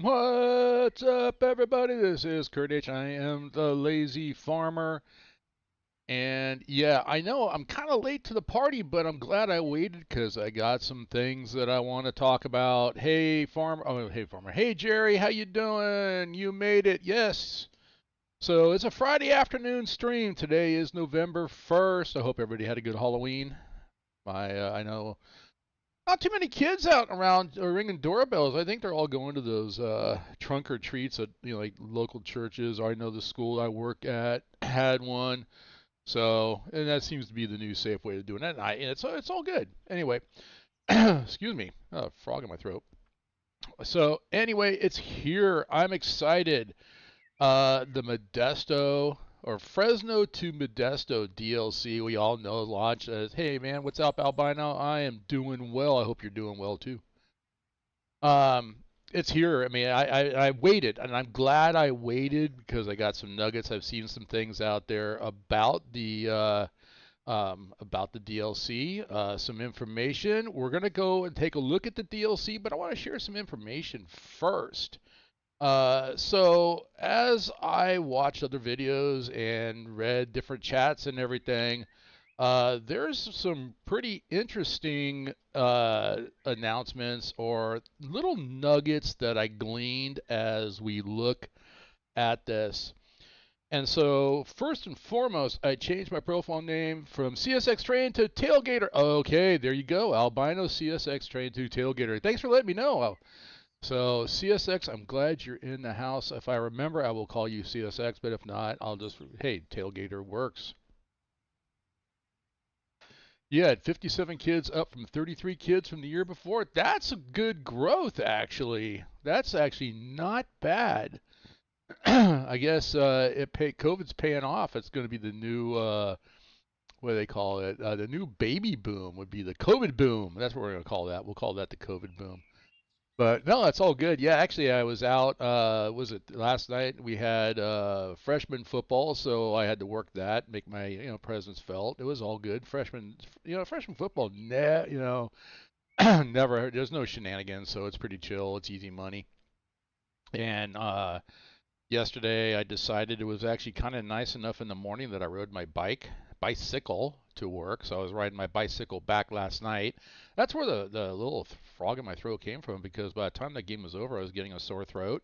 What's up, everybody? This is Kurt H. I am the Lazy Farmer. And yeah, I know I'm kind of late to the party, but I'm glad I waited because I got some things that I want to talk about. Hey, Farmer. Oh, hey, Farmer. Hey, Jerry. How you doing? You made it. Yes. So it's a Friday afternoon stream. Today is November 1st. I hope everybody had a good Halloween. I know not too many kids out around ringing doorbells. I think they're all going to those trunk or treats at like local churches. I know the school I work at had one, so and that seems to be the new safe way of doing it. And it's all good. Anyway, excuse me, frog in my throat. So anyway, it's here. I'm excited. The Modesto or Fresno to Modesto DLC, we all know launched as, hey man, what's up, Albino? I am doing well. I hope you're doing well too. Um, it's here. I mean, I waited, and I'm glad I waited because I got some nuggets. I've seen some things out there about the DLC, some information. We're gonna go and take a look at the DLC, but I want to share some information first. So as I watched other videos and read different chats and everything, there's some pretty interesting announcements or little nuggets that I gleaned as we look at this. And so, first and foremost, I changed my profile name from CSX Train to Tailgater. Okay, there you go, Albino CSX Train to Tailgater. Thanks for letting me know. So CSX, I'm glad you're in the house. If I remember, I will call you CSX, but if not, I'll just, hey, Tailgater works. You had 57 kids up from 33 kids from the year before. That's a good growth, actually. That's actually not bad. I guess COVID's paying off. It's going to be the new, what do they call it? The new baby boom would be the COVID boom. That's what we're going to call that. We'll call that the COVID boom. But no, that's all good. Yeah, actually, I was out. Was it last night? We had freshman football, so I had to work that, make my presence felt. It was all good. Freshman football. Never. There's no shenanigans, so it's pretty chill. It's easy money. And yesterday, I decided it was actually kind of nice enough in the morning that I rode my bicycle to work. So I was riding my bicycle back last night. That's where the little frog in my throat came from because by the time that game was over, I was getting a sore throat.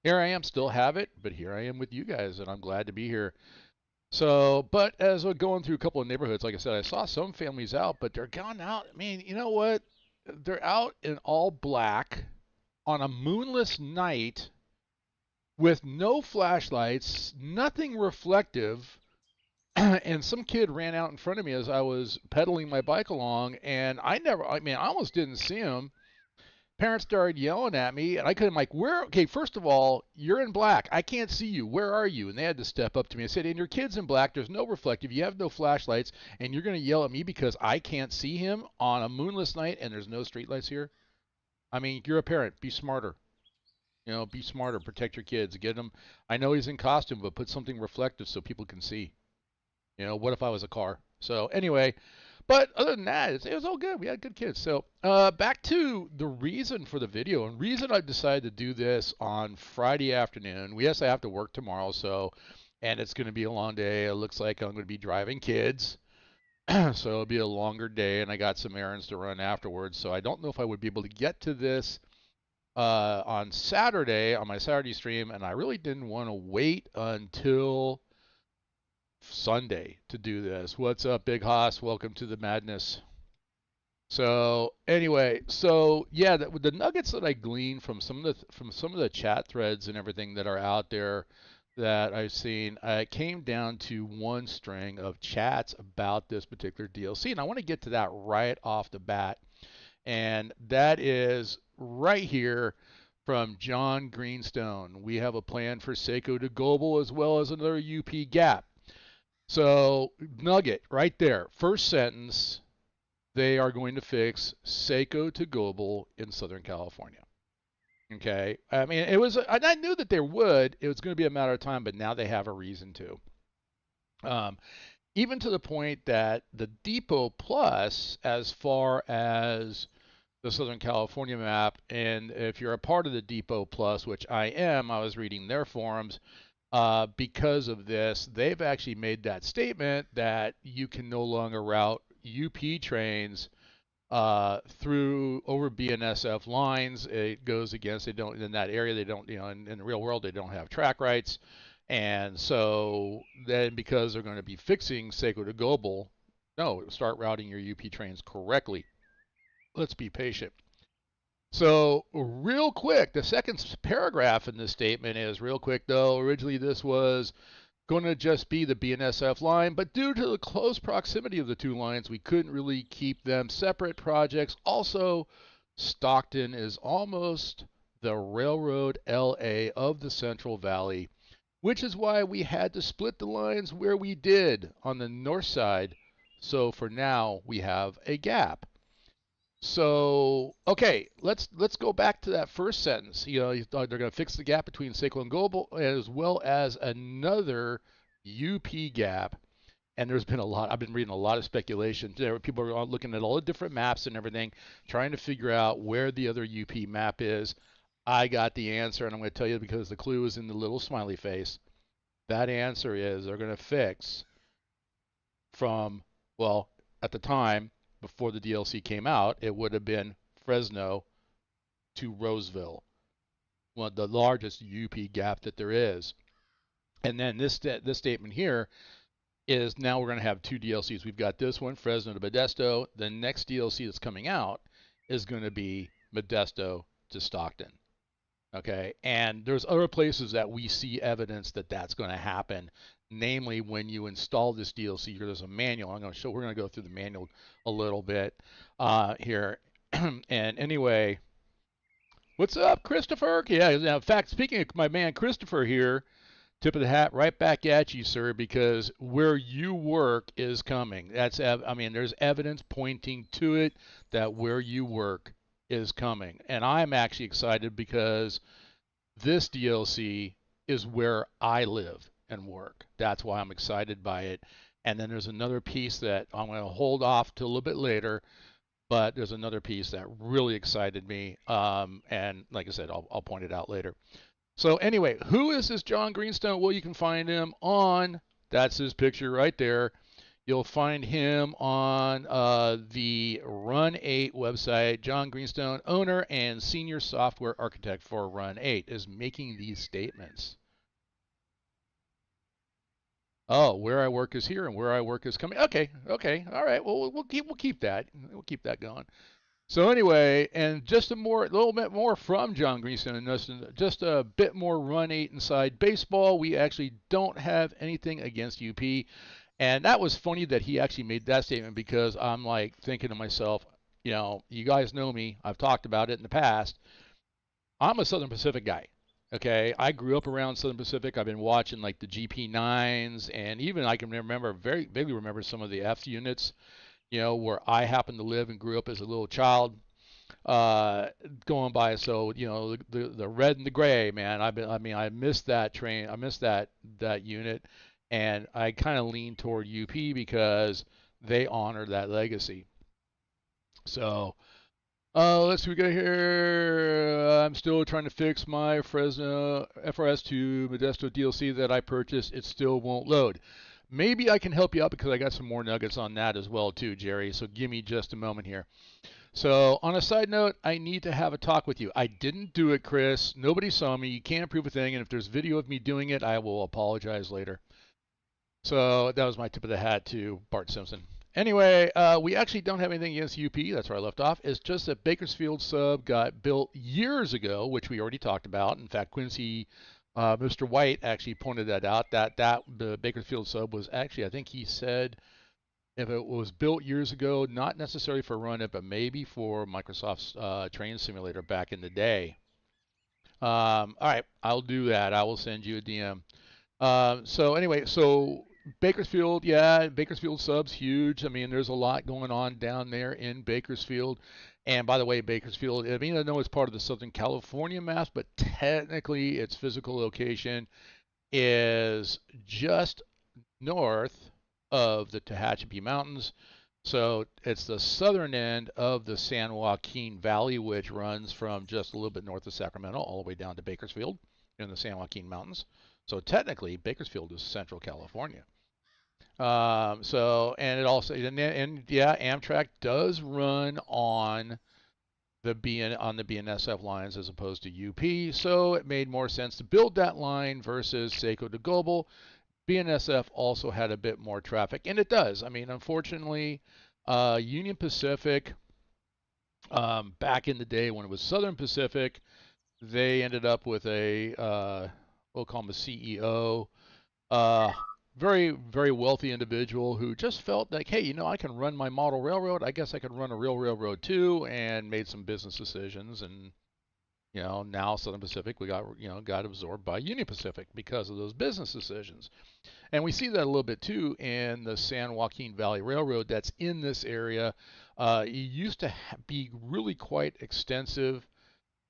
Here I am, still have it, but here I am with you guys, and I'm glad to be here. So, but as we're going through a couple of neighborhoods, like I said, I saw some families out, but they're gone out. I mean, you know what? They're out in all black on a moonless night with no flashlights, nothing reflective, and some kid ran out in front of me as I was pedaling my bike along, and I mean, I almost didn't see him. Parents started yelling at me, and I couldn't, like, okay, first of all, you're in black. I can't see you. Where are you? And they had to step up to me. I said, and your kid's in black. There's no reflective. You have no flashlights, and you're going to yell at me because I can't see him on a moonless night and there's no streetlights here? I mean, you're a parent. Be smarter. Be smarter. Protect your kids. Get them. I know he's in costume, but put something reflective so people can see. What if I was a car? So anyway, but other than that, it was all good. We had good kids. So back to the reason for the video and reason I decided to do this on Friday afternoon. Yes, I have to work tomorrow, and it's going to be a long day. It looks like I'm going to be driving kids. So it'll be a longer day, and I got some errands to run afterwards. So I don't know if I would be able to get to this on Saturday on my Saturday stream, and I really didn't want to wait until Sunday to do this. What's up, Big Hoss? Welcome to the madness. So anyway, so yeah, the nuggets that I gleaned from some of the chat threads and everything that are out there that I've seen, it came down to one string of chats about this particular DLC, and I want to get to that right off the bat, and that is right here from John Greenstone. We have a plan for SoCal to Global as well as another UP Gap. So, nugget right there. First sentence, they are going to fix SoCal to Global in Southern California. Okay. I mean, I knew that there would. It was going to be a matter of time, but now they have a reason to. Even to the point that the Depot Plus, as far as the Southern California map. And if you're a part of the Depot Plus, which I am, I was reading their forums. Because of this, they've actually made that statement that you can no longer route UP trains through over BNSF lines. It goes against, they don't, in that area, they don't, in the real world, they don't have track rights. And so then because they're going to be fixing Seco de Gobel, no, start routing your UP trains correctly. Let's be patient. So real quick, the second paragraph in this statement is real quick though. Originally this was going to just be the BNSF line, but due to the close proximity of the two lines, we couldn't really keep them separate projects. Also, Stockton is almost the railroad LA of the Central Valley, which is why we had to split the lines where we did on the north side. So for now, we have a gap. So, okay, let's go back to that first sentence. They're going to fix the gap between Seco and Global, as well as another UP gap. And there's been a lot. I've been reading a lot of speculation. People are looking at all the different maps and everything, trying to figure out where the other UP map is. I got the answer, and I'm going to tell you because the clue is in the little smiley face. That answer is they're going to fix from, well, at the time, before the DLC came out, it would have been Fresno to Roseville, one of the largest UP gap that there is. And then this statement here is now we're going to have two DLCs. We've got this one, Fresno to Modesto. The next DLC that's coming out is going to be Modesto to Stockton. Okay, and there's other places that we see evidence that that's going to happen. Namely, when you install this DLC, there's a manual. We're going to go through the manual a little bit here. And anyway, what's up, Christopher? Yeah, in fact, speaking of my man Christopher here, tip of the hat right back at you, sir, because where you work is coming. There's evidence pointing to it that where you work is coming. And I'm actually excited because this DLC is where I live and work. That's why I'm excited by it. And then there's another piece that I'm going to hold off till a little bit later, but there's another piece that really excited me. And like I said, I'll point it out later. So anyway, who is this John Greenstone? Well, you can find him on, that's his picture right there. You'll find him on the Run8 website. John Greenstone, owner and senior software architect for Run8, is making these statements. Oh, where I work is here and where I work is coming. Okay, all right. Well, we'll keep that. We'll keep that going. So anyway, and just a little bit more from John Greenstone, and just a bit more Run8 inside baseball. We actually don't have anything against UP. And that was funny that he actually made that statement because I'm like thinking to myself, you guys know me. I've talked about it in the past. I'm a Southern Pacific guy. Okay, I grew up around Southern Pacific. I've been watching like the GP9s, and even I can very vaguely remember some of the F units, where I happened to live and grew up as a little child. Going by, so the red and the gray, man. I missed that train. I missed that unit. And I kind of lean toward UP because they honor that legacy. So, let's see what we got here. I'm still trying to fix my Fresno FRS to Modesto DLC that I purchased. It still won't load. Maybe I can help you out because I got some more nuggets on that as well too, Jerry. So give me just a moment here. So on a side note, I need to have a talk with you. I didn't do it, Chris. Nobody saw me. You can't prove a thing. And if there's video of me doing it, I will apologize later. So that was my tip of the hat to Bart Simpson. Anyway, we actually don't have anything against UP. That's where I left off. It's just that Bakersfield sub got built years ago, which we already talked about. In fact, Quincy, Mr. White actually pointed that out, that the Bakersfield sub was actually, I think he said, if it was built years ago, not necessarily for Run8, but maybe for Microsoft's Train Simulator back in the day. All right, I'll do that. I will send you a DM. So anyway, Bakersfield, yeah, Bakersfield sub's huge. I mean, there's a lot going on down there in Bakersfield. And by the way, Bakersfield, I know it's part of the Southern California map, but technically its physical location is just north of the Tehachapi Mountains. So it's the southern end of the San Joaquin Valley, which runs from just a little bit north of Sacramento all the way down to Bakersfield in the San Joaquin Mountains. So technically, Bakersfield is Central California. And it also, and yeah, Amtrak does run on the BNSF lines as opposed to UP, so it made more sense to build that line versus Seco de Gobel. BNSF also had a bit more traffic, and it does. I mean, unfortunately, Union Pacific, back in the day when it was Southern Pacific, they ended up with we'll call him a CEO, uh, very, very wealthy individual who just felt like, hey, I can run my model railroad. I guess I could run a real railroad too, and made some business decisions. And now Southern Pacific, got absorbed by Union Pacific because of those business decisions. And we see that a little bit too in the San Joaquin Valley Railroad that's in this area. It used to be really quite extensive,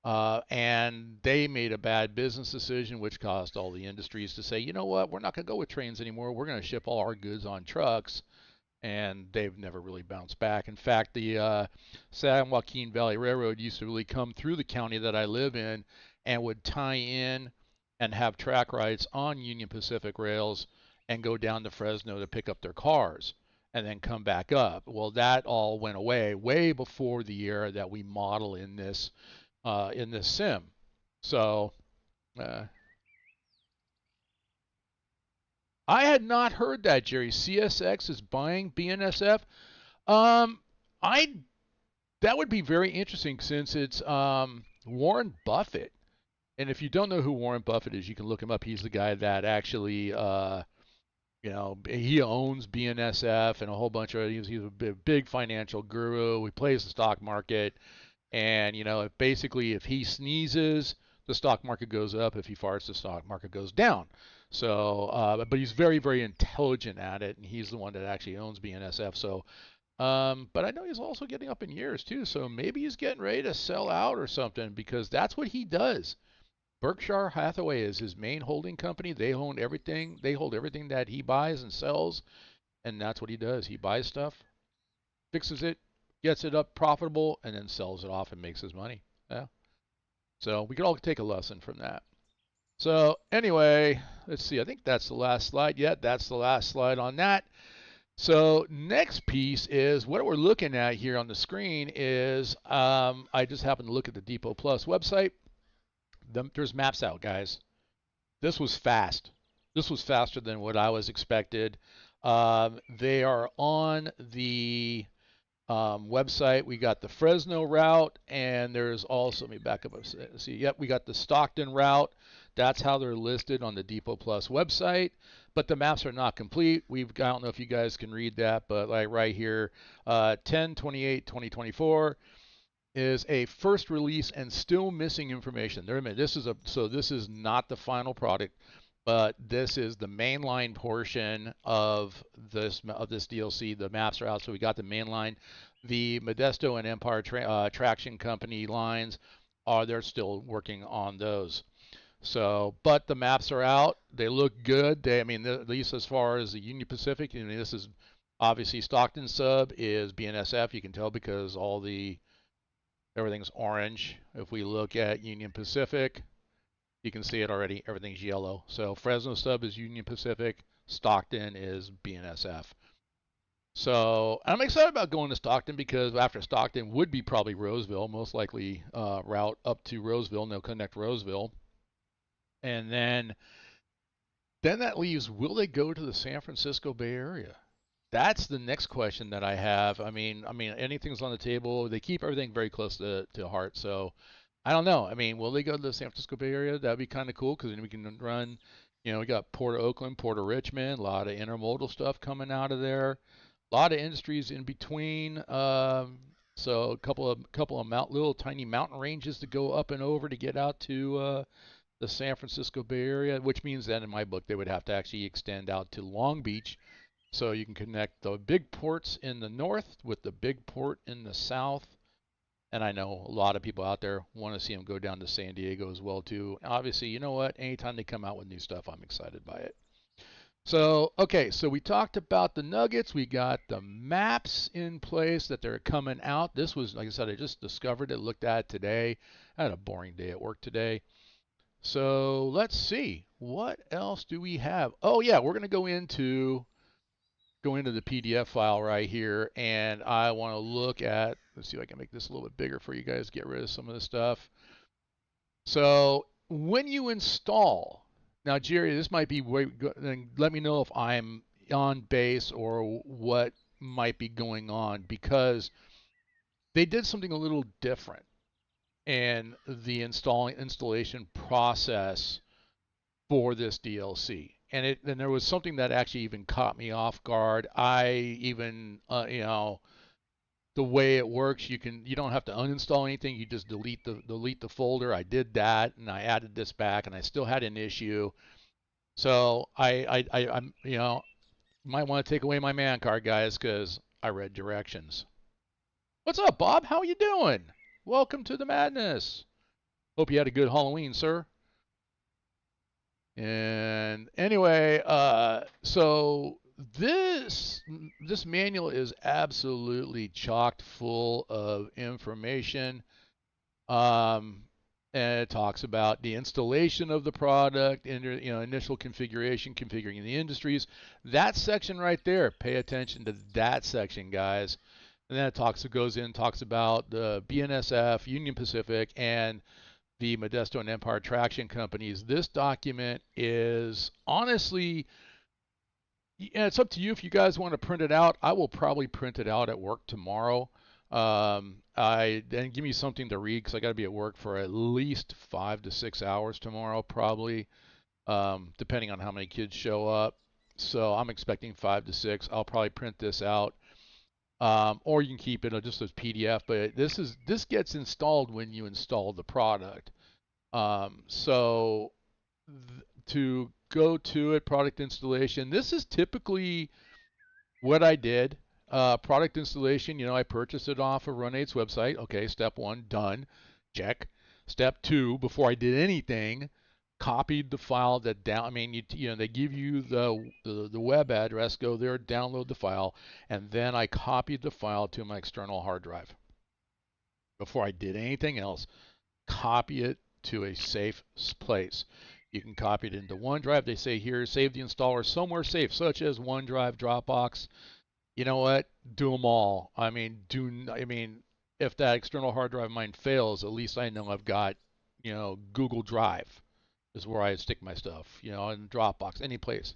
and they made a bad business decision, which caused all the industries to say, you know what, we're not going to go with trains anymore. We're going to ship all our goods on trucks. And they've never really bounced back. In fact, the San Joaquin Valley Railroad used to really come through the county that I live in and would tie in and have track rides on Union Pacific rails and go down to Fresno to pick up their cars and then come back up. Well, that all went away way before the era that we model in this sim. So uh, I had not heard that, Jerry. CSX is buying BNSF. Um, I That would be very interesting since it's Warren Buffett. And if you don't know who Warren Buffett is, you can look him up. He's the guy that actually, he owns BNSF and a whole bunch of. He's a big financial guru. He plays the stock market, and basically, if he sneezes, the stock market goes up. If he farts, the stock market goes down. So, but he's very, very intelligent at it, and he's the one that actually owns BNSF. So, but I know he's also getting up in years too, so maybe he's getting ready to sell out or something because that's what he does. Berkshire Hathaway is his main holding company. They own everything. They hold everything that he buys and sells, and that's what he does. He buys stuff, fixes it, gets it up profitable, and then sells it off and makes his money. Yeah. So we could all take a lesson from that. So anyway, let's see. I think that's the last slide. Yeah, that's the last slide on that. So next piece is what we're looking at here on the screen is I just happened to look at the Depot Plus website. There's maps out, guys. This was fast. This was faster than what I was expected. They are on the website. We got the Fresno route, and there's also, let me back up and see. Yep, we got the Stockton route. That's how they're listed on the Depot Plus website. But the maps are not complete. I don't know if you guys can read that, but like right here, 10/28/2024 is a first release and still missing information. This is not the final product, but this is the mainline portion of this DLC. The maps are out, so we got the mainline. The Modesto and Empire Traction Company lines they're still working on those. So, but the maps are out. They look good. At least as far as the Union Pacific, this is obviously Stockton Sub is BNSF. You can tell because everything's orange. If we look at Union Pacific, you can see it already. Everything's yellow. So Fresno Sub is Union Pacific. Stockton is BNSF. So I'm excited about going to Stockton because after Stockton would be probably Roseville, most likely route up to Roseville, and they'll connect Roseville. And then that leaves, will they go to the San Francisco Bay Area? That's the next question that I have. Anything's on the table. They keep everything very close to heart. So I don't know. Will they go to the San Francisco Bay Area? That'd be kind of cool because then we can run. We got Port of Oakland, Port of Richmond, a lot of intermodal stuff coming out of there. A lot of industries in between. So a couple of little tiny mountain ranges to go up and over to get out to the San Francisco Bay Area, which means that in my book they would have to actually extend out to Long Beach, so you can connect the big ports in the north with the big port in the south. And I know a lot of people out there want to see them go down to San Diego as well too. Obviously, you know what? Anytime they come out with new stuff, I'm excited by it. So, okay, so we talked about the nuggets. We got the maps in place that they're coming out. This was, like I said, I just discovered it, looked at it today. I had a boring day at work today. So let's see. What else do we have? Oh yeah, we're gonna go into the PDF file right here, and I want to look at. Let's see if I can make this a little bit bigger for you guys. Get rid of some of the stuff. So when you install, now Jerry, this might be let me know if I'm on base or what might be going on, because they did something a little different in the installation process for this DLC. And there was something that actually even caught me off guard. I even the way it works, you don't have to uninstall anything. You just delete the folder. I did that, and I added this back, and I still had an issue. So I'm might want to take away my man card, guys, because I read directions. What's up, Bob? How you doing? Welcome to the madness. Hope you had a good Halloween, sir. And anyway, so this manual is absolutely chocked full of information. Um, and it talks about the installation of the product, initial configuration, configuring the industries. That section right there, pay attention to that section, guys. And then it talks about the BNSF, Union Pacific, and the Modesto and Empire Traction Companies. This document is honestly, yeah, it's up to you if you guys want to print it out. I will probably print it out at work tomorrow. I then give me something to read because I got to be at work for at least 5 to 6 hours tomorrow, probably, depending on how many kids show up. So I'm expecting 5 to 6. I'll probably print this out, or you can keep it just as PDF. But this gets installed when you install the product. So to go to it, product installation. This is typically what I did. Product installation, I purchased it off of Run8's website. Okay, step one, done. Check. Step two, before I did anything, copied the file that down. I mean, they give you the web address. Go there, download the file, and then I copied the file to my external hard drive. Before I did anything else, copy it to a safe place. You can copy it into OneDrive. They say here, save the installer somewhere safe, such as OneDrive, Dropbox. You know what? Do them all. I mean, if that external hard drive of mine fails, at least I know I've got, Google Drive is where I stick my stuff, in Dropbox, any place.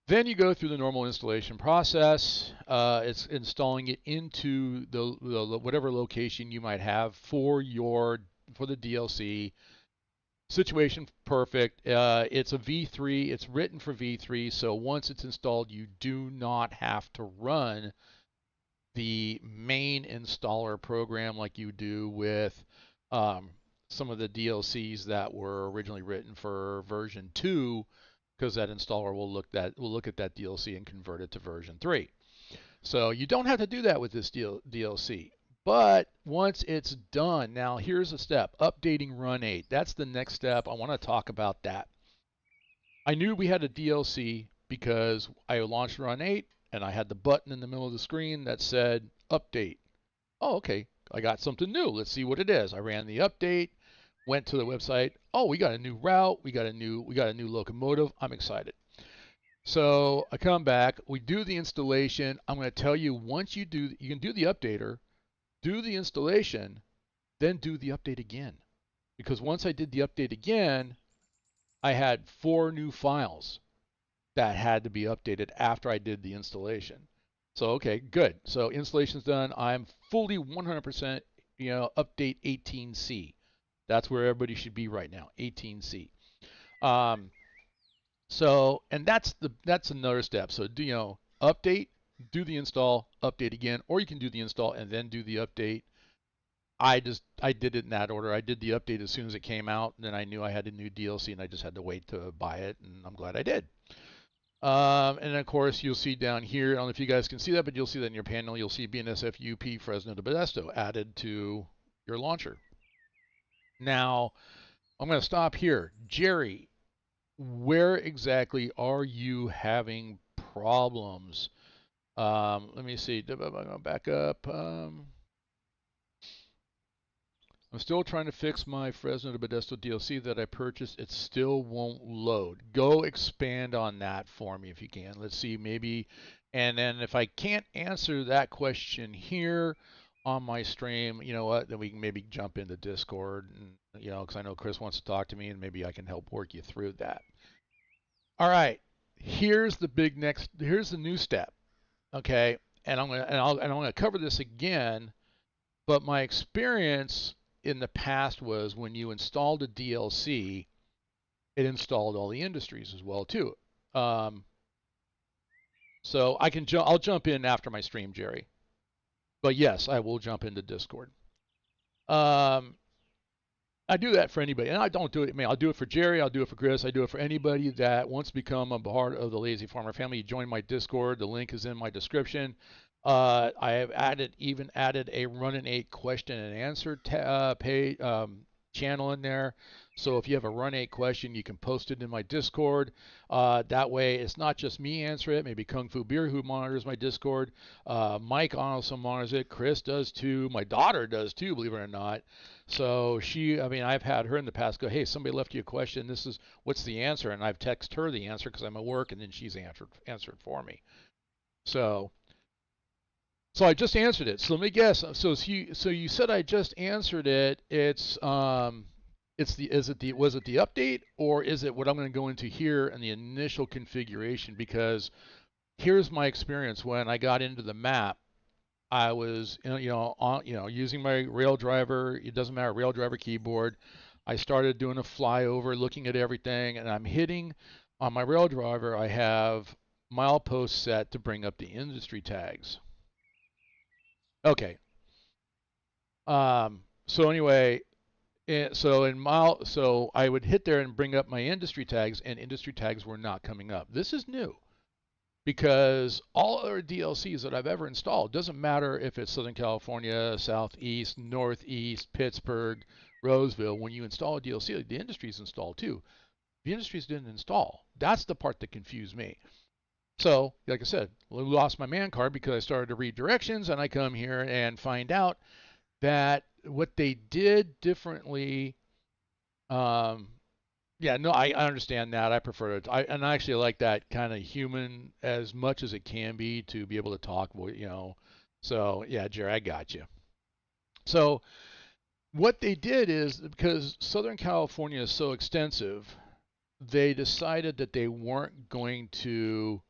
Then you go through the normal installation process. It's installing it into the whatever location you might have for the DLC. Situation perfect. It's a V3. It's written for V3. So once it's installed, you do not have to run the main installer program like you do with some of the DLCs that were originally written for version 2, because that installer will look at that DLC and convert it to version 3. So you don't have to do that with this DLC. But once it's done, now here's a step, updating Run8. That's the next step. I want to talk about that. I knew we had a DLC because I launched Run8 and I had the button in the middle of the screen that said update. Oh, okay. I got something new. Let's see what it is. I ran the update, went to the website. Oh, we got a new route. We got a new locomotive. I'm excited. So I come back. We do the installation. I'm going to tell you, once you can do the updater, do the installation, then do the update again. Because once I did the update again, I had 4 new files that had to be updated after I did the installation. So, okay, good. So installation's done. I'm fully 100%, update 18C. That's where everybody should be right now, 18C. And that's another step. So update, do the install, update again, or you can do the install and then do the update. I did it in that order. I did the update as soon as it came out, and then I knew I had a new DLC, and I just had to wait to buy it, and I'm glad I did. And of course, you'll see down here, I don't know if you guys can see that, but you'll see that in your panel. You'll see BNSF UP Fresno to Modesto added to your launcher. Now, I'm going to stop here. Jerry, where exactly are you having problems? Let me see. I'm gonna back up. I'm still trying to fix my Fresno to Modesto DLC that I purchased. It still won't load. Go expand on that for me if you can. Let's see, maybe. And then if I can't answer that question here on my stream, you know what? Then we can maybe jump into Discord, and because I know Chris wants to talk to me, and maybe I can help work you through that. All right. Here's the big next. Here's the new step. Okay, I'm gonna cover this again, but my experience in the past was when you installed a DLC, it installed all the industries as well too. Um, so I'll jump in after my stream, Jerry. But yes, I will jump into Discord. Um, I do that for anybody, and I don't do it. I mean, I'll do it for Jerry. I'll do it for Chris. I do it for anybody that wants to become a part of the Lazy Farmer family. You join my Discord. The link is in my description. I have even added a Run8 question and answer channel in there. So if you have a Run8 question, you can post it in my Discord. That way, it's not just me answer it. Maybe Kung Fu Beer, who monitors my Discord. Mike also monitors it. Chris does too. My daughter does too, believe it or not. So I mean, I've had her in the past go, hey, somebody left you a question. What's the answer? And I've texted her the answer because I'm at work, and then she's answered for me. So, so I just answered it. So let me guess. So you said I just answered it. Was it the update, or is it what I'm going to go into here in the initial configuration? Because here's my experience when I got into the map. I was, using my rail driver. It doesn't matter, rail driver keyboard. I started doing a flyover, looking at everything, and I'm hitting on my rail driver. I have milepost set to bring up the industry tags. Okay. So anyway, so I would hit there and bring up my industry tags, and industry tags were not coming up. This is new, because all other DLCs that I've ever installed, doesn't matter if it's Southern California, Southeast, Northeast, Pittsburgh, Roseville, when you install a DLC, the industries install too. The industries didn't install. That's the part that confused me. So, like I said, I lost my man card because I started to read directions, and I come here and find out that what they did differently. um, Yeah, no, I understand that. I prefer it. And I actually like that kind of human as much as it can be able to talk. So yeah, Jerry, I got you. So what they did is, because Southern California is so extensive, they decided that they weren't going to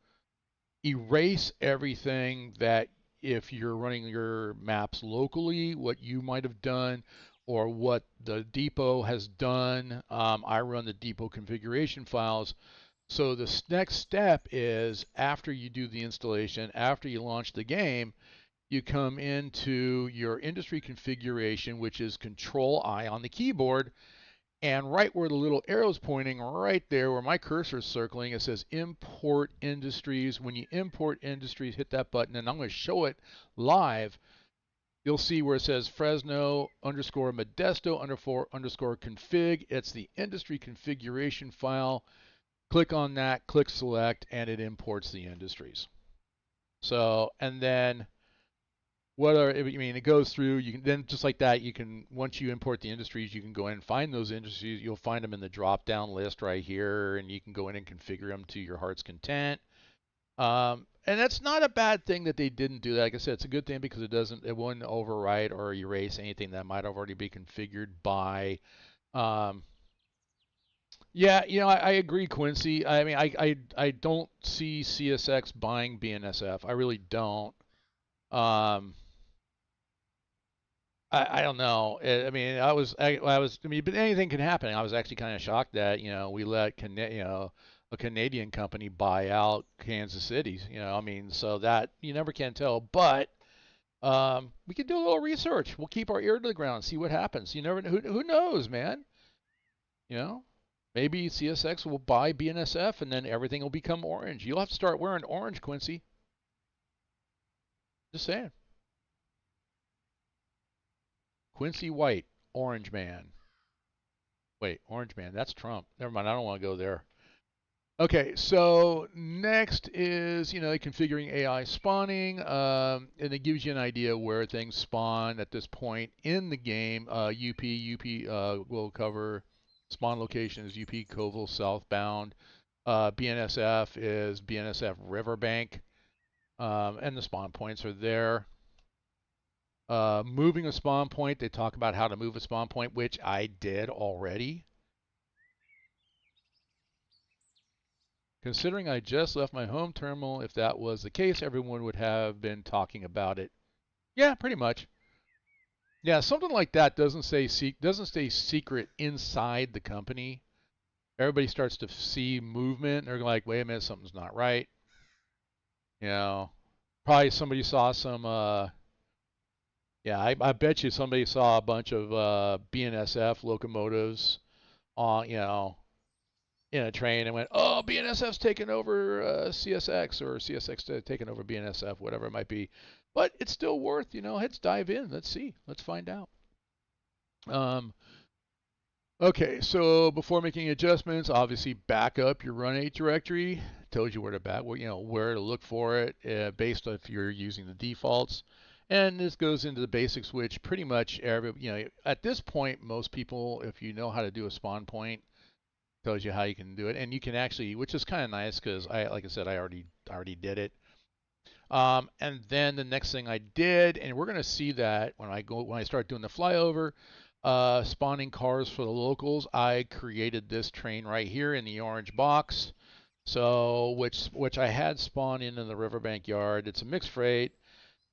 erase everything that, if you're running your maps locally, what you might have done or what the depot has done. I run the depot configuration files. So the next step is, after you do the installation, after you launch the game, you come into your industry configuration, which is Control I on the keyboard, and right where the little arrow's pointing, right there where my cursor is circling, it says Import Industries. When you import industries, hit that button, and I'm going to show it live. You'll see where it says Fresno underscore Modesto underscore config. It's the industry configuration file. Click on that, click select, and it imports the industries. So, and then it goes through. You can then, just like that, once you import the industries, you can go in and find those industries. You'll find them in the drop down list right here, and you can go in and configure them to your heart's content. And that's not a bad thing that they didn't do that. Like I said, it's a good thing because it wouldn't overwrite or erase anything that might already be configured by. Yeah, I agree, Quincy. I mean, I don't see CSX buying BNSF. I really don't. Um, I don't know. I mean, I mean, but anything can happen. I was actually kind of shocked that we let a Canadian company buy out Kansas City. I mean, so that you never can tell. But we can do a little research. We'll keep our ear to the ground, see what happens. You never who knows, man. You know, maybe CSX will buy BNSF, and then everything will become orange. You'll have to start wearing orange, Quincy. Just saying. Quincy White, Orange Man. Wait, Orange Man, that's Trump. Never mind, I don't want to go there. Okay, so next is, configuring AI spawning, and it gives you an idea where things spawn at this point in the game. UP will cover spawn location is UP Coville southbound. BNSF is BNSF Riverbank, and the spawn points are there. Moving a spawn point, they talk about how to move a spawn point, which I did already. Considering I just left my home terminal, if that was the case, everyone would have been talking about it. Yeah, pretty much. Yeah, something like that doesn't stay secret inside the company. Everybody starts to see movement. They're like, wait a minute, something's not right. You know, probably somebody saw some. Yeah, I bet you somebody saw a bunch of BNSF locomotives on, in a train and went, oh, BNSF's taking over CSX or CSX taking over BNSF, whatever it might be. But it's still worth, let's dive in. Let's see. Let's find out. Um, okay, so before making adjustments, obviously back up your Run8 directory. Tells you where to where to look for it based on if you're using the defaults. And this goes into the basics, which pretty much at this point, most people, if you know how to do a spawn point, tells you how you can do it, and you can actually, which is kind of nice because like I said, I already did it. And then the next thing I did, and we're gonna see that when I start doing the flyover, spawning cars for the locals. I created this train right here in the orange box. So which I had spawned in the riverbank yard. It's a mixed freight.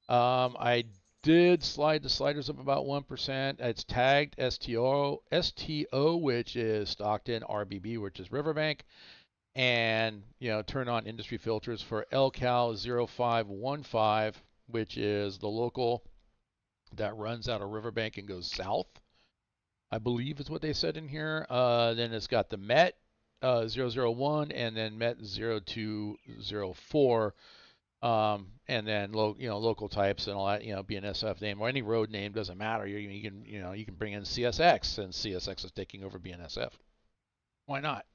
I did slide the sliders up about 1%. It's tagged STO, which is Stockton, RBB, which is Riverbank, and turn on industry filters for LCal 0515, which is the local that runs out of Riverbank and goes south. I believe is what they said in here. Then it's got the MET 001 and then MET 0204. And then local types and all that, BNSF name or any road name doesn't matter. You can bring in CSX, and CSX is taking over BNSF. Why not?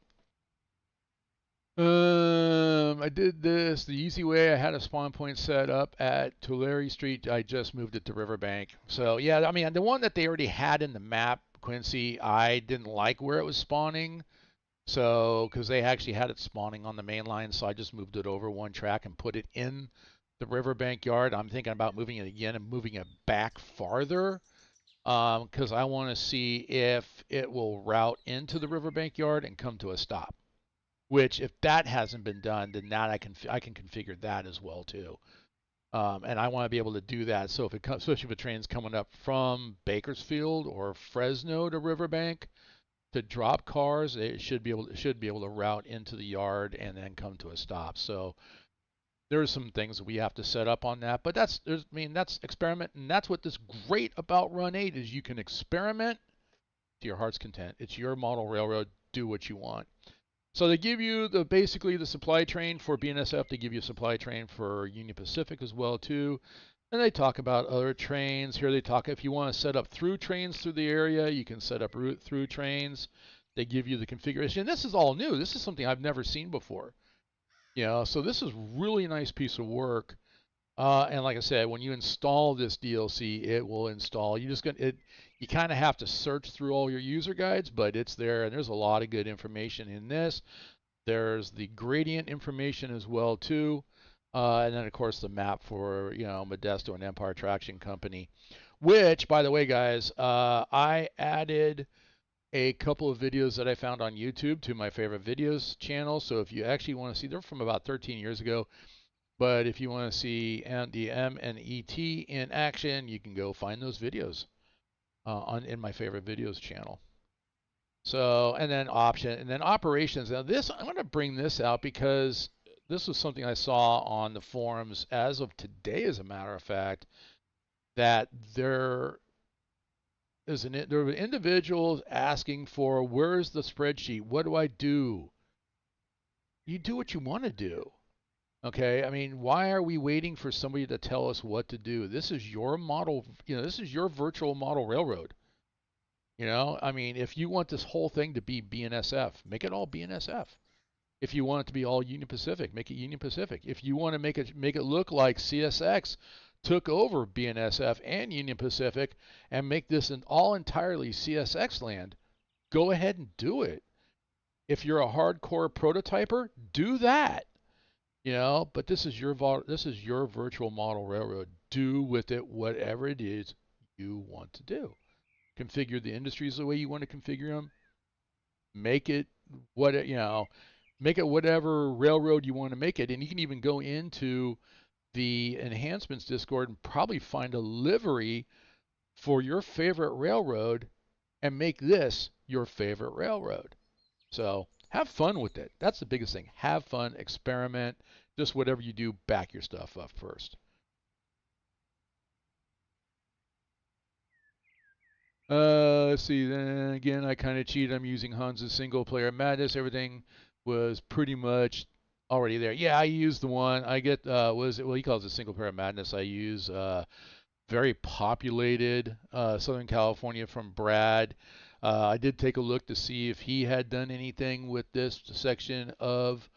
I did this the easy way. I had a spawn point set up at Tulare Street. I just moved it to Riverbank. So yeah, I mean the one that they already had in the map, Quincy, I didn't like where it was spawning. So, because they actually had it spawning on the main line, so I just moved it over one track and put it in the riverbank yard. I'm thinking about moving it again and moving it back farther because I want to see if it will route into the riverbank yard and come to a stop. Which, if that hasn't been done, then that I can configure that as well too. And I want to be able to do that. So if it comes, especially if a train's coming up from Bakersfield or Fresno to Riverbank, to drop cars, it should be able to route into the yard and then come to a stop. So there's some things we have to set up on that, but that's experiment, and that's what this great about Run8 is. You can experiment to your heart's content. It's your model railroad. Do what you want. So they give you basically the supply train for BNSF. They give you a supply train for Union Pacific as well too. And they talk about other trains. Here they talk if you want to set up through trains through the area, you can set up route through trains. They give you the configuration. And this is all new. This is something I've never seen before. So this is really nice piece of work. And like I said, when you install this DLC, it will install. You kind of have to search through all your user guides, but it's there, and there's a lot of good information in this. There's the gradient information as well too. And then, of course, the map for, Modesto and Empire Traction Company, which, by the way, guys, I added a couple of videos that I found on YouTube to my favorite videos channel. So if you actually want to see, they're from about 13 years ago. But if you want to see the M&ET in action, you can go find those videos in my favorite videos channel. So, and then operations. Now I'm going to bring this out because this was something I saw on the forums as of today, as a matter of fact, that there were individuals asking for, where's the spreadsheet? What do I do? You do what you want to do. Okay, I mean, why are we waiting for somebody to tell us what to do? This is your model, this is your virtual model railroad. I mean, if you want this whole thing to be BNSF, make it all BNSF. If you want it to be all Union Pacific, make it Union Pacific. If you want to make it look like CSX took over BNSF and Union Pacific and make this an all entirely CSX land, go ahead and do it. If you're a hardcore prototyper, do that. But this is your virtual model railroad. Do with it whatever it is you want to do. Configure the industries the way you want to configure them. Make it what you know make it whatever railroad you want to make it. And you can even go into the enhancements Discord and probably find a livery for your favorite railroad and make this your favorite railroad. So have fun with it. That's the biggest thing. Have fun, experiment, just whatever you do, back your stuff up first. Let's see. Then again, I kind of cheated. I'm using Hans's single player madness. Everything was pretty much already there. Yeah, I used the one. I get what is it? Well, he calls it single player madness. I use very populated Southern California from Brad. I did take a look to see if he had done anything with this section of,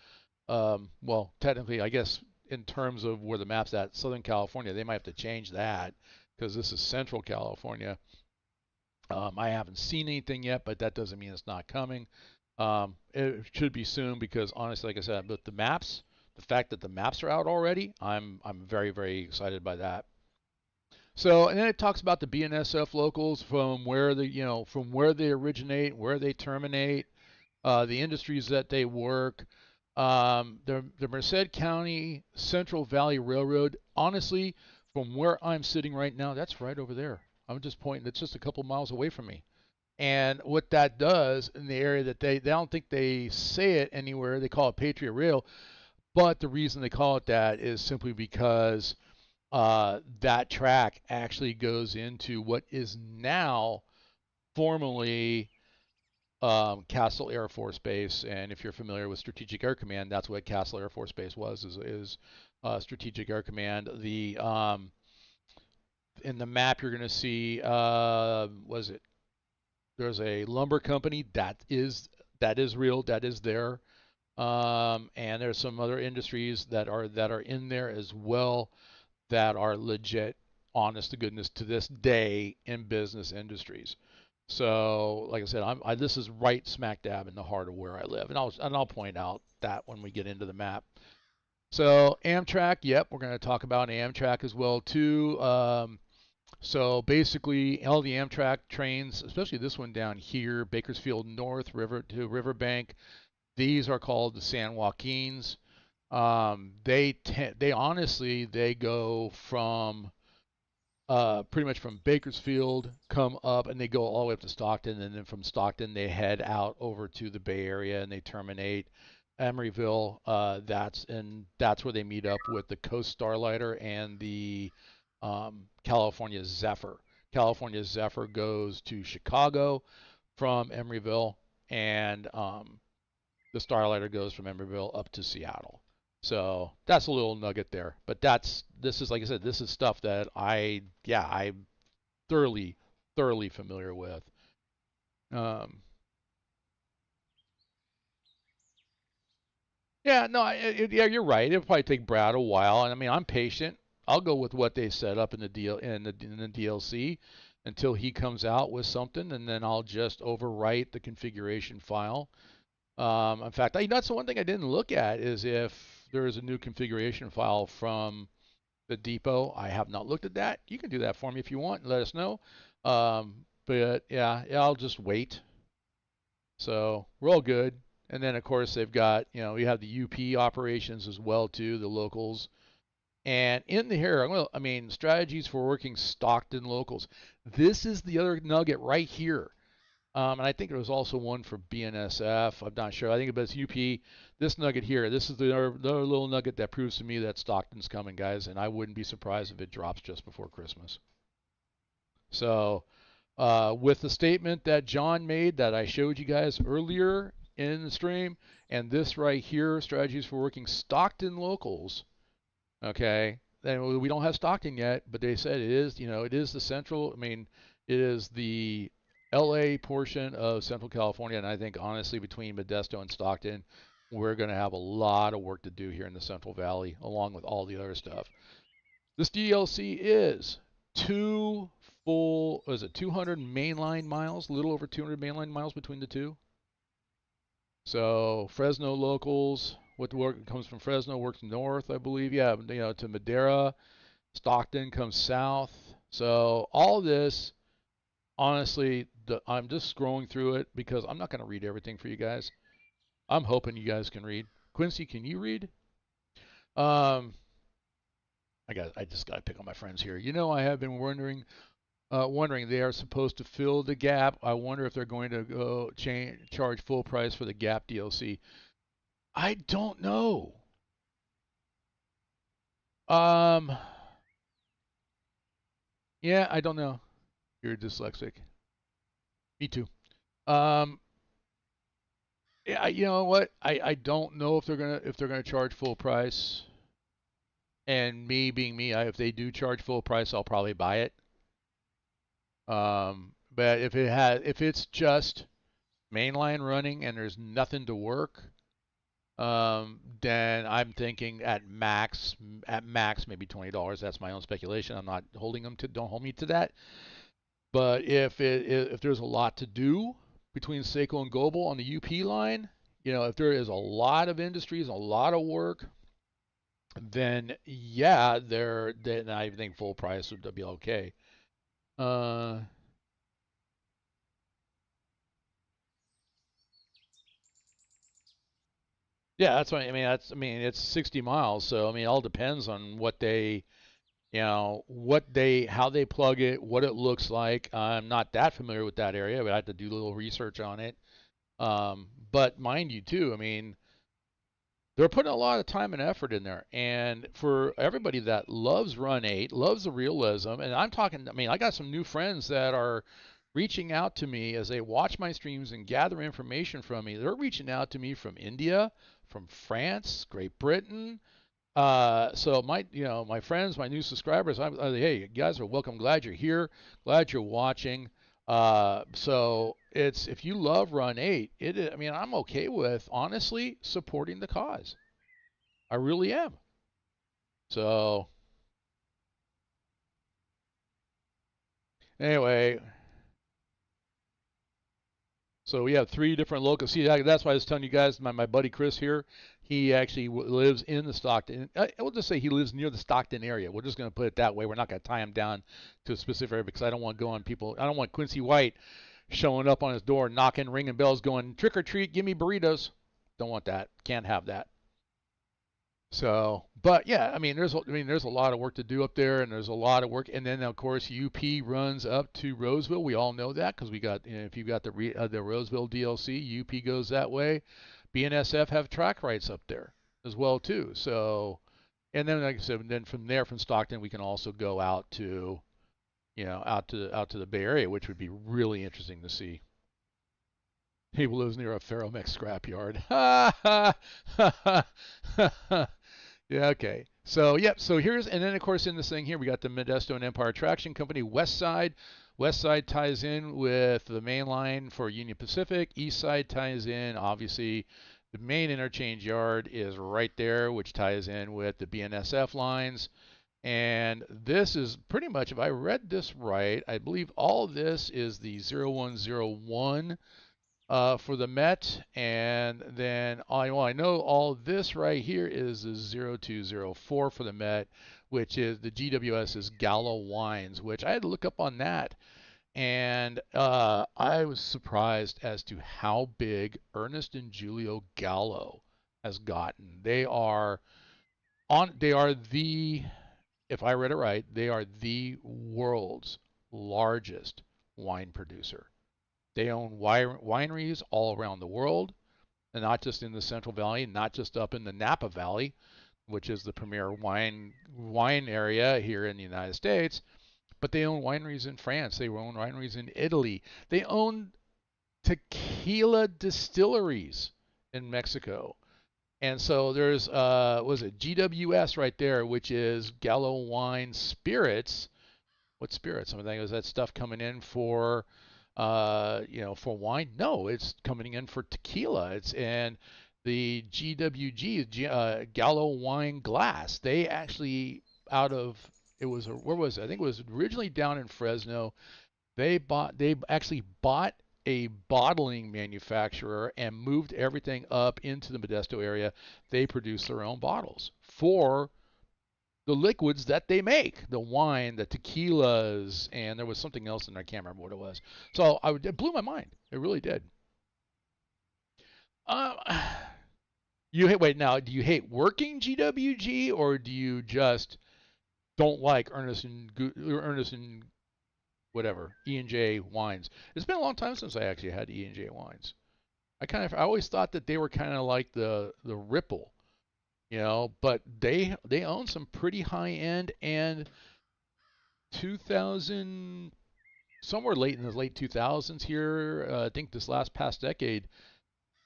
well, technically, I guess in terms of where the map's at, Southern California, they might have to change that because this is Central California. I haven't seen anything yet, but that doesn't mean it's not coming. It should be soon because honestly, like I said, but the fact that the maps are out already, I'm very very excited by that. So, and then it talks about the BNSF locals from where from where they originate, where they terminate, the industries that they work. The Merced County Central Valley Railroad, honestly, from where I'm sitting right now, that's right over there. I'm just pointing, it's just a couple miles away from me. And what that does in the area that they don't think they say it anywhere, they call it Patriot Rail, but the reason they call it that is simply because that track actually goes into what is now formerly Castle Air Force Base. And if you're familiar with Strategic Air Command, that's what Castle Air Force Base is Strategic Air Command. The in the map you're going to see was it there's a lumber company that is real, that is there. And there's some other industries that are in there as well that are legit, honest to goodness, to this day in business industries. So, like I said, this is right smack dab in the heart of where I live, and I'll point out that when we get into the map. So Amtrak, yep, we're going to talk about Amtrak as well too. So basically, all the Amtrak trains, especially this one down here, Bakersfield North River to Riverbank, these are called the San Joaquins. They honestly they go from pretty much from Bakersfield, come up, and they go all the way up to Stockton, and then from Stockton they head out over to the Bay Area and they terminate Emeryville. That's where they meet up with the Coast Starlighter and the California Zephyr. California Zephyr goes to Chicago from Emeryville, and the Starlighter goes from Emeryville up to Seattle. So that's a little nugget there. But this is like I said, this is stuff that I'm thoroughly familiar with. Um, yeah, no, yeah, you're right. It'll probably take Brad a while, and I mean I'm patient. I'll go with what they set up in the deal in the DLC until he comes out with something, and then I'll just overwrite the configuration file. In fact, that's the one thing I didn't look at is if there is a new configuration file from the depot. I have not looked at that. You can do that for me if you want and let us know. But yeah, I'll just wait. So we're all good. And then of course they've got, we have the UP operations as well too, the locals. And in the here, strategies for working Stockton locals. This is the other nugget right here. And I think there was also one for BNSF. I'm not sure. I think it's UP. This nugget here, this is the other little nugget that proves to me that Stockton's coming, guys. And I wouldn't be surprised if it drops just before Christmas. So, with the statement that John made that I showed you guys earlier in the stream, and this right here, strategies for working Stockton locals. Okay, then we don't have Stockton yet, but they said it is. It is the central. It is the LA portion of Central California, and I think honestly between Modesto and Stockton, we're going to have a lot of work to do here in the Central Valley, along with all the other stuff. This DLC is is it 200 mainline miles, a little over 200 mainline miles between the two. So Fresno locals, what the work comes from Fresno works north, I believe. Yeah, to Madera. Stockton comes south. So all this, honestly, I'm just scrolling through it because I'm not going to read everything for you guys. I'm hoping you guys can read. Quincy, can you read? Um, I just got to pick on my friends here. I have been wondering they are supposed to fill the gap. I wonder if they're going to go charge full price for the gap DLC. I don't know. Um, yeah, I don't know. You're dyslexic. Me too. Um, yeah, you know what? I don't know if they're gonna charge full price. And me being me, if they do charge full price, I'll probably buy it. But if it's just mainline running and there's nothing to work, then I'm thinking at max maybe $20. That's my own speculation. I'm not holding them to. Don't hold me to that. But if there's a lot to do between SoCal and Global on the UP line, if there is a lot of industries, a lot of work, then yeah, then I think full price would be okay. Uh, yeah, that's what I mean. It's 60 miles, so I mean, it all depends on how they plug it, what it looks like. I'm not that familiar with that area, but I have to do a little research on it. But mind you, too, I mean, they're putting a lot of time and effort in there. And for everybody that loves Run8, loves the realism, and I'm talking, I mean, I got some new friends that are reaching out to me as they watch my streams and gather information from me. They're reaching out to me from India, from France, Great Britain. So my friends, my new subscribers, hey, you guys are welcome. Glad you're here. Glad you're watching. So if you love Run8, I mean, I'm okay with honestly supporting the cause. I really am. So anyway, so we have three different locals. See, that's why I was telling you guys. My buddy Chris here, he actually lives in the Stockton. We'll just say he lives near the Stockton area. We're just going to put it that way. We're not going to tie him down to a specific area because I don't want to go on people. I don't want Quincy White showing up on his door, knocking, ringing bells, going trick or treat, give me burritos. Don't want that. Can't have that. So, but yeah, there's a lot of work to do up there, and there's a lot of work, and then of course UP runs up to Roseville. We all know that because we got, if you've got the Roseville DLC, UP goes that way. BNSF have track rights up there as well too. So, and then like I said, then from there from Stockton we can also go out to, out to the Bay Area, which would be really interesting to see. He lives near a Ferromex scrapyard. Yeah, okay. So, yep. So and then of course in this thing here we got the Modesto and Empire Traction Company West Side. West Side ties in with the main line for Union Pacific. East Side ties in, obviously, the main interchange yard is right there, which ties in with the BNSF lines. And this is pretty much, if I read this right, I believe all this is the 0101 for the Met, and then I know all this right here is the 0204 for the Met, which is the GWS is Gallo Wines, which I had to look up on that, and I was surprised as to how big Ernest and Julio Gallo has gotten. They are the, if I read it right, they are the world's largest wine producer. They own wineries all around the world, and not just in the Central Valley, not just up in the Napa Valley, which is the premier wine area here in the United States, but they own wineries in France. They own wineries in Italy. They own tequila distilleries in Mexico. And so there's was it GWS right there, which is Gallo Wine Spirits. What spirits? I mean, is that stuff coming in for wine? No, it's coming in for tequila. And the GWG, Gallo Wine Glass. They actually out of it was where was it? I think it was originally down in Fresno. They actually bought a bottling manufacturer and moved everything up into the Modesto area. They produce their own bottles for the liquids that they make, the wine, the tequilas, and there was something else in there. I can't remember what it was. So it blew my mind. It really did. Uh, you hate, wait, now, do you hate working GWG or do you just don't like Ernest and whatever E&J wines? It's been a long time since I actually had E&J wines. I always thought that they were kind of like the Ripple, but they own some pretty high end, and 2000 somewhere late in the late 2000s here, I think this last past decade,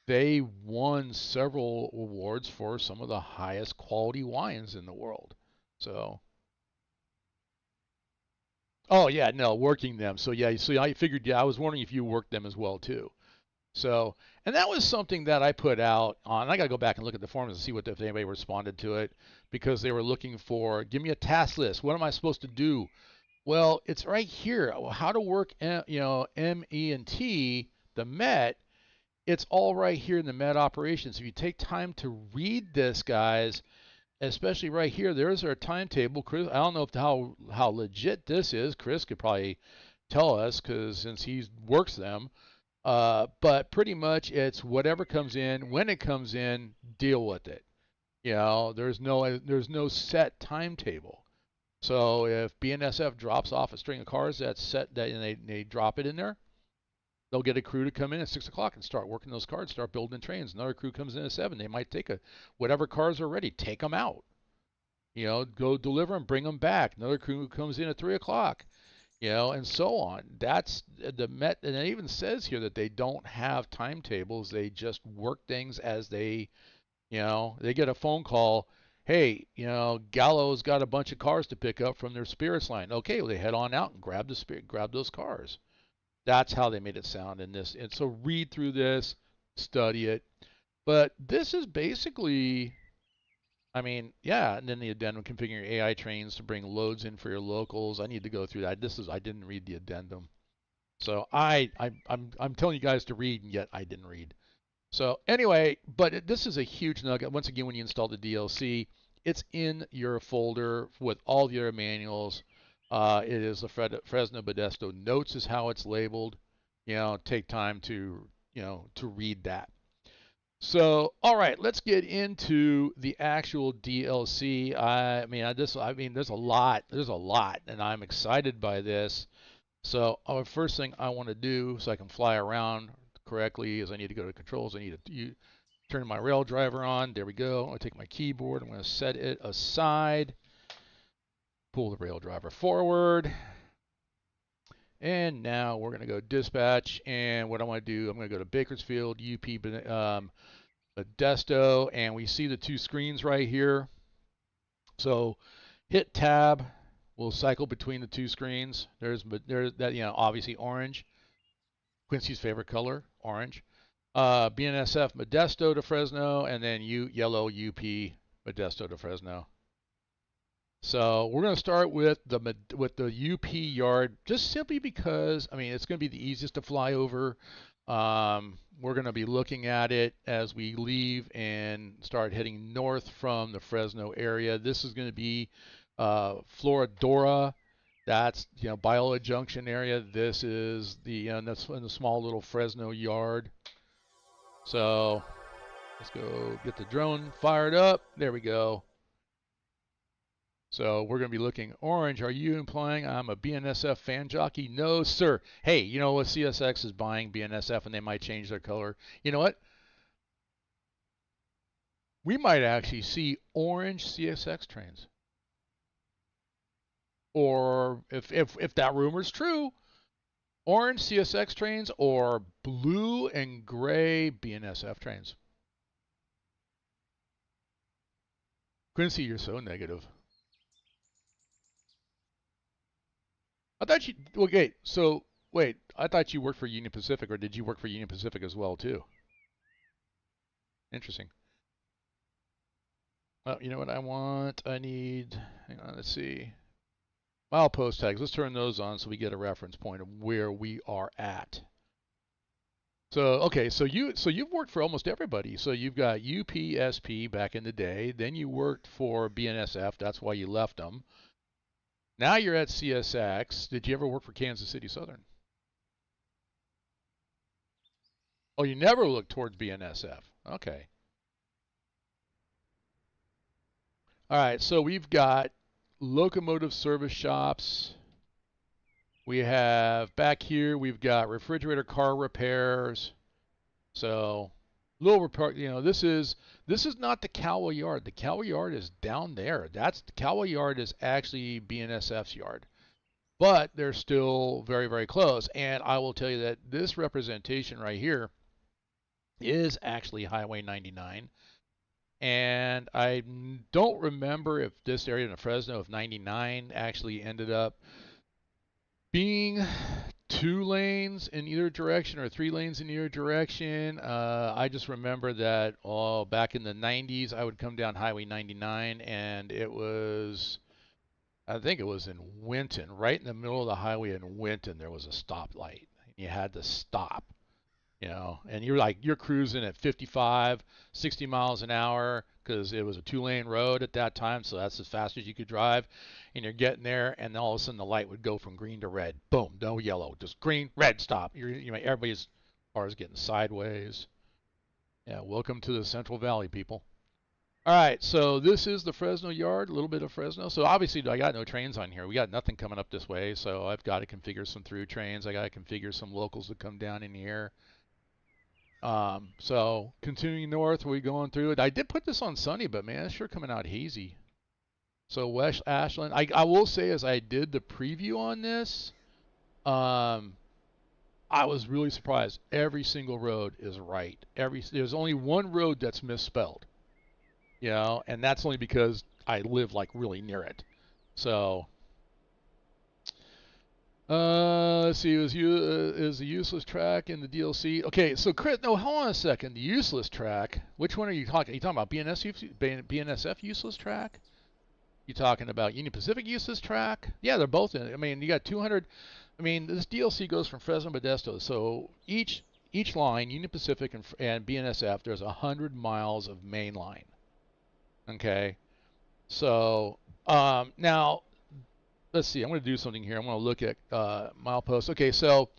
they won several awards for some of the highest quality wines in the world. So, oh yeah, no, working them. So yeah, so I figured, yeah, I was wondering if you worked them as well too. So, and that was something that I put out on. I got to go back and look at the forums and see if anybody responded to it, because they were looking for, give me a task list. What am I supposed to do? Well, it's right here. How to work, M, E, and T, the Met. It's all right here in the Met operations. If you take time to read this, guys, especially right here, there's our timetable. Chris, I don't know how legit this is. Chris could probably tell us, because since he works them. But pretty much it's whatever comes in, when it comes in, deal with it. There's no set timetable. So if BNSF drops off a string of cars that's set, that and they drop it in there, they'll get a crew to come in at 6 o'clock and start working those cars, start building trains. Another crew comes in at 7. They might take whatever cars are ready, take them out. Go deliver them, bring them back. Another crew comes in at 3 o'clock. And so on. That's the Met, and it even says here that they don't have timetables. They just work things as they get a phone call. Hey, Gallo's got a bunch of cars to pick up from their spirits line. Okay, well, they head on out and grab those cars. That's how they made it sound in this. And so read through this, study it. But this is basically, I mean, yeah, and then the addendum, configuring AI trains to bring loads in for your locals. I need to go through that. I didn't read the addendum. So I'm telling you guys to read, and yet I didn't read. So anyway, but this is a huge nugget. Once again, when you install the DLC, it's in your folder with all the other manuals. It is the Fresno Modesto Notes is how it's labeled. Take time to read that. So, all right, let's get into the actual DLC. I mean, there's a lot, and I'm excited by this. So, first thing I want to do, so I can fly around correctly, is I need to go to controls. I need to turn my rail driver on. There we go. I'm going to take my keyboard. I'm going to set it aside. Pull the rail driver forward. And now we're going to go dispatch. And what I want to do, I'm going to go to Bakersfield, UP Modesto, and we see the two screens right here. So hit tab. We'll cycle between the two screens. There's that, obviously orange. Quincy's favorite color, orange. BNSF Modesto to Fresno, and then yellow UP Modesto to Fresno. So we're going to start with the UP yard, just simply because, I mean, it's going to be the easiest to fly over. We're going to be looking at it as we leave and start heading north from the Fresno area. This is going to be Floridora. That's Biola Junction area. This is that's in the small little Fresno yard. So let's go get the drone fired up. There we go. So we're going to be looking orange. Are you implying I'm a BNSF fan jockey? No, sir. Hey, you know what? CSX is buying BNSF and they might change their color. You know what? We might actually see orange CSX trains. Or if that rumor's true, orange CSX trains or blue and gray BNSF trains. Quincy, you're so negative. I thought you, okay, so wait, I thought you worked for Union Pacific, or did you work for Union Pacific as well too? Interesting. Oh, you know what I want? I need, hang on, let's see. Milepost tags. Let's turn those on so we get a reference point of where we are at. So okay, so you've worked for almost everybody. So you've got UPSP back in the day. Then you worked for BNSF. That's why you left them. Now you're at CSX. Did you ever work for Kansas City Southern? Oh, you never looked towards BNSF. Okay. All right. So we've got locomotive service shops. We have back here. We've got refrigerator car repairs. So little repair. This is not the Cowell Yard. The Cowell Yard is down there. That's the Cowell Yard is actually BNSF's yard, but they're still very very close. And I will tell you that this representation right here is actually Highway 99. And I don't remember if this area in Fresno of 99 actually ended up being 2 lanes in either direction or 3 lanes in either direction. I just remember that back in the 90s, I would come down Highway 99, and I think it was in Winton, right in the middle of the highway in Winton, there was a stoplight. You had to stop. And you're cruising at 55, 60 miles an hour because it was a 2-lane road at that time, so that's as fast as you could drive. And you're getting there, and all of a sudden the light would go from green to red. Boom, no yellow, just green, red, stop. Everybody's cars getting sideways. Yeah, welcome to the Central Valley, people. All right, so this is the Fresno yard, a little bit of Fresno. So obviously I got no trains on here. We got nothing coming up this way, so I've got to configure some through trains. I got to configure some locals that come down in here. So continuing north, we going through it. I did put this on sunny, but man, it's sure coming out hazy. So West Ashland, I will say as I did the preview on this, I was really surprised. Every single road is right. There's only one road that's misspelled, and that's only because I live like really near it. So let's see. Is the useless track in the DLC? Okay, so Chris, no, hold on a second. The useless track. Which one are you talking? Are you talking about BNSF useless track? You talking about Union Pacific useless track? Yeah, they're both in. I mean, you got 200. I mean, this DLC goes from Fresno to Modesto. So each line, Union Pacific and BNSF, there's 100 miles of main line. Okay. So now let's see. I'm going to do something here. I'm going to look at mileposts. Okay, so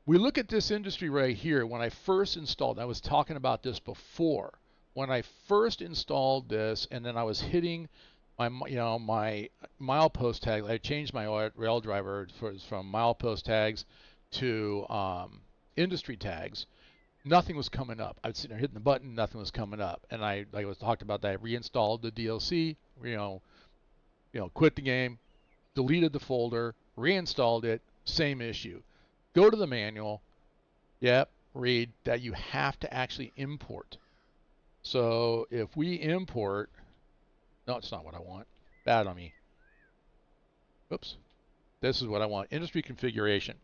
we look at this industry right here. When I first installed, I was talking about this before. When I first installed this, and then I was hitting my milepost tag. I changed my rail driver from milepost tags to industry tags. Nothing was coming up. I was sitting there hitting the button, nothing was coming up. And I was talked about that. I reinstalled the DLC. Quit the game, deleted the folder, reinstalled it, same issue. Go to the manual. Yep, read that you have to actually import. So if we import, no, it's not what I want. Bad on me. Oops. This is what I want. Industry configuration.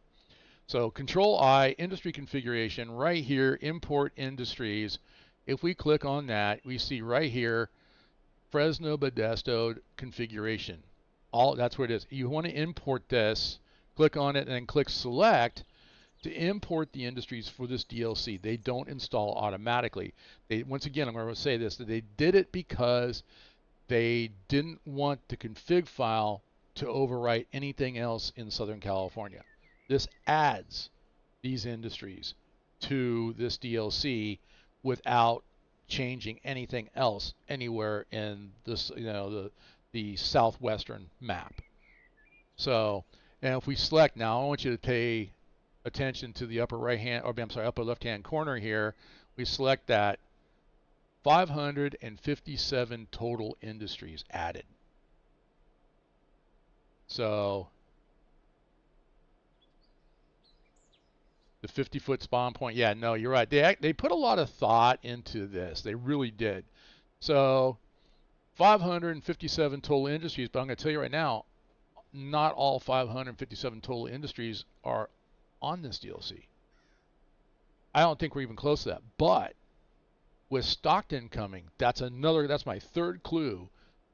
So Control I, industry configuration, right here, import industries. If we click on that, we see right here, Fresno Modesto configuration. That's where it is. You want to import this, click on it, and then click select to import the industries for this DLC. They don't install automatically. Once again, I'm going to say this, that they did it because they didn't want the config file to overwrite anything else in Southern California. This adds these industries to this DLC without changing anything else anywhere in this, the southwestern map. So, and if we select now, I want you to pay attention to the upper upper left-hand corner here. We select that 557 total industries added. So the 50-foot spawn point. Yeah, no, you're right. They put a lot of thought into this. They really did. So 557 total industries, but I'm going to tell you right now, not all 557 total industries are on this DLC. I don't think we're even close to that. But with Stockton coming, that's my third clue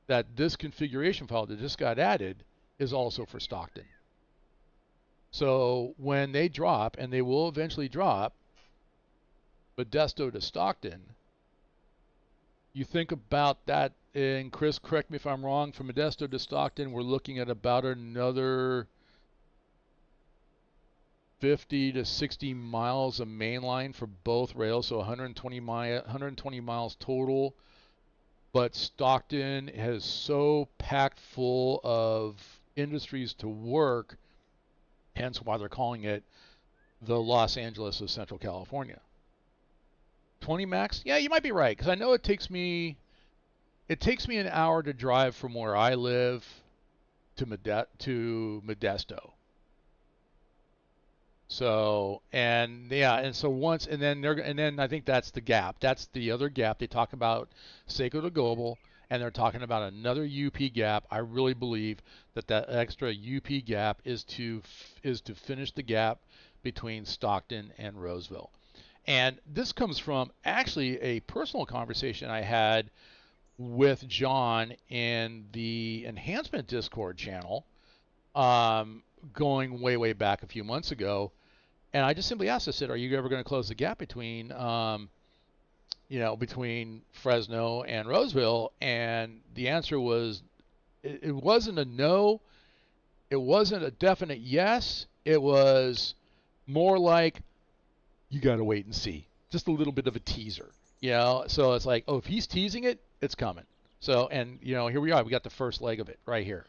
that this configuration file that just got added is also for Stockton. So when they drop, and they will eventually drop, Modesto to Stockton, you think about that, and Chris, correct me if I'm wrong, from Modesto to Stockton, we're looking at about another 50 to 60 miles of main line for both rails, so 120 miles total. But Stockton is so packed full of industries to work, hence why they're calling it the Los Angeles of Central California. 20 max? Yeah, you might be right, because I know it takes me an hour to drive from where I live to Modesto. So, and yeah, and so once, and then I think that's the gap. That's the other gap. They talk about Seco to Global, and they're talking about another UP gap. I really believe that extra UP gap is to finish the gap between Stockton and Roseville. And this comes from actually a personal conversation I had with John in the Enhancement Discord channel, going way back a few months ago. And I just simply asked, I said, are you ever going to close the gap between, between Fresno and Roseville? And the answer was, it wasn't a no. It wasn't a definite yes. It was more like, you got to wait and see. Just a little bit of a teaser, So it's like, oh, if he's teasing it, it's coming. So, and, here we are. We got the first leg of it right here.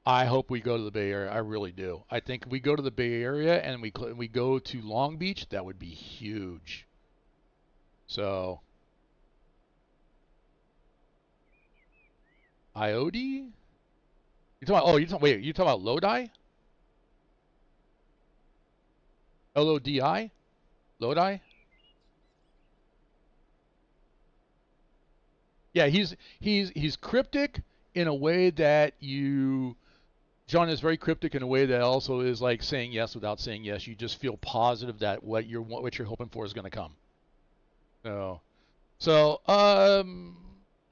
I hope we go to the Bay Area. I really do. I think if we go to the Bay Area and we go to Long Beach, that would be huge. So, IOD? You're talking about Lodi? LODI? Lodi? Yeah, he's cryptic in a way that John is very cryptic in a way that also is like saying yes without saying yes. You just feel positive that what you're hoping for is going to come. So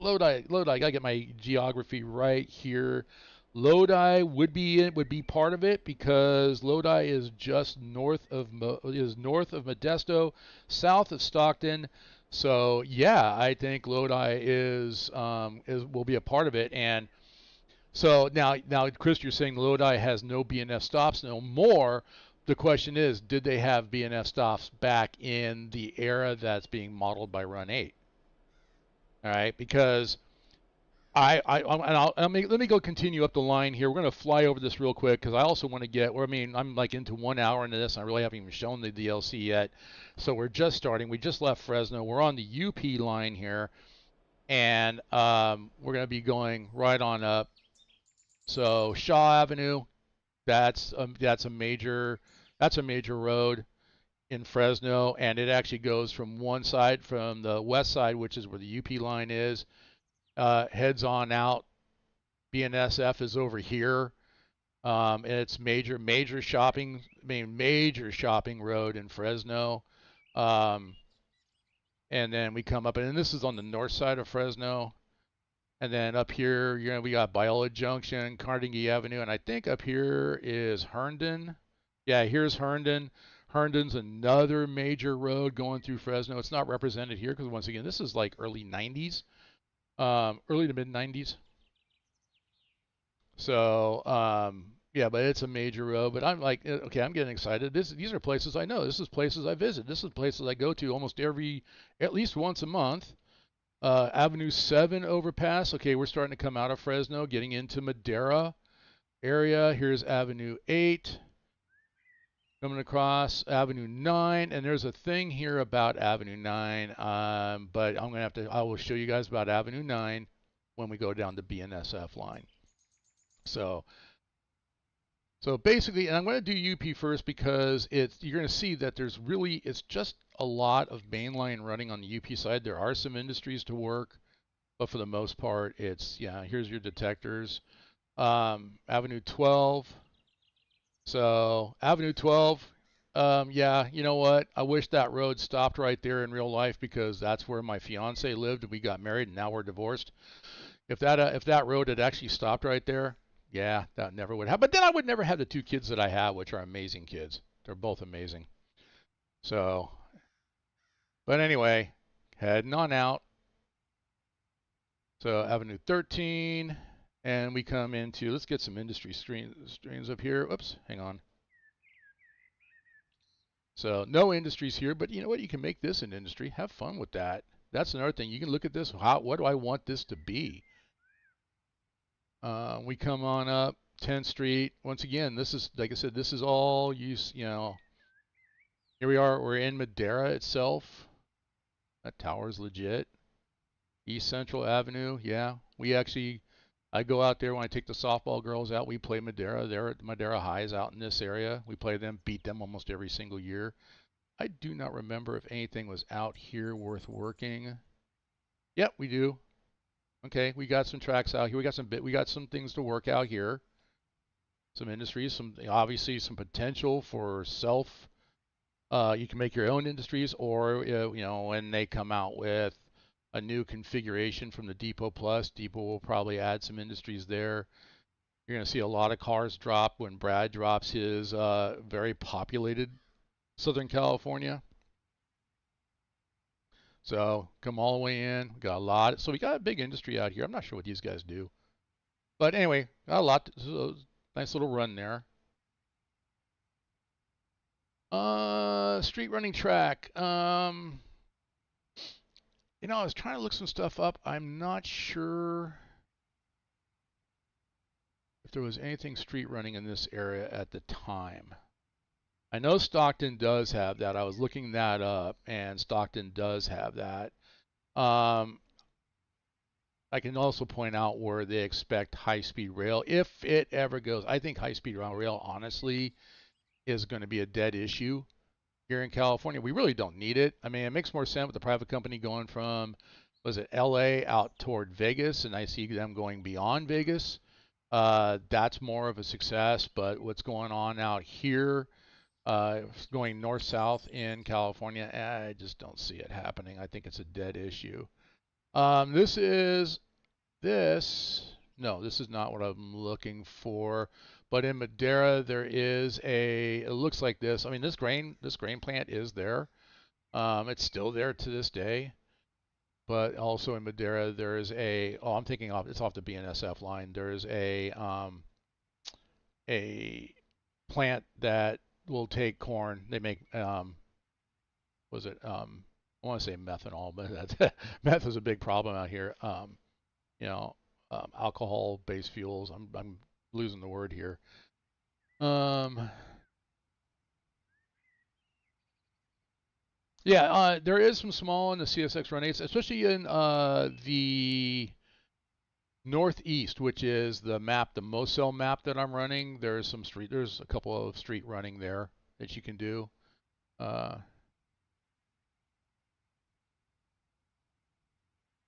Lodi, I gotta get my geography right here. Lodi would be part of it because Lodi is just north of Modesto, south of Stockton. So yeah, I think Lodi will be a part of it. And so now, Chris, you're saying Lodi has no BNF stops no more. The question is, did they have BNF stops back in the era that's being modeled by Run8? All right, because let me go continue up the line here. We're going to fly over this real quick because I also want to I'm like into 1 hour into this, and I really haven't even shown the DLC yet. So we're just starting. We just left Fresno. We're on the UP line here, and we're going to be going right on up. So Shaw Avenue, that's a major road in Fresno, and it actually goes from one side, from the west side, which is where the UP line is, heads on out. BNSF is over here. And it's major shopping road in Fresno. And then we come up, and this is on the north side of Fresno. And then up here, we got Biola Junction, Carnegie Avenue, and I think up here is Herndon. Yeah, here's Herndon. Herndon's another major road going through Fresno. It's not represented here because, once again, this is like early 90s, early to mid 90s. So, yeah, but it's a major road. But I'm like, okay, I'm getting excited. These are places I know. This is places I visit. This is places I go to almost at least once a month. Avenue 7 overpass. Okay, we're starting to come out of Fresno, getting into Madera area. Here's Avenue 8. Coming across Avenue 9, and there's a thing here about Avenue 9, but I will show you guys about Avenue 9 when we go down the BNSF line. So basically, and I'm going to do UP first because you're going to see that it's just a lot of mainline running on the UP side. There are some industries to work, but for the most part, here's your detectors. Avenue 12. So Avenue 12, Yeah, you know what? I wish that road stopped right there in real life because that's where my fiance lived and we got married and now we're divorced. If that road had actually stopped right there, yeah, that never would have. But then I would never have the two kids that I have, which are amazing kids. They're both amazing. So, but anyway, heading on out. So Avenue 13, and we come into. Let's get some industry streams up here. Oops, hang on. So no industries here, but you know what? You can make this an industry. Have fun with that. That's another thing. You can look at this. What do I want this to be? We come on up 10th Street. Once again, this is, like I said, this is all use, here we are. We're in Madera itself. That tower's legit. East Central Avenue. Yeah, I go out there when I take the softball girls out. We play Madera. They're at Madera Highs out in this area. We play them, beat them almost every single year. I do not remember if anything was out here worth working. Yep, we do. Okay, we got some tracks out here. We got some things to work out here. Some industries, some obviously some potential for self. You can make your own industries, or when they come out with a new configuration from the Depot Plus, Depot will probably add some industries there. You're going to see a lot of cars drop when Brad drops his very populated Southern California. So come all the way in. We got a lot. So we got a big industry out here. I'm not sure what these guys do. But anyway, got a lot. So nice little run there. Street running track. I was trying to look some stuff up. I'm not sure if there was anything street running in this area at the time. I know Stockton does have that. I was looking that up, and Stockton does have that. I can also point out where they expect high-speed rail, if it ever goes. I think high-speed rail, honestly, is going to be a dead issue here in California. We really don't need it. I mean, it makes more sense with the private company going from, was it LA out toward Vegas, and I see them going beyond Vegas. That's more of a success, but what's going on out here, going north-south in California, I just don't see it happening. I think it's a dead issue. This is not what I'm looking for. But in Madera, there is it looks like this. I mean, this grain plant is there. It's still there to this day. But also in Madera, there is it's off the BNSF line. There's a plant that will take corn. They make, I want to say methanol, but meth is a big problem out here. You know, alcohol-based fuels. I'm losing the word here. Yeah, there is some small in the CSX Run8s, especially in the northeast, which is the Moselle map that I'm running. There's a couple of street running there that you can do.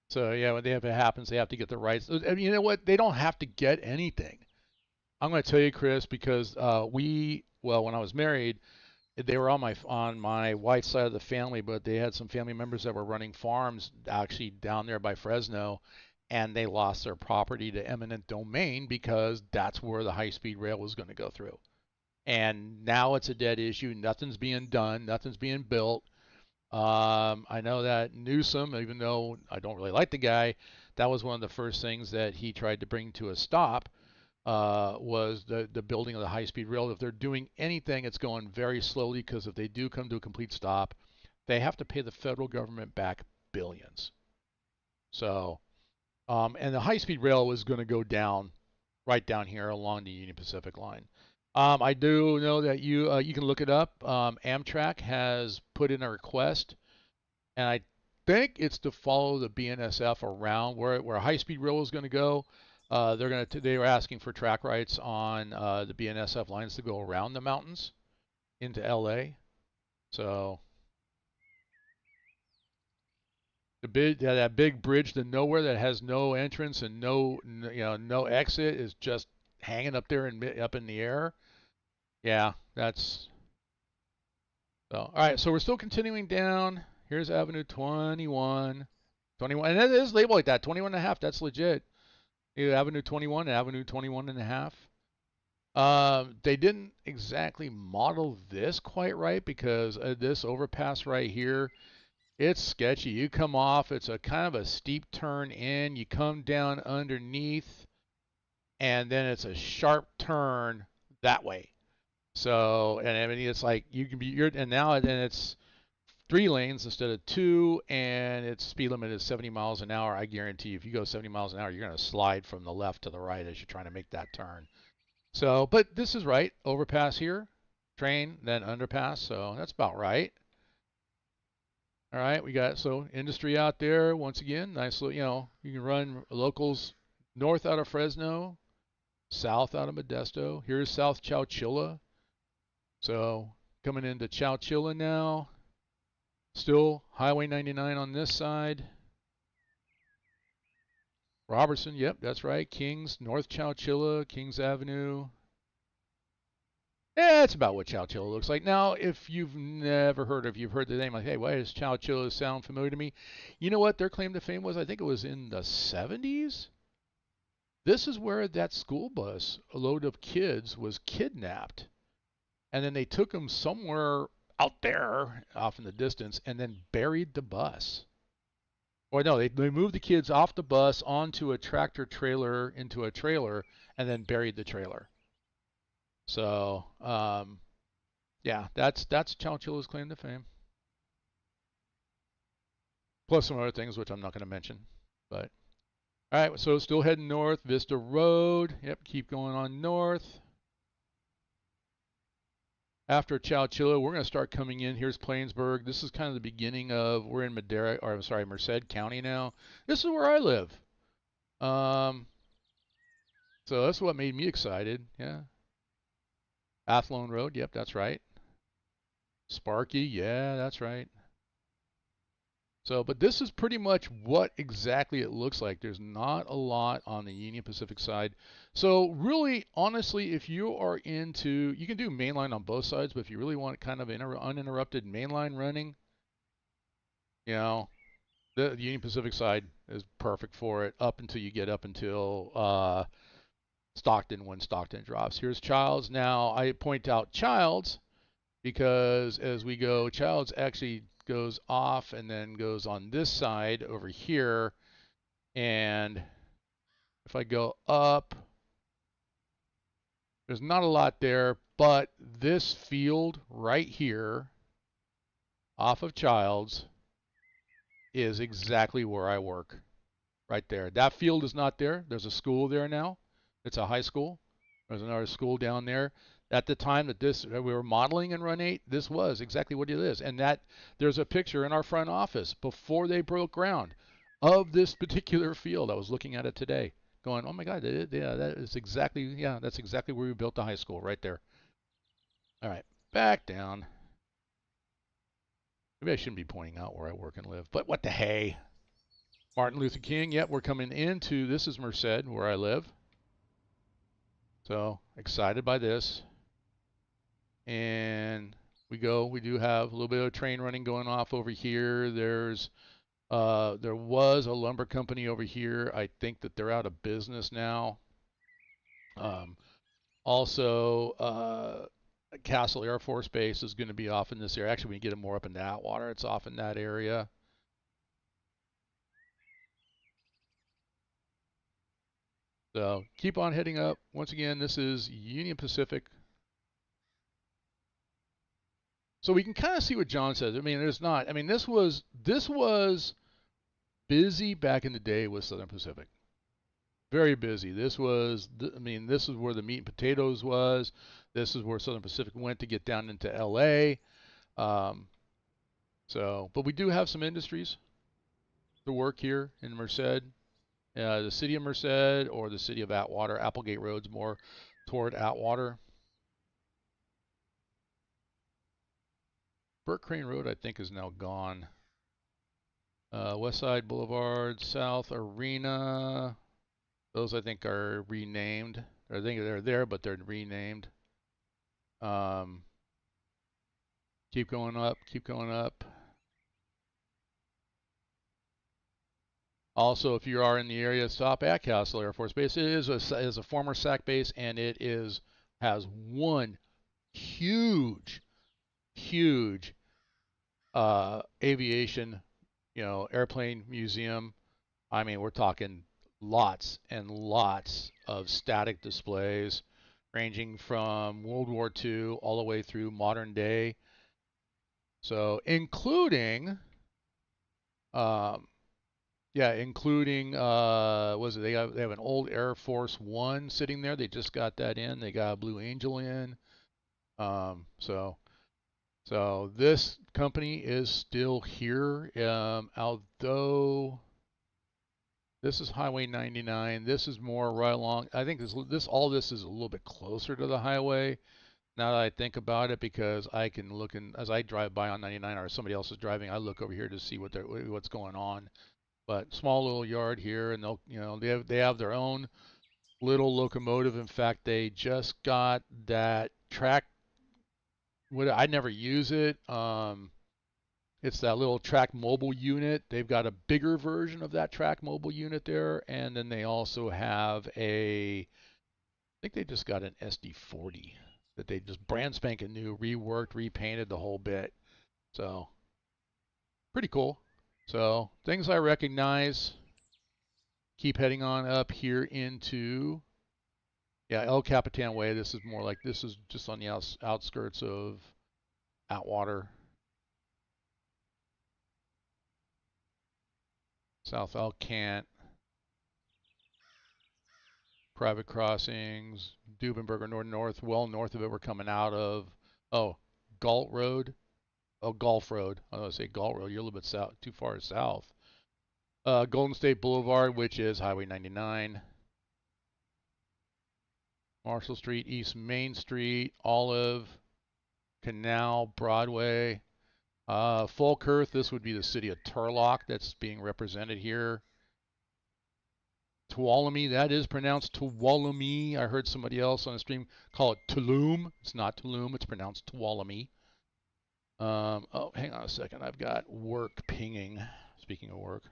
So yeah, when it happens, they have to get the rights. I mean, you know what? They don't have to get anything. I'm going to tell you, Chris, because when I was married, they were on my wife's side of the family, but they had some family members that were running farms actually down there by Fresno, and they lost their property to eminent domain because that's where the high-speed rail was going to go through. And now it's a dead issue. Nothing's being done. Nothing's being built. I know that Newsom, even though I don't really like the guy, that was one of the first things that he tried to bring to a stop, was the building of the high-speed rail. If they're doing anything, it's going very slowly because if they do come to a complete stop, they have to pay the federal government back billions. So, and the high-speed rail was going to go down right down here along the Union Pacific line. I do know that you can look it up. Amtrak has put in a request, and I think it's to follow the BNSF around where a high-speed rail is going to go. They were asking for track rights on the BNSF lines to go around the mountains into LA. So that big bridge to nowhere that has no entrance and no exit is just hanging up there and up in the air. Yeah, that's So, all right, so we're still continuing down. Here's Avenue 21. 21, and it is labeled like that, 21 and a half. That's legit. Avenue 21 and Avenue 21 and a half. They didn't exactly model this quite right because this overpass right here, it's sketchy. You come off, it's a kind of a steep turn in. You come down underneath, and then it's a sharp turn that way. So, and I mean, it's like you can be, and now, and it's 3 lanes instead of 2, and its speed limit is 70 miles an hour. I guarantee you, if you go 70 miles an hour, you're going to slide from the left to the right as you're trying to make that turn. So, but this is right. Overpass here, train, then underpass. So that's about right. All right, we got so industry out there once again. Nice, you know, you can run locals north out of Fresno, south out of Modesto. Here's South Chowchilla. So coming into Chowchilla now. Still Highway 99 on this side. Robertson, yep, that's right. Kings, North Chowchilla, Kings Avenue. Yeah, that's about what Chowchilla looks like. Now, if you've never heard of, you've heard the name, like, hey, why does Chowchilla sound familiar to me? You know what their claim to fame was? I think it was in the 70s. This is where that school bus, a load of kids, was kidnapped. And then they took them somewhere out there, off in the distance, and then buried the bus. Or no, they moved the kids off the bus onto a tractor trailer into a trailer, and then buried the trailer. So, yeah, that's Chowchilla's claim to fame. Plus some other things which I'm not going to mention. But all right, so still heading north, Vista Road. Yep, keep going on north. After Chowchilla, we're going to start coming in. Here's Plainsburg. This is kind of the beginning of, we're in Madera, or I'm sorry, Merced County now. This is where I live. So that's what made me excited. Yeah. Athlone Road. Yep, that's right. Sparky. Yeah, that's right. So, but this is pretty much what exactly it looks like. There's not a lot on the Union Pacific side. So really, honestly, if you are into, you can do mainline on both sides, but if you really want kind of uninterrupted mainline running, you know, the Union Pacific side is perfect for it up until you get up until Stockton when Stockton drops. Here's Childs. Now, I point out Childs because as we go, Childs actually goes off and then goes on this side over here. And if I go up, there's not a lot there, but this field right here off of Childs is exactly where I work. Right there. That field is not there. There's a school there now. It's a high school. There's another school down there. At the time that we were modeling in Run8, this was exactly what it is. And that there's a picture in our front office before they broke ground of this particular field. I was looking at it today, going, "Oh my God, yeah, that is exactly, yeah, that's exactly where we built the high school, right there." All right, back down. Maybe I shouldn't be pointing out where I work and live, but what the hey? Martin Luther King. Yep, we're coming into, this is Merced, where I live. So excited by this. And we do have a little bit of train running going off over here. There was a lumber company over here. I think that they're out of business now. Also, Castle Air Force Base is going to be off in this area. Actually, we can get it more up in that water. It's off in that area. So keep on heading up. Once again, this is Union Pacific. So we can kind of see what John says. I mean, there's not. I mean, this was busy back in the day with Southern Pacific. Very busy. This was, I mean, this is where the meat and potatoes was. This is where Southern Pacific went to get down into LA. So, but we do have some industries to work here in Merced. The city of Merced or the city of Atwater. Applegate Road's more toward Atwater. Burt Crane Road, I think, is now gone. West Side Boulevard, South Arena. Those, I think, are renamed. I think they're there, but they're renamed. Keep going up, keep going up. Also, if you are in the area, stop at Castle Air Force Base. It is a former SAC base, and it has one huge, huge aviation, airplane museum. I mean, we're talking lots and lots of static displays, ranging from World War II all the way through modern day. So, including, um, including was it they have an old Air Force One sitting there. They just got that in. They got a Blue Angel in. So this company is still here. Although this is Highway 99. This is more right along. I think all this is a little bit closer to the highway. Now that I think about it, because I can look as I drive by on 99 or somebody else is driving, I look over here to see what's going on. But small little yard here, and they have their own little locomotive. In fact, they just got that track. I never use it. It's that little track mobile unit. They've got a bigger version of that track mobile unit there, and then they also have I think they just got an SD40 that they just brand spanking new, reworked, repainted the whole bit. So pretty cool. So things I recognize. Keep heading on up here into El Capitan Way. This is just on the outskirts of Atwater. South Elkcant. Private crossings. Dubenberger north. Well north of it, we're coming out of Galt Road. Gulf Road. I was going to say Galt Road. You're a little bit too far south. Golden State Boulevard, which is Highway 99. Marshall Street, East Main Street, Olive, Canal, Broadway. Falkirk, this would be the city of Turlock that's being represented here. Tuolumne, that is pronounced Tuolumne. I heard somebody else on the stream call it Tulum. It's not Tulum, it's pronounced Tuolumne. Hang on a second. I've got work pinging. Speaking of work.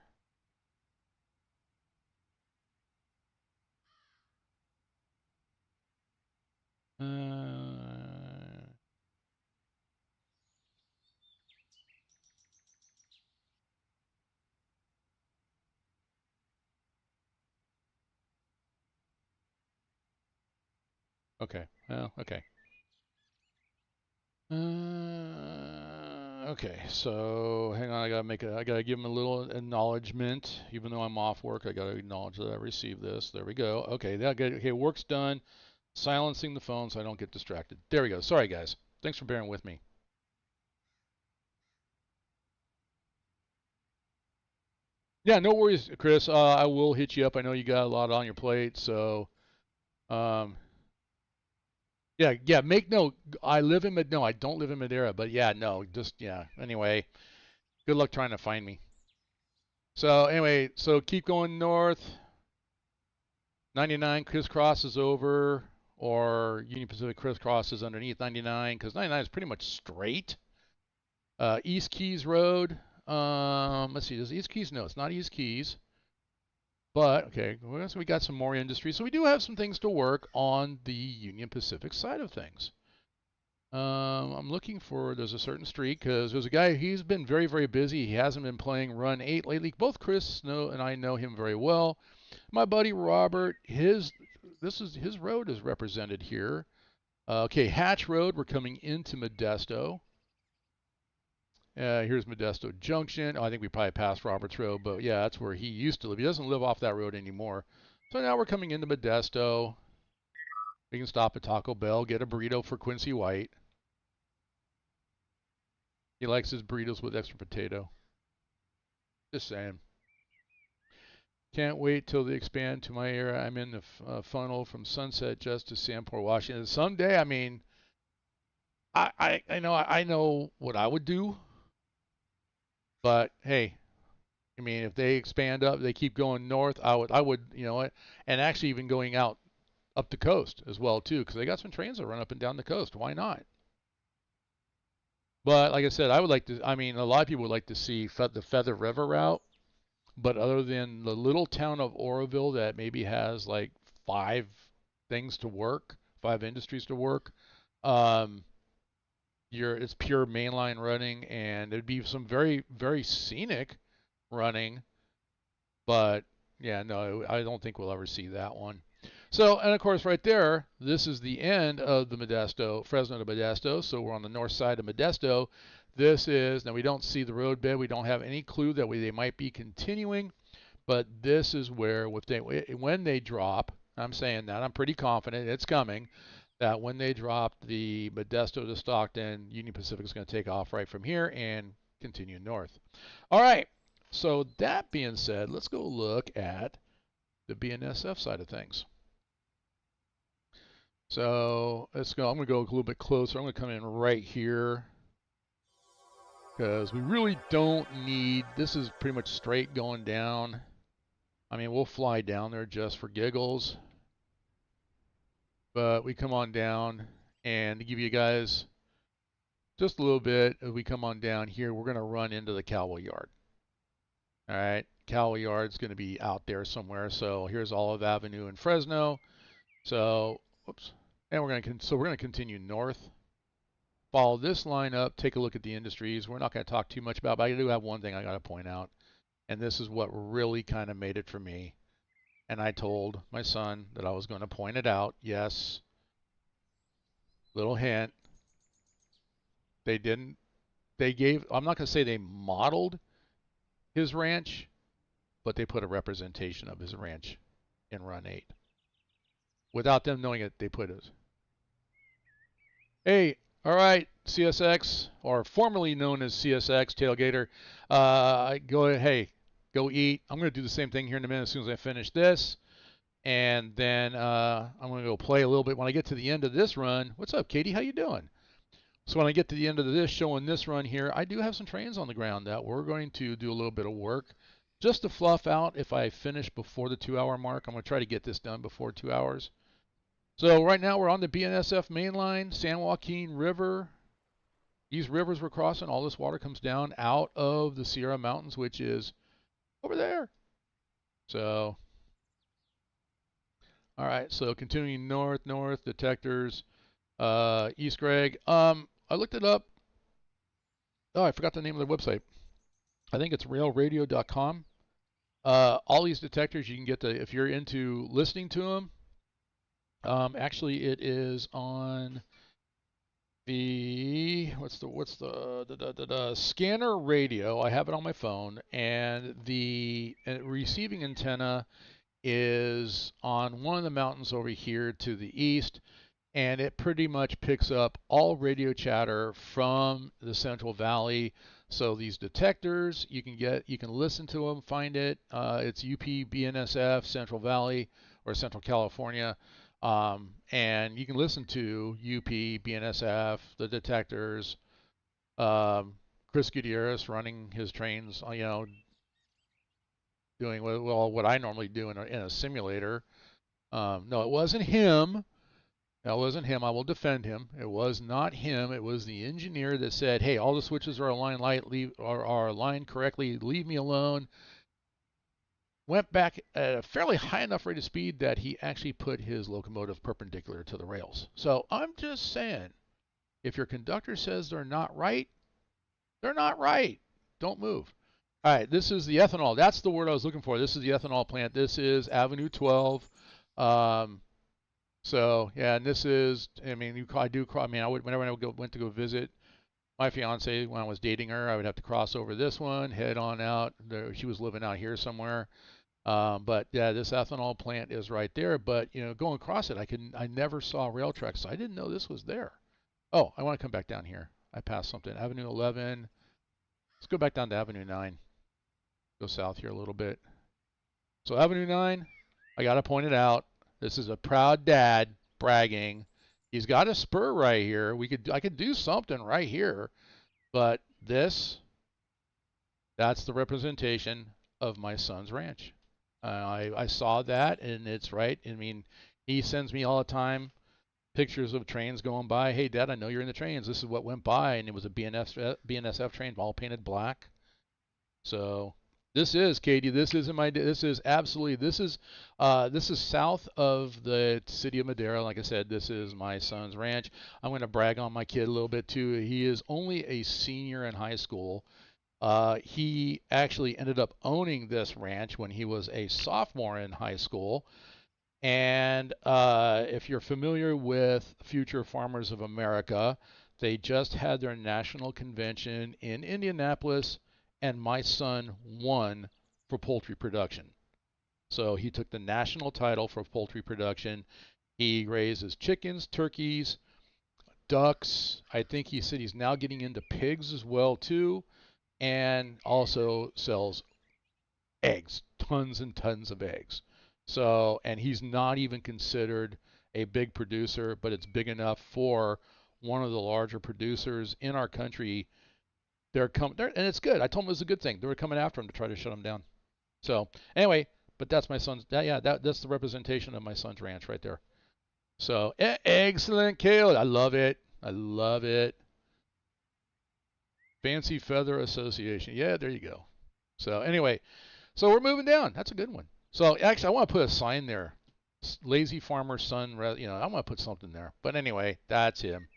Okay. Well, okay. Okay, so hang on, I gotta give him a little acknowledgement. Even though I'm off work, I gotta acknowledge that I received this. There we go. Okay, okay, work's done. Silencing the phone so I don't get distracted. There we go. Sorry guys. Thanks for bearing with me. Yeah, no worries, Chris. I will hit you up. I know you got a lot on your plate, so yeah. Make note. I don't live in Madera, but Anyway, good luck trying to find me. So anyway, keep going north. 99 crisscrosses over, or Union Pacific crisscrosses underneath 99, because 99 is pretty much straight. East Keys Road. Let's see. Does East Keys? No, it's not East Keys. But okay, so we got some more industry. So we do have some things to work on the Union Pacific side of things. I'm looking for, there's a certain street, because there's a guy, he's been very, very busy. He hasn't been playing Run8 lately. Both Chris and I know him very well. My buddy Robert, his road is represented here. Okay, Hatch Road, we're coming into Modesto. Here's Modesto Junction. I think we probably passed Roberts Road, but yeah, that's where he used to live. He doesn't live off that road anymore. So now we're coming into Modesto. We can stop at Taco Bell, get a burrito for Quincy White. He likes his burritos with extra potato. Just saying. Can't wait till they expand to my area. I'm in the funnel from Sunset just to Sandport, Washington. Someday, I mean, I know what I would do. But hey, I mean, if they expand up, they keep going north, I would, and actually even going out up the coast as well too, because they got some trains that run up and down the coast. Why not? But like I said, I would like to. I mean, a lot of people would like to see the Feather River route. But other than the little town of Oroville that maybe has like 5 things to work, 5 industries to work, um, it's pure mainline running, and it'd be some very very scenic running. But yeah, no, I don't think we'll ever see that one. So, and of course, right there, this is the end of the Modesto, Fresno to Modesto. So we're on the north side of Modesto. This is, now we don't see the road bed. We don't have any clue that they might be continuing, but this is where when they drop, I'm saying that, I'm pretty confident it's coming, that when they drop the Modesto to Stockton, Union Pacific is going to take off right from here and continue north. All right. So that being said, let's go look at the BNSF side of things. So let's go. I'm going to go a little bit closer. I'm going to come in right here because we really don't need, this is pretty much straight going down. I mean, we'll fly down there just for giggles. But we come on down, and to give you guys just a little bit, as we come on down here, we're going to run into the Cowboy Yard. All right, Cowboy Yard's going to be out there somewhere. So here's Olive Avenue in Fresno. So, whoops. And we're going to continue north. Follow this line up, take a look at the industries. We're not going to talk too much about it, but I do have one thing I got to point out. And this is what really kind of made it for me. And I told my son that I was going to point it out. Yes. Little hint. They didn't. I'm not going to say they modeled his ranch, but they put a representation of his ranch in Run8. Without them knowing it, they put it. Hey, all right, CSX, or formerly known as CSX Tailgater, go eat. I'm going to do the same thing here in a minute as soon as I finish this. And then I'm going to go play a little bit. When I get to the end of this run, what's up, Katie? How you doing? So when I get to the end of this, showing this run here, I do have some trains on the ground that we're going to do a little bit of work just to fluff out. If I finish before the 2-hour mark, I'm going to try to get this done before 2 hours. So right now we're on the BNSF main line, San Joaquin River. These rivers we're crossing, all this water comes down out of the Sierra Mountains, which is over there. So, all right, so continuing north, detectors, East Gregg. I looked it up. Oh, I forgot the name of the website. I think it's railradio.com. All these detectors you can get if you're into listening to them. Actually, it is on the what's the scanner radio. I have it on my phone, and the receiving antenna is on one of the mountains over here to the east, and it pretty much picks up all radio chatter from the Central Valley. So these detectors, you can listen to them, find it. It's UP BNSF Central Valley or Central California. And you can listen to UP, BNSF, the detectors, Chris Gutierrez running his trains, doing what I normally do in a simulator. No, it wasn't him. That wasn't him. I will defend him. It was not him. It was the engineer that said, "Hey, all the switches are aligned are aligned correctly. Leave me alone." Went back at a fairly high enough rate of speed that he actually put his locomotive perpendicular to the rails. So I'm just saying, if your conductor says they're not right, they're not right. Don't move. All right, this is the ethanol. That's the word I was looking for. This is the ethanol plant. This is Avenue 12. So yeah, and this is, I mean, whenever I went to go visit my fiance when I was dating her, I would have to cross over this one, head on out. She was living out here somewhere. But yeah, this ethanol plant is right there. But going across it, I never saw rail tracks, so I didn't know this was there. Oh, I want to come back down here. I passed something. Avenue 11. Let's go back down to Avenue 9. Go south here a little bit. So Avenue 9, I got to point it out. This is a proud dad bragging. He's got a spur right here. I could do something right here, but that's the representation of my son's ranch. I saw that, and it's right. I mean, he sends me all the time pictures of trains going by. Hey, Dad, I know you're in the trains. This is what went by, and it was a BNSF train, all painted black. So this is Katie. This is absolutely this is south of the city of Madera. Like I said, this is my son's ranch. I'm going to brag on my kid a little bit too. He is only a senior in high school. He actually ended up owning this ranch when he was a sophomore in high school. And if you're familiar with Future Farmers of America, they just had their national convention in Indianapolis, and my son won for poultry production. So he took the national title for poultry production. He raises chickens, turkeys, ducks. I think he said he's now getting into pigs as well too, and also sells eggs, tons and tons of eggs. So, and he's not even considered a big producer, but it's big enough for one of the larger producers in our country. They're coming, and it's good. I told him it was a good thing. They were coming after him to try to shut him down. So, anyway, but that's my son's. That's the representation of my son's ranch right there. So, excellent, Kale. I love it. I love it. Fancy Feather Association. Yeah, there you go. So, anyway, so we're moving down. That's a good one. So actually, I want to put a sign there. Lazy Farmer Son, I want to put something there. But anyway, that's him.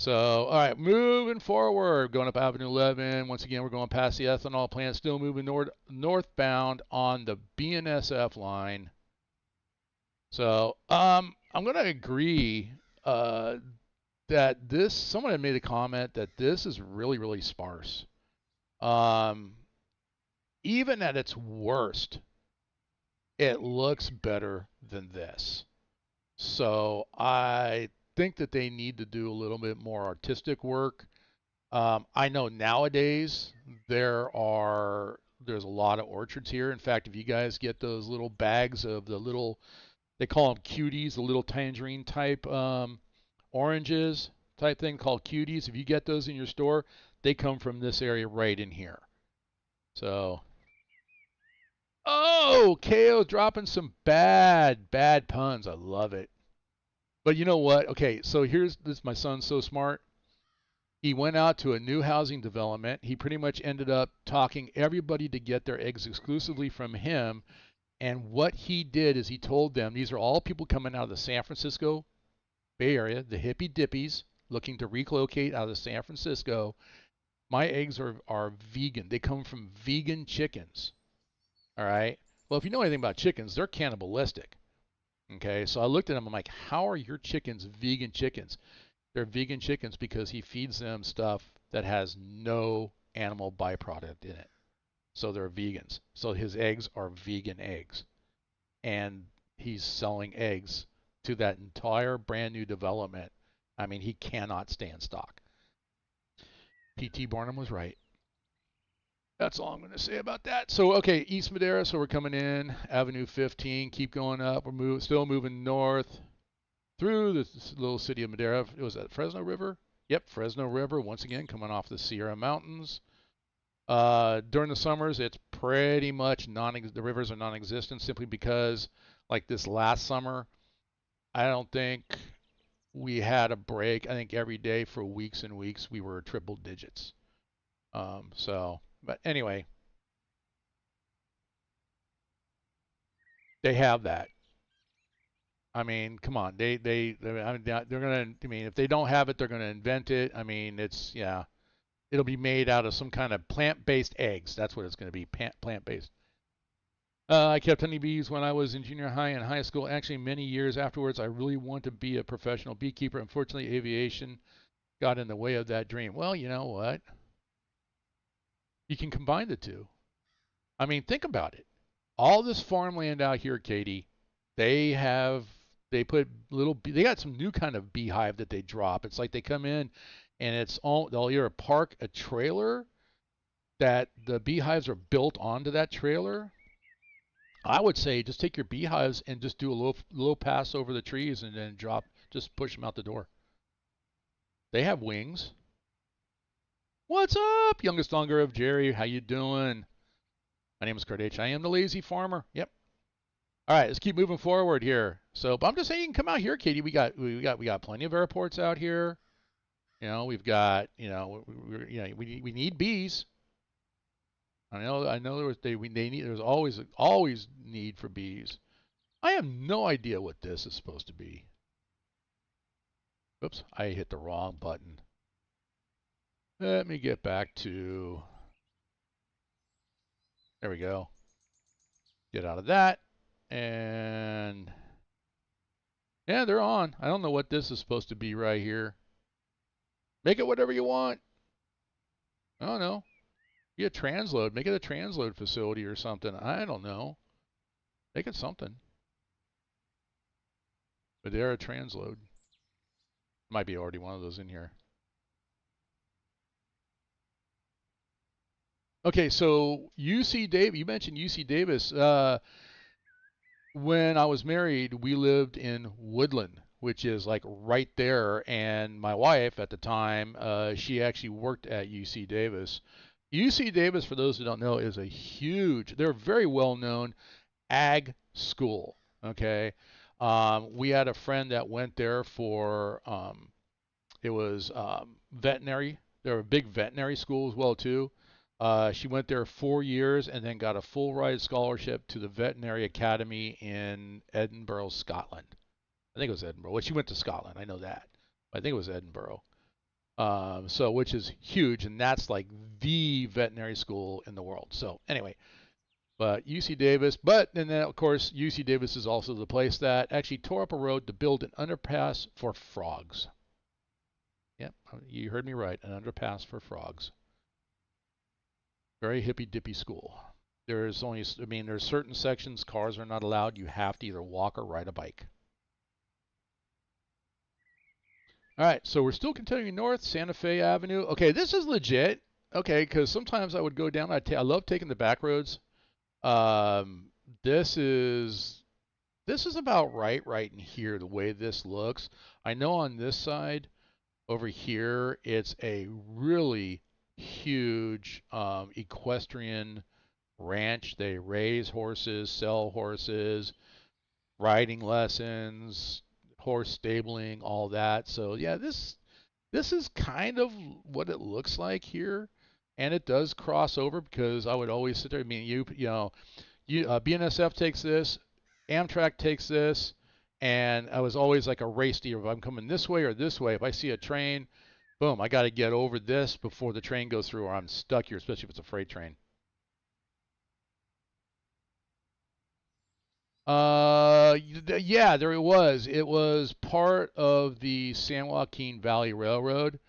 So, all right, moving forward, going up Avenue 11. Once again, we're going past the ethanol plant, still moving northbound on the BNSF line. So, I'm going to agree that someone had made a comment that this is really, really sparse. Even at its worst, it looks better than this. So I think that they need to do a little bit more artistic work. I know nowadays there's a lot of orchards here. In fact, if you guys get those little bags of they call them cuties, the little tangerine type oranges type thing called cuties. If you get those in your store, they come from this area right in here. So, oh, KO dropping some bad puns. I love it. But you know what? Okay, so here's this. My son's so smart. He went out to a new housing development. He pretty much ended up talking everybody to get their eggs exclusively from him. And what he did is he told them these are all people coming out of the San Francisco Bay Area, the hippy dippies looking to relocate out of San Francisco. My eggs are vegan. They come from vegan chickens. All right. Well, if you know anything about chickens, they're cannibalistic. Okay. So I looked at them. I'm like, how are your chickens vegan chickens? They're vegan chickens because he feeds them stuff that has no animal byproduct in it. So they're vegans. So his eggs are vegan eggs. And he's selling eggs to that entire brand new development. I mean, he cannot stay in stock. P.T. Barnum was right. That's all I'm going to say about that. So, okay, East Madera. So we're coming in Avenue 15. Keep going up. We're still moving north through the little city of Madera. It was at Fresno River. Yep, Fresno River. Once again, coming off the Sierra Mountains. During the summers, it's pretty much the rivers are non-existent simply because, like this last summer, I don't think we had a break. I think every day for weeks and weeks we were triple digits. But anyway, they have that. I mean, come on, they're gonna. I mean, if they don't have it, they're gonna invent it. I mean, it'll be made out of some kind of plant-based eggs. That's what it's gonna be, plant-based. I kept honeybees when I was in junior high and high school. Actually, many years afterwards, I really wanted to be a professional beekeeper. Unfortunately, aviation got in the way of that dream. Well, you know what? You can combine the two. I mean, think about it. All this farmland out here, Katie, they got some new kind of beehive that they drop. It's like they come in and they'll either park a trailer that the beehives are built onto that trailer. I would say just take your beehives and just do a little pass over the trees and then just push them out the door. They have wings. What's up, youngest longer of Jerry? How you doing? My name is Kurt H. I am the Lazy Farmer. Yep. All right, let's keep moving forward here. So, but I'm just saying, you can come out here, Katie. We got plenty of airports out here. We've got, we need bees. I know there's always need for bees. I have no idea what this is supposed to be. Oops, I hit the wrong button. Let me get back to, there we go. Get out of that. And yeah, they're on. I don't know what this is supposed to be right here. Make it whatever you want. I don't know. Be a transload. Make it a transload facility or something. I don't know. Make it something. But they're a transload. Might be already one of those in here. Okay, so UC Davis, you mentioned UC Davis. When I was married, we lived in Woodland, which is like right there. And my wife at the time, she actually worked at UC Davis. UC Davis, for those who don't know, is they're very well known ag school. Okay. We had a friend that went there for, it was veterinary. They're a big veterinary school as well, too. She went there 4 years and then got a full ride scholarship to the Veterinary Academy in Edinburgh, Scotland. I think it was Edinburgh. Well, she went to Scotland. I know that. I think it was Edinburgh. Which is huge, and that's like the veterinary school in the world. So anyway, but UC Davis, and then of course UC Davis is also the place that actually tore up a road to build an underpass for frogs. Yep, you heard me right, an underpass for frogs. Very hippy dippy school. There's certain sections cars are not allowed. You have to either walk or ride a bike. All right, so we're still continuing north, Santa Fe Avenue. Okay, this is legit. Okay, because sometimes I would go down. I love taking the back roads. Um, this is about right in here. The way this looks, I know on this side over here, it's a really huge equestrian ranch. They raise horses, sell horses, riding lessons, horse stabling, all that. So yeah, this is kind of what it looks like here, and it does cross over because I would always sit there. I mean, BNSF takes this, Amtrak takes this, and I was always like a race to if I'm coming this way or this way. If I see a train, boom, I got to get over this before the train goes through, or I'm stuck here, especially if it's a freight train. Yeah, there it was. It was part of the San Joaquin Valley Railroad,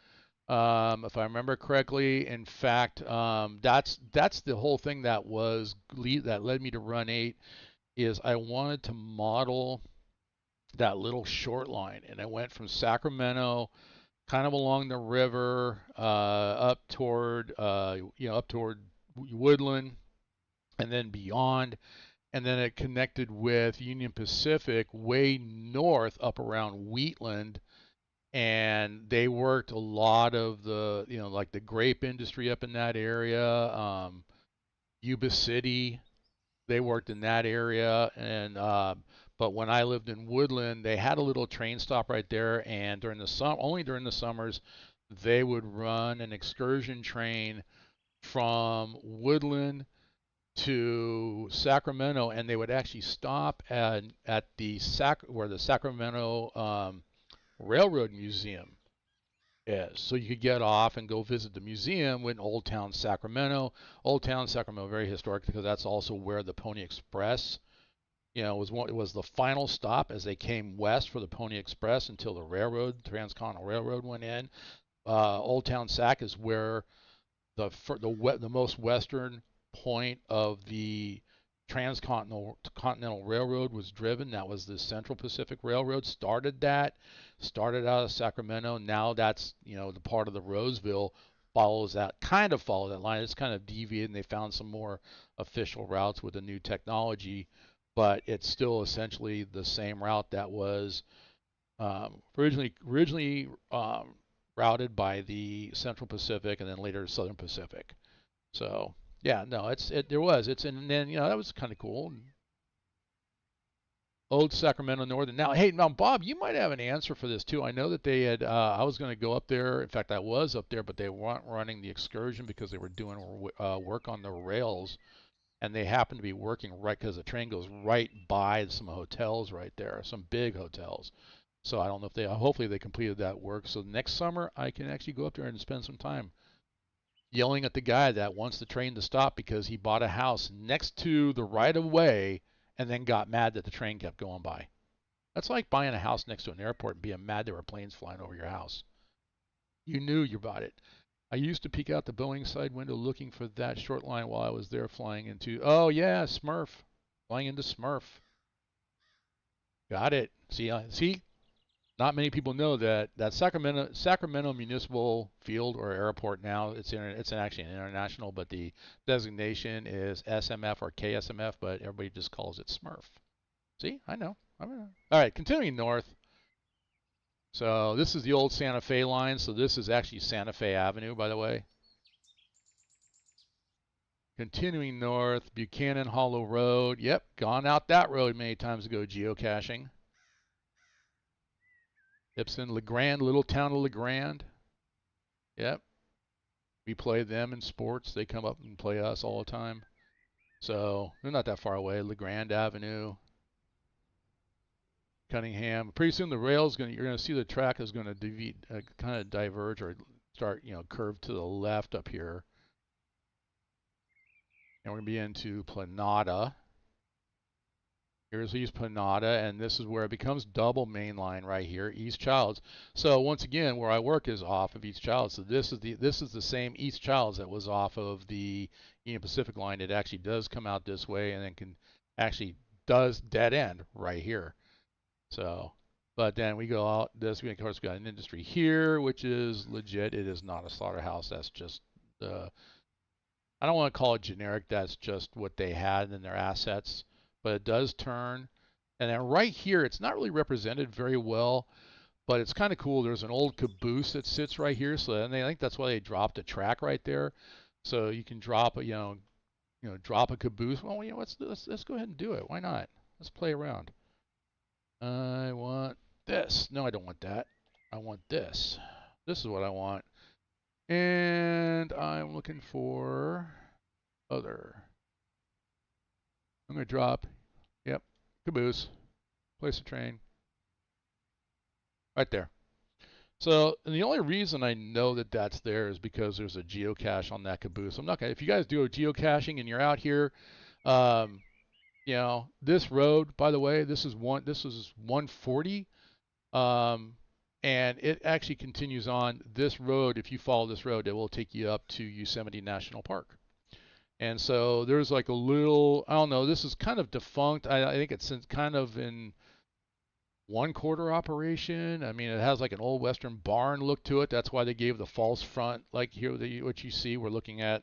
if I remember correctly. In fact, that's the whole thing that led me to Run8 is I wanted to model that little short line, and I went from Sacramento, kind of along the river, up toward Woodland, and then beyond, and then it connected with Union Pacific way north up around Wheatland, and they worked a lot of the like the grape industry up in that area. Yuba City, they worked in that area, and but when I lived in Woodland, they had a little train stop right there, and only during the summers, they would run an excursion train from Woodland to Sacramento, and they would actually stop at where the Sacramento Railroad Museum is. So you could get off and go visit the museum in Old Town Sacramento. Old Town Sacramento, very historic because that's also where the Pony Express, it was the final stop as they came west for the Pony Express until the Transcontinental Railroad went in. Old Town Sac is where the most western point of the Transcontinental Railroad was driven. That was the Central Pacific Railroad. Started out of Sacramento. Now that's the part of the Roseville follow that line. It's kind of deviated, and they found some more official routes with the new technology, but it's still essentially the same route that was originally routed by the Central Pacific and then later Southern Pacific. So yeah, no, and then that was kind of cool. Old Sacramento Northern. Now, hey, now Bob, you might have an answer for this too. I know that they had. I was going to go up there. In fact, I was up there, but they weren't running the excursion because they were doing work on the rails, and they happened to be working right because the train goes right by some hotels right there, some big hotels. So I don't know if they. Hopefully they completed that work. So next summer I can actually go up there and spend some time yelling at the guy that wants the train to stop because he bought a house next to the right of way and then got mad that the train kept going by. That's like buying a house next to an airport and being mad there were planes flying over your house. You knew you bought it. I used to peek out the Boeing side window looking for that short line while I was there flying into. Oh yeah, Smurf, flying into Smurf. Got it. See. Not many people know that Sacramento Municipal Field or Airport now it's actually an international, but the designation is SMF or KSMF, but everybody just calls it Smurf. See, I know. All right, continuing north. So this is the old Santa Fe line. So this is actually Santa Fe Avenue, by the way. Continuing north, Buchanan Hollow Road. Yep, gone out that road many times ago geocaching. Ipsen, LeGrand, little town of LeGrand. Yep. We play them in sports. They come up and play us all the time. So they're not that far away. LeGrand Avenue, Cunningham. Pretty soon the rail's you're gonna see the track is gonna kind of diverge or start, curve to the left up here. And we're gonna be into Planada. Here's East Planada, and this is where it becomes double main line right here, East Childs. So once again, where I work is off of East Childs. So this is the same East Childs that was off of the Union Pacific line. It actually does come out this way, and then does dead end right here. So, but then we go out this. We of course got an industry here, which is legit. It is not a slaughterhouse. That's just I don't want to call it generic. That's just what they had in their assets. But it does turn. And then right here, it's not really represented very well, but it's kind of cool. There's an old caboose that sits right here. So and I think that's why they dropped a track right there. So you can drop drop a caboose. Well, let's go ahead and do it. Why not? Let's play around. I want this. No, I don't want that. I want this. This is what I want. And I'm looking for other. I'm going to drop, yep, caboose, place a train, right there. So, and the only reason I know that that's there is because there's a geocache on that caboose. I'm not going to, if you guys do a geocaching and you're out here, this road, by the way, this is 140, and it actually continues on this road. If you follow this road, it will take you up to Yosemite National Park. And so there's like a little, I don't know, this is kind of defunct. I think it's kind of in 1/4 operation. I mean, it has like an old Western barn look to it. That's why they gave the false front, like here, what you see, we're looking at,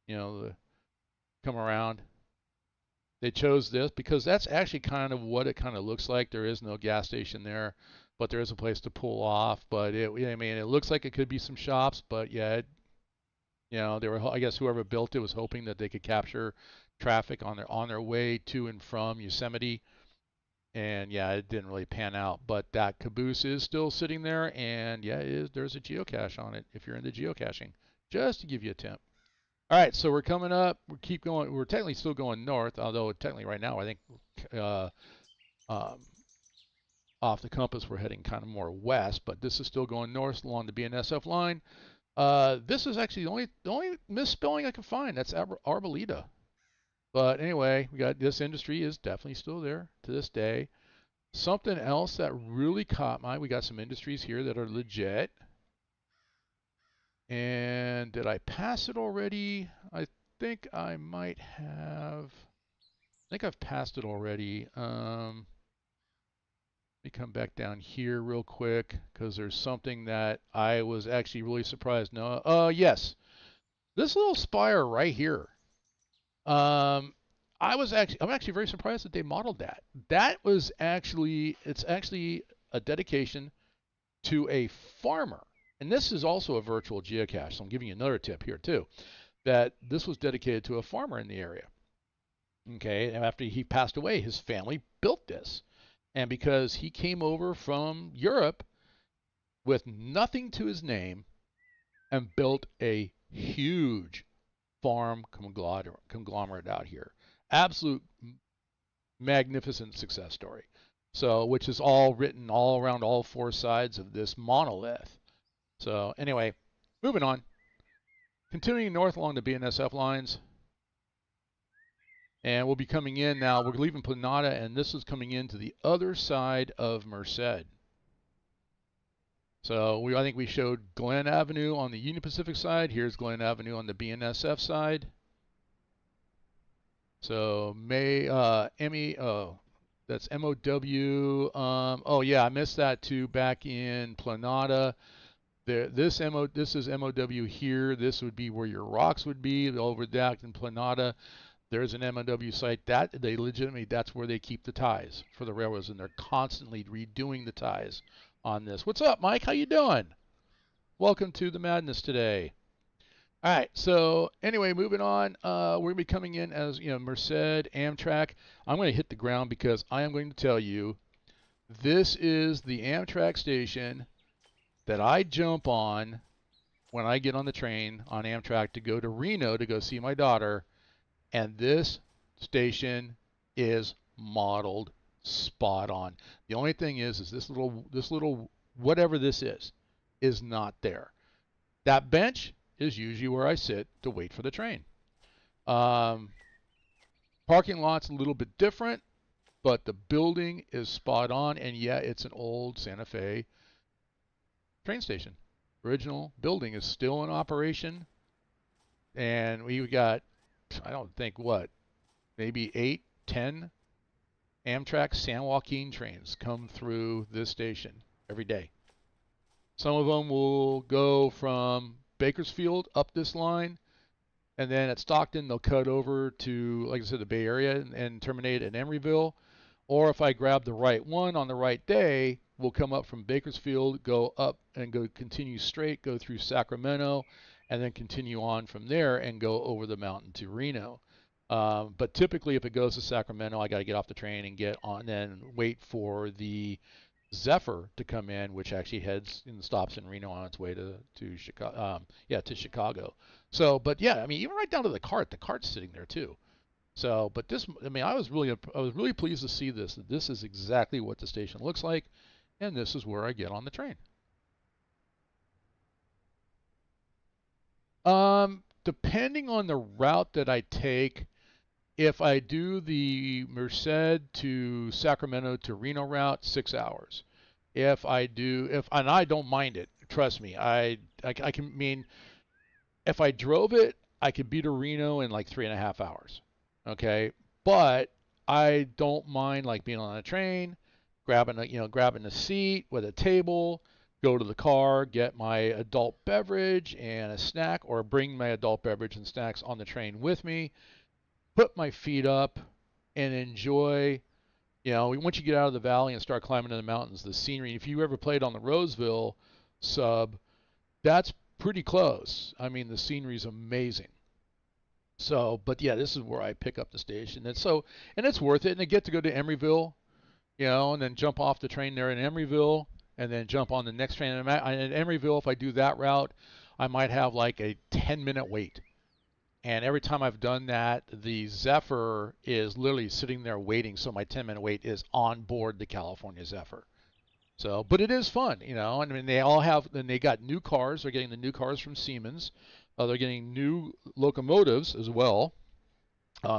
come around. They chose this because that's actually kind of what it kind of looks like. There is no gas station there, but there is a place to pull off. But it looks like it could be some shops, but yeah, I guess whoever built it was hoping that they could capture traffic on their way to and from Yosemite. And yeah, it didn't really pan out. But that caboose is still sitting there, and yeah, there's a geocache on it if you're into geocaching. Just to give you a tip. All right, so we're coming up. We keep going. We're technically still going north, although technically right now I think off the compass we're heading kind of more west. But this is still going north along the BNSF line. This is actually the only misspelling I can find. That's Arboleda. But anyway, we got this industry is definitely still there to this day. Something else that really caught my, we got some industries here that are legit. And did I pass it already? I think I might have. I think I've passed it already. Let me come back down here real quick because there's something that I was actually really surprised. No, yes, this little spire right here. I'm actually very surprised that they modeled that. It's actually a dedication to a farmer. And this is also a virtual geocache. So I'm giving you another tip here too, that this was dedicated to a farmer in the area. Okay, and after he passed away, his family built this. And because he came over from Europe with nothing to his name and built a huge farm conglomerate out here. Absolute magnificent success story. So, which is all written all around all four sides of this monolith. So, anyway, moving on. Continuing north along the BNSF lines. And we'll be coming in now. We're leaving Planada, and this is coming into the other side of Merced. So I think we showed Glen Avenue on the Union Pacific side. Here's Glen Avenue on the BNSF side. So that's MOW. Oh yeah, I missed that too. Back in Planada, this is MOW here. This would be where your rocks would be over that in Planada. There's an MOW site that they legitimately, that's where they keep the ties for the railroads, and they're constantly redoing the ties on this. What's up, Mike? How you doing? Welcome to the madness today. All right, so anyway, moving on. We're going to be coming in as, Merced, Amtrak. I'm going to hit the ground because I am going to tell you this is the Amtrak station that I jump on when I get on the train on Amtrak to go to Reno to go see my daughter. And this station is modeled spot on. The only thing is this little whatever this is not there. That bench is usually where I sit to wait for the train. Parking lot's a little bit different, but the building is spot on. And yeah, it's an old Santa Fe train station. Original building is still in operation, and we got, I don't think, maybe 8, 10 Amtrak San Joaquin trains come through this station every day. Some of them will go from Bakersfield up this line, and then at Stockton they'll cut over to, like I said, the Bay Area and terminate at Emeryville. Or if I grab the right one on the right day, we'll come up from Bakersfield, go up and continue straight, go through Sacramento, and then continue on from there and go over the mountain to Reno. But typically, if it goes to Sacramento, I got to get off the train and get on and wait for the Zephyr to come in, which actually heads and stops in Reno on its way to Chicago. To Chicago. So, but yeah, I mean, even right down to the cart's sitting there too. So, but this, I mean, I was really pleased to see this. That this is exactly what the station looks like, and this is where I get on the train. Depending on the route that I take, if I do the Merced to Sacramento to Reno route, 6 hours. And I don't mind it. Trust me. I can mean, if I drove it, I could be to Reno in like 3.5 hours. Okay. But I don't mind like being on a train, grabbing a seat with a table, go to the car, get my adult beverage and a snack, or bring my adult beverage and snacks on the train with me, put my feet up, and enjoy. Once you get out of the valley and start climbing in the mountains, the scenery. If you ever played on the Roseville sub, that's pretty close. I mean, the scenery's amazing. So, but yeah, this is where I pick up the station. And it's worth it. And I get to go to Emeryville, and then jump off the train there in Emeryville, and then jump on the next train. And in Emeryville, if I do that route, I might have like a 10-minute wait. And every time I've done that, the Zephyr is literally sitting there waiting. So my 10-minute wait is on board the California Zephyr. So, but it is fun, I mean, they got new cars. They're getting the new cars from Siemens. They're getting new locomotives as well.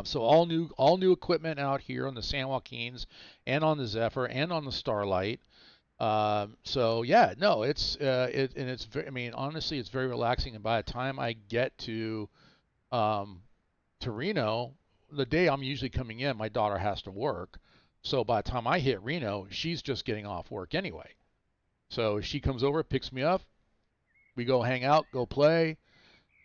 So all new equipment out here on the San Joaquins and on the Zephyr and on the Starlight. So yeah, no, it's very, I mean, honestly, it's very relaxing. And by the time I get to Reno, the day I'm usually coming in, my daughter has to work. So by the time I hit Reno, she's just getting off work anyway. So she comes over, picks me up, we go hang out, go play.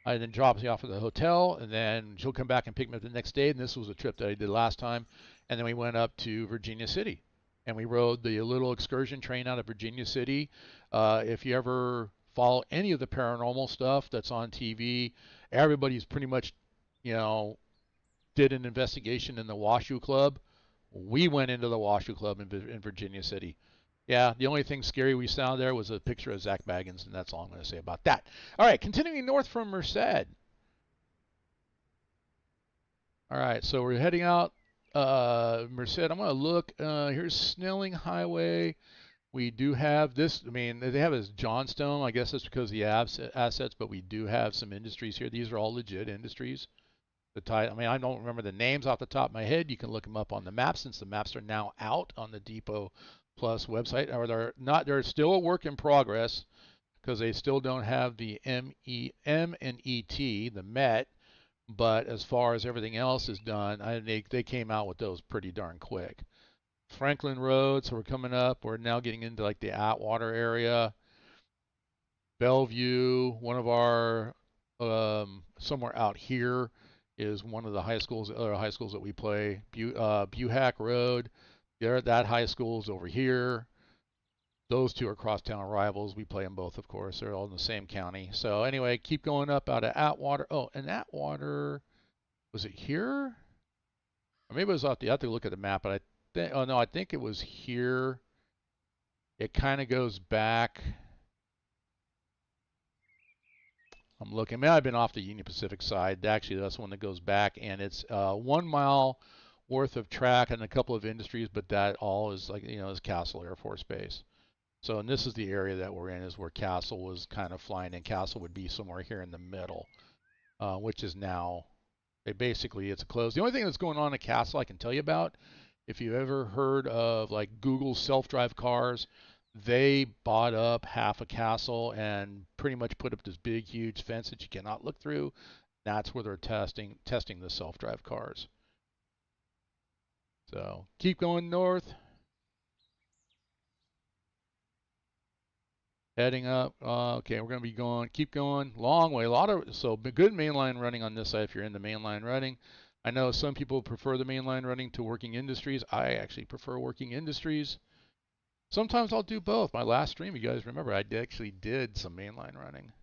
I then drops me off at the hotel, and then she'll come back and pick me up the next day. And this was a trip that I did last time. And then we went up to Virginia City, and we rode the little excursion train out of Virginia City. If you ever follow any of the paranormal stuff that's on TV, everybody's pretty much, did an investigation in the Washoe Club. We went into the Washoe Club in Virginia City. Yeah, the only thing scary we saw there was a picture of Zach Baggins, and that's all I'm going to say about that. All right, continuing north from Merced. All right, so we're heading out Merced. I'm going to look. Here's Snelling Highway. We do have this. I mean, they have this Johnstone. I guess that's because of the assets, but we do have some industries here. These are all legit industries. I mean, I don't remember the names off the top of my head. You can look them up on the map since the maps are now out on the Depot Plus website. Or they're not. They're still a work in progress because they still don't have the M and ET, the Met. But as far as everything else is done, they came out with those pretty darn quick. Franklin Road, so we're coming up. We're now getting into like the Atwater area. Bellevue, one of our somewhere out here is one of the high schools, other high schools that we play. Buhack Road, that high school is over here. Those two are crosstown rivals. We play them both, of course. They're all in the same county. So anyway, keep going up out of Atwater. Oh, and Atwater, was it here? Or maybe it was off the. I have to look at the map, but I think it was here. It kind of goes back. I'm looking. May have been off the Union Pacific side. Actually, that's one that goes back, and it's 1 mile worth of track and a couple of industries, but that all is like is Castle Air Force Base. So, and this is the area that we're in, is where Castle was kind of flying, and Castle would be somewhere here in the middle, which is now, it's closed. The only thing that's going on at Castle I can tell you about, if you've ever heard of like Google's self-drive cars, they bought up half a Castle and pretty much put up this big, huge fence that you cannot look through. That's where they're testing the self-drive cars. So keep going north. Heading up. Okay, we're going to be keep going, long way. So good mainline running on this side if you're into mainline running. I know some people prefer the mainline running to working industries. I actually prefer working industries. Sometimes I'll do both. My last stream, you guys remember, I actually did some mainline running.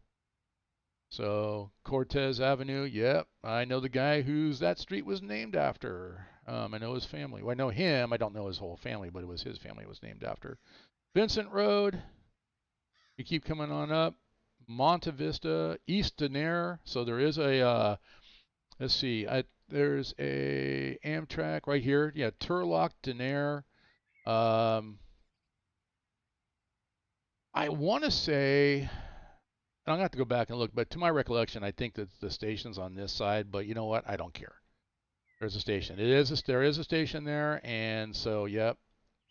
So Cortez Avenue, yep. I know the guy whose that street was named after. I know his family. Well, I know him. I don't know his whole family, but it was his family was named after. Vincent Road. You keep coming on up. Monte Vista, East Denair. So there is a, let's see, there's a Amtrak right here. Yeah, Turlock, Denair. I want to say, I'm going to have to go back and look, but to my recollection, I think that the station's on this side, but you know what? I don't care. There's a station. There is a station there, and so, yep.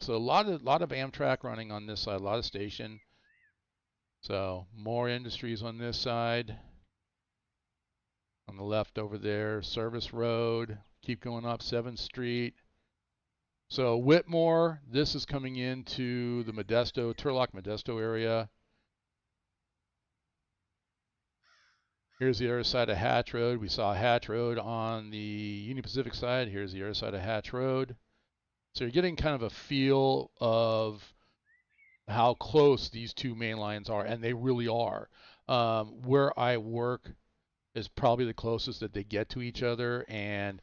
So a lot of Amtrak running on this side, a lot of station. So more industries on this side. On the left over there, Service Road. Keep going up 7th Street. So Whitmore, this is coming into the Modesto, Turlock, Modesto area. Here's the other side of Hatch Road. We saw Hatch Road on the Union Pacific side. Here's the other side of Hatch Road. So you're getting kind of a feel of how close these two main lines are, and they really are. Where I work is probably the closest that they get to each other, and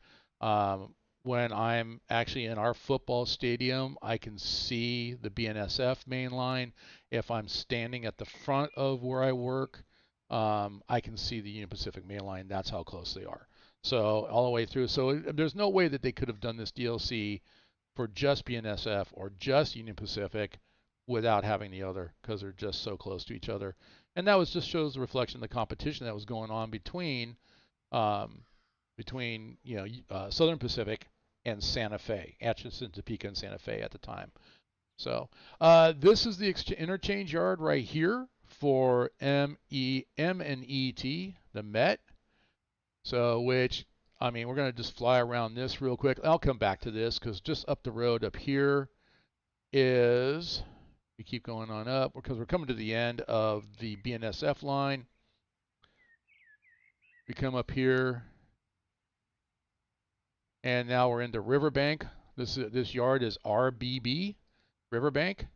when I'm actually in our football stadium, I can see the BNSF main line. If I'm standing at the front of where I work, I can see the Union Pacific main line. That's how close they are. So all the way through. So there's no way that they could have done this DLC for just BNSF or just Union Pacific without having the other, because they're just so close to each other. And that just shows the reflection of the competition that was going on between Southern Pacific and Santa Fe, Atchison, Topeka, and Santa Fe at the time. So this is the interchange yard right here for M and ET, the Met. So which, I mean, we're going to just fly around this real quick. I'll come back to this because just up the road up here is, we keep going on up because we're coming to the end of the BNSF line. We come up here, and now we're into Riverbank. This yard is RBB, Riverbank.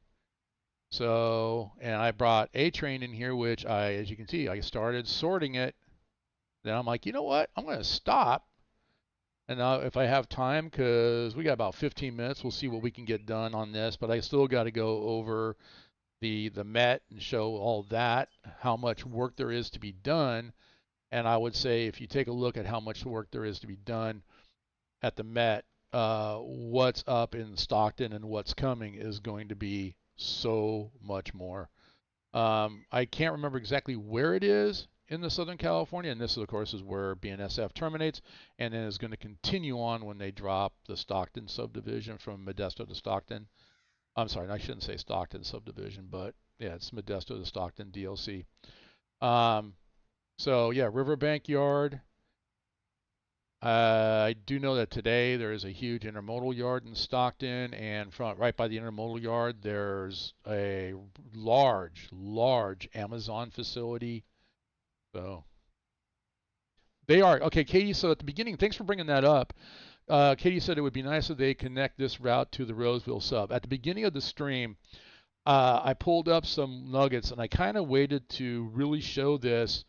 So, and I brought a train in here, which as you can see, I started sorting it. Then I'm like, you know what? I'm going to stop. And if I have time, because we got about 15 minutes, we'll see what we can get done on this. But I still got to go over the Met and show all that, how much work there is to be done. And I would say if you take a look at how much work there is to be done at the Met, what's up in Stockton and what's coming is going to be so much more. I can't remember exactly where it is in the Southern California, and this, of course, is where BNSF terminates, and then is going to continue on when they drop the Stockton subdivision from Modesto to Stockton. I'm sorry, I shouldn't say Stockton subdivision, but yeah, it's Modesto to Stockton DLC. Um, so yeah, Riverbank Yard. I do know that today there is a huge intermodal yard in Stockton, and right by the intermodal yard, there's a large Amazon facility. So they are okay, Katie. So at the beginning, thanks for bringing that up. Katie said it would be nice if they connect this route to the Roseville sub. At the beginning of the stream, I pulled up some nuggets, and I kind of waited to really show this,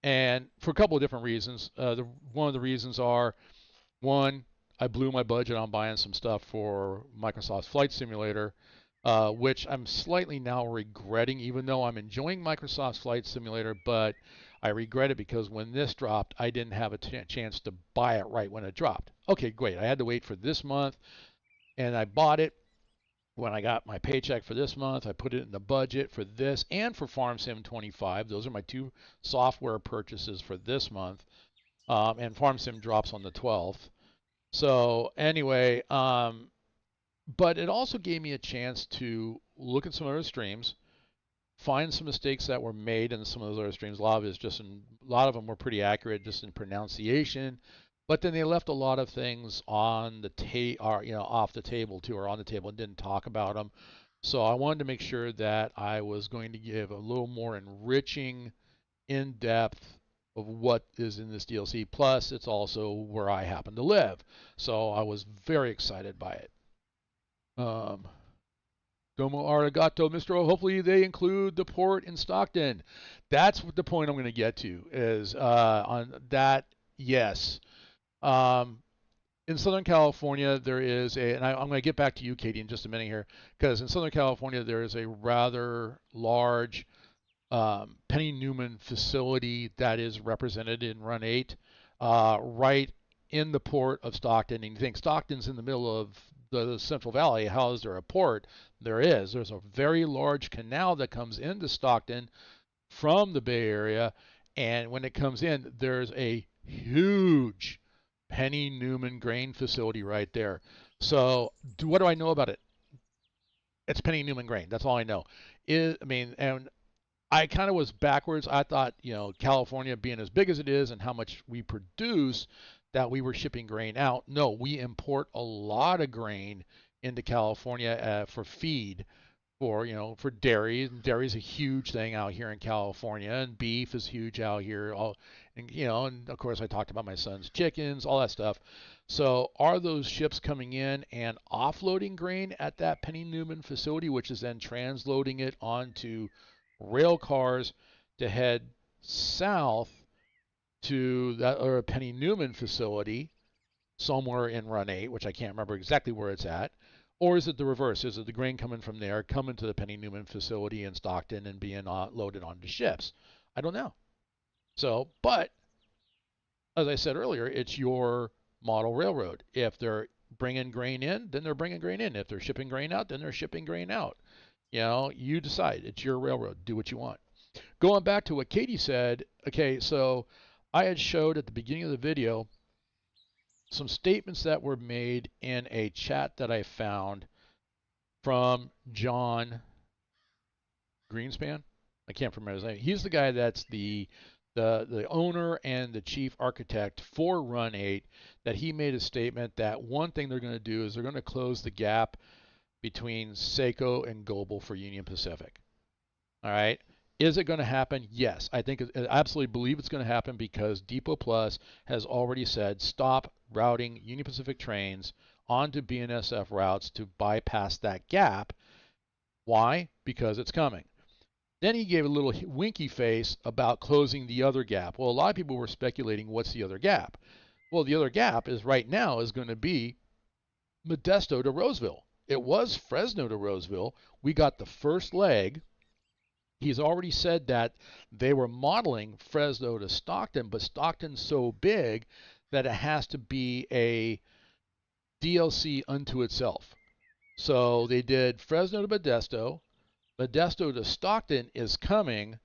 and for a couple of different reasons. One of the reasons are, one, I blew my budget on buying some stuff for Microsoft's Flight Simulator, which I'm slightly now regretting, even though I'm enjoying Microsoft's Flight Simulator, but I regret it because when this dropped, I didn't have a chance to buy it right when it dropped. Okay, great. I had to wait for this month, and I bought it when I got my paycheck for this month. I put it in the budget for this and for FarmSim 25. Those are my two software purchases for this month, and FarmSim drops on the 12th. So anyway, but it also gave me a chance to look at some other streams, find some mistakes that were made in some of those other streams. A lot of them were pretty accurate just in pronunciation, but then they left a lot of things on the off the table too, or on the table and didn't talk about them. So I wanted to make sure that I was going to give a little more enriching, in-depth of what is in this DLC. Plus, it's also where I happen to live, so I was very excited by it. Domo arigato, Mr. O. Hopefully they include the port in Stockton. That's what the point I'm going to get to is on that. Yes. In Southern California, there is and I'm going to get back to you, Katie, in just a minute here, because in Southern California, there is a rather large Penny Newman facility that is represented in Run8, right in the port of Stockton. And you think Stockton's in the middle of the Central Valley. How is there a port? There is. There's a very large canal that comes into Stockton from the Bay Area. And when it comes in, there's a huge Penny Newman grain facility right there. So what do I know about it? It's Penny Newman grain. That's all I know. And I kind of was backwards. I thought, California being as big as it is and how much we produce, that we were shipping grain out. No, we import a lot of grain into California for feed, for dairy. Dairy is a huge thing out here in California, and beef is huge out here. And of course I talked about my son's chickens, all that stuff. So are those ships coming in and offloading grain at that Penny Newman facility, which is then transloading it onto rail cars to head south to that or Penny Newman facility somewhere in Run 8, which I can't remember exactly where it's at? Or is it the reverse? Is it the grain coming from there, coming to the Penny Newman facility in Stockton and being loaded onto ships? I don't know. So, but as I said earlier, it's your model railroad. If they're bringing grain in, then they're bringing grain in. If they're shipping grain out, then they're shipping grain out. You decide. It's your railroad. Do what you want. Going back to what Katie said, okay, so I had showed at the beginning of the video some statements that were made in a chat that I found from John Greenspan. I can't remember his name. He's the guy that's the owner and the chief architect for Run8. That he made a statement that one thing they're going to do is they're going to close the gap between SoCal and Global for Union Pacific. All right. Is it going to happen? Yes. I absolutely believe it's going to happen because Depot Plus has already said stop routing Union Pacific trains onto BNSF routes to bypass that gap. Why? Because it's coming. Then he gave a little winky face about closing the other gap. Well, a lot of people were speculating what's the other gap. Well, the other gap is right now is going to be Modesto to Roseville. It was Fresno to Roseville. We got the first leg. He's already said that they were modeling Fresno to Stockton, but Stockton's so big that it has to be a DLC unto itself. So they did Fresno to Modesto. Modesto to Stockton is coming,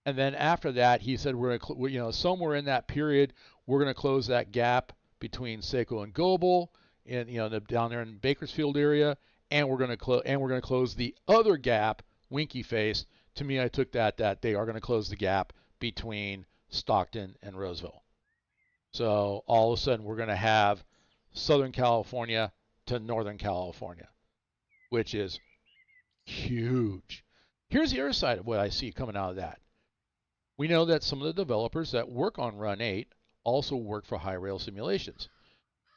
and then after that, he said we're going to, somewhere in that period, we're going to close that gap between Seco and Goble, and down there in Bakersfield area, and we're going to close the other gap, Winky Face. To me, I took that they are going to close the gap between Stockton and Roseville. So all of a sudden, we're going to have Southern California to Northern California, which is huge. Here's the other side of what I see coming out of that. We know that some of the developers that work on Run8 also work for High Rail Simulations.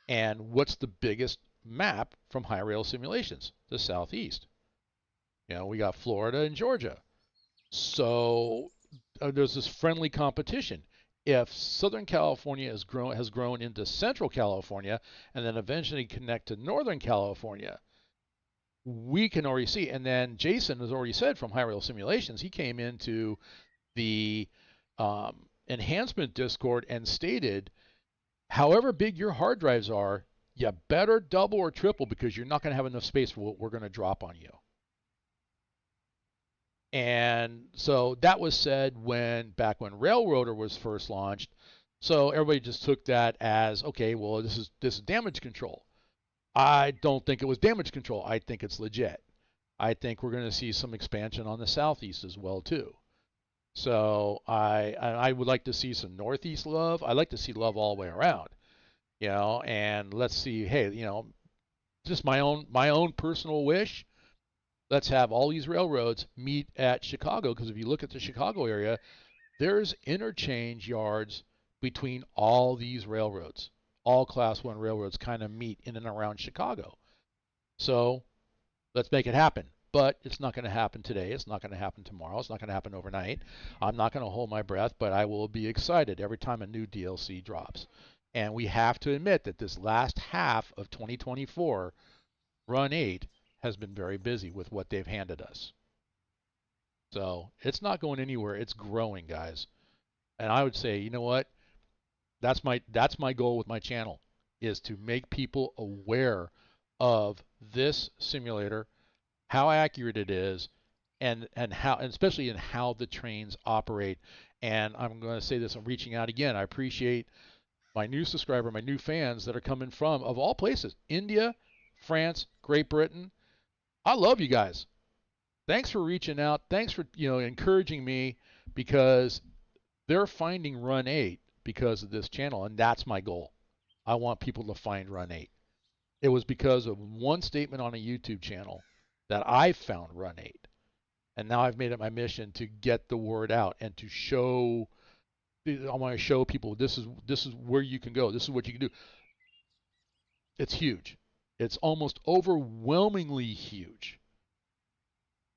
And what's the biggest map from High Rail Simulations? The Southeast. We got Florida and Georgia. So there's this friendly competition. If Southern California has grown into Central California and then eventually connect to Northern California, we can already see. And then Jason has already said from High Rail Simulations, he came into the enhancement Discord and stated, however big your hard drives are, you better double or triple because you're not going to have enough space for what we're going to drop on you. And so that was said back when Railroader was first launched. So everybody just took that as, okay, well, this is damage control. I don't think it was damage control. I think it's legit. I think we're going to see some expansion on the Southeast as well too. So I would like to see some Northeast love. I like to see love all the way around, and let's see. Hey, just my own personal wish. Let's have all these railroads meet at Chicago, because if you look at the Chicago area, there's interchange yards between all these railroads. All Class 1 railroads kind of meet in and around Chicago. So let's make it happen. But it's not going to happen today. It's not going to happen tomorrow. It's not going to happen overnight. I'm not going to hold my breath, but I will be excited every time a new DLC drops. And we have to admit that this last half of 2024, Run8 has been very busy with what they've handed us. So it's not going anywhere. It's growing, guys. And I would say, you know what? That's my goal with my channel, is to make people aware of this simulator, how accurate it is, and especially in how the trains operate. And I'm going to say this, I'm reaching out again. I appreciate my new subscriber, my new fans that are coming from, of all places, India, France, Great Britain. I love you guys. Thanks for reaching out. Thanks for encouraging me, because they're finding Run8 because of this channel, and that's my goal. I want people to find Run8. It was because of one statement on a YouTube channel that I found Run8, and now I've made it my mission to get the word out and to show. I want to show people this is where you can go. This is what you can do. It's huge. It's almost overwhelmingly huge.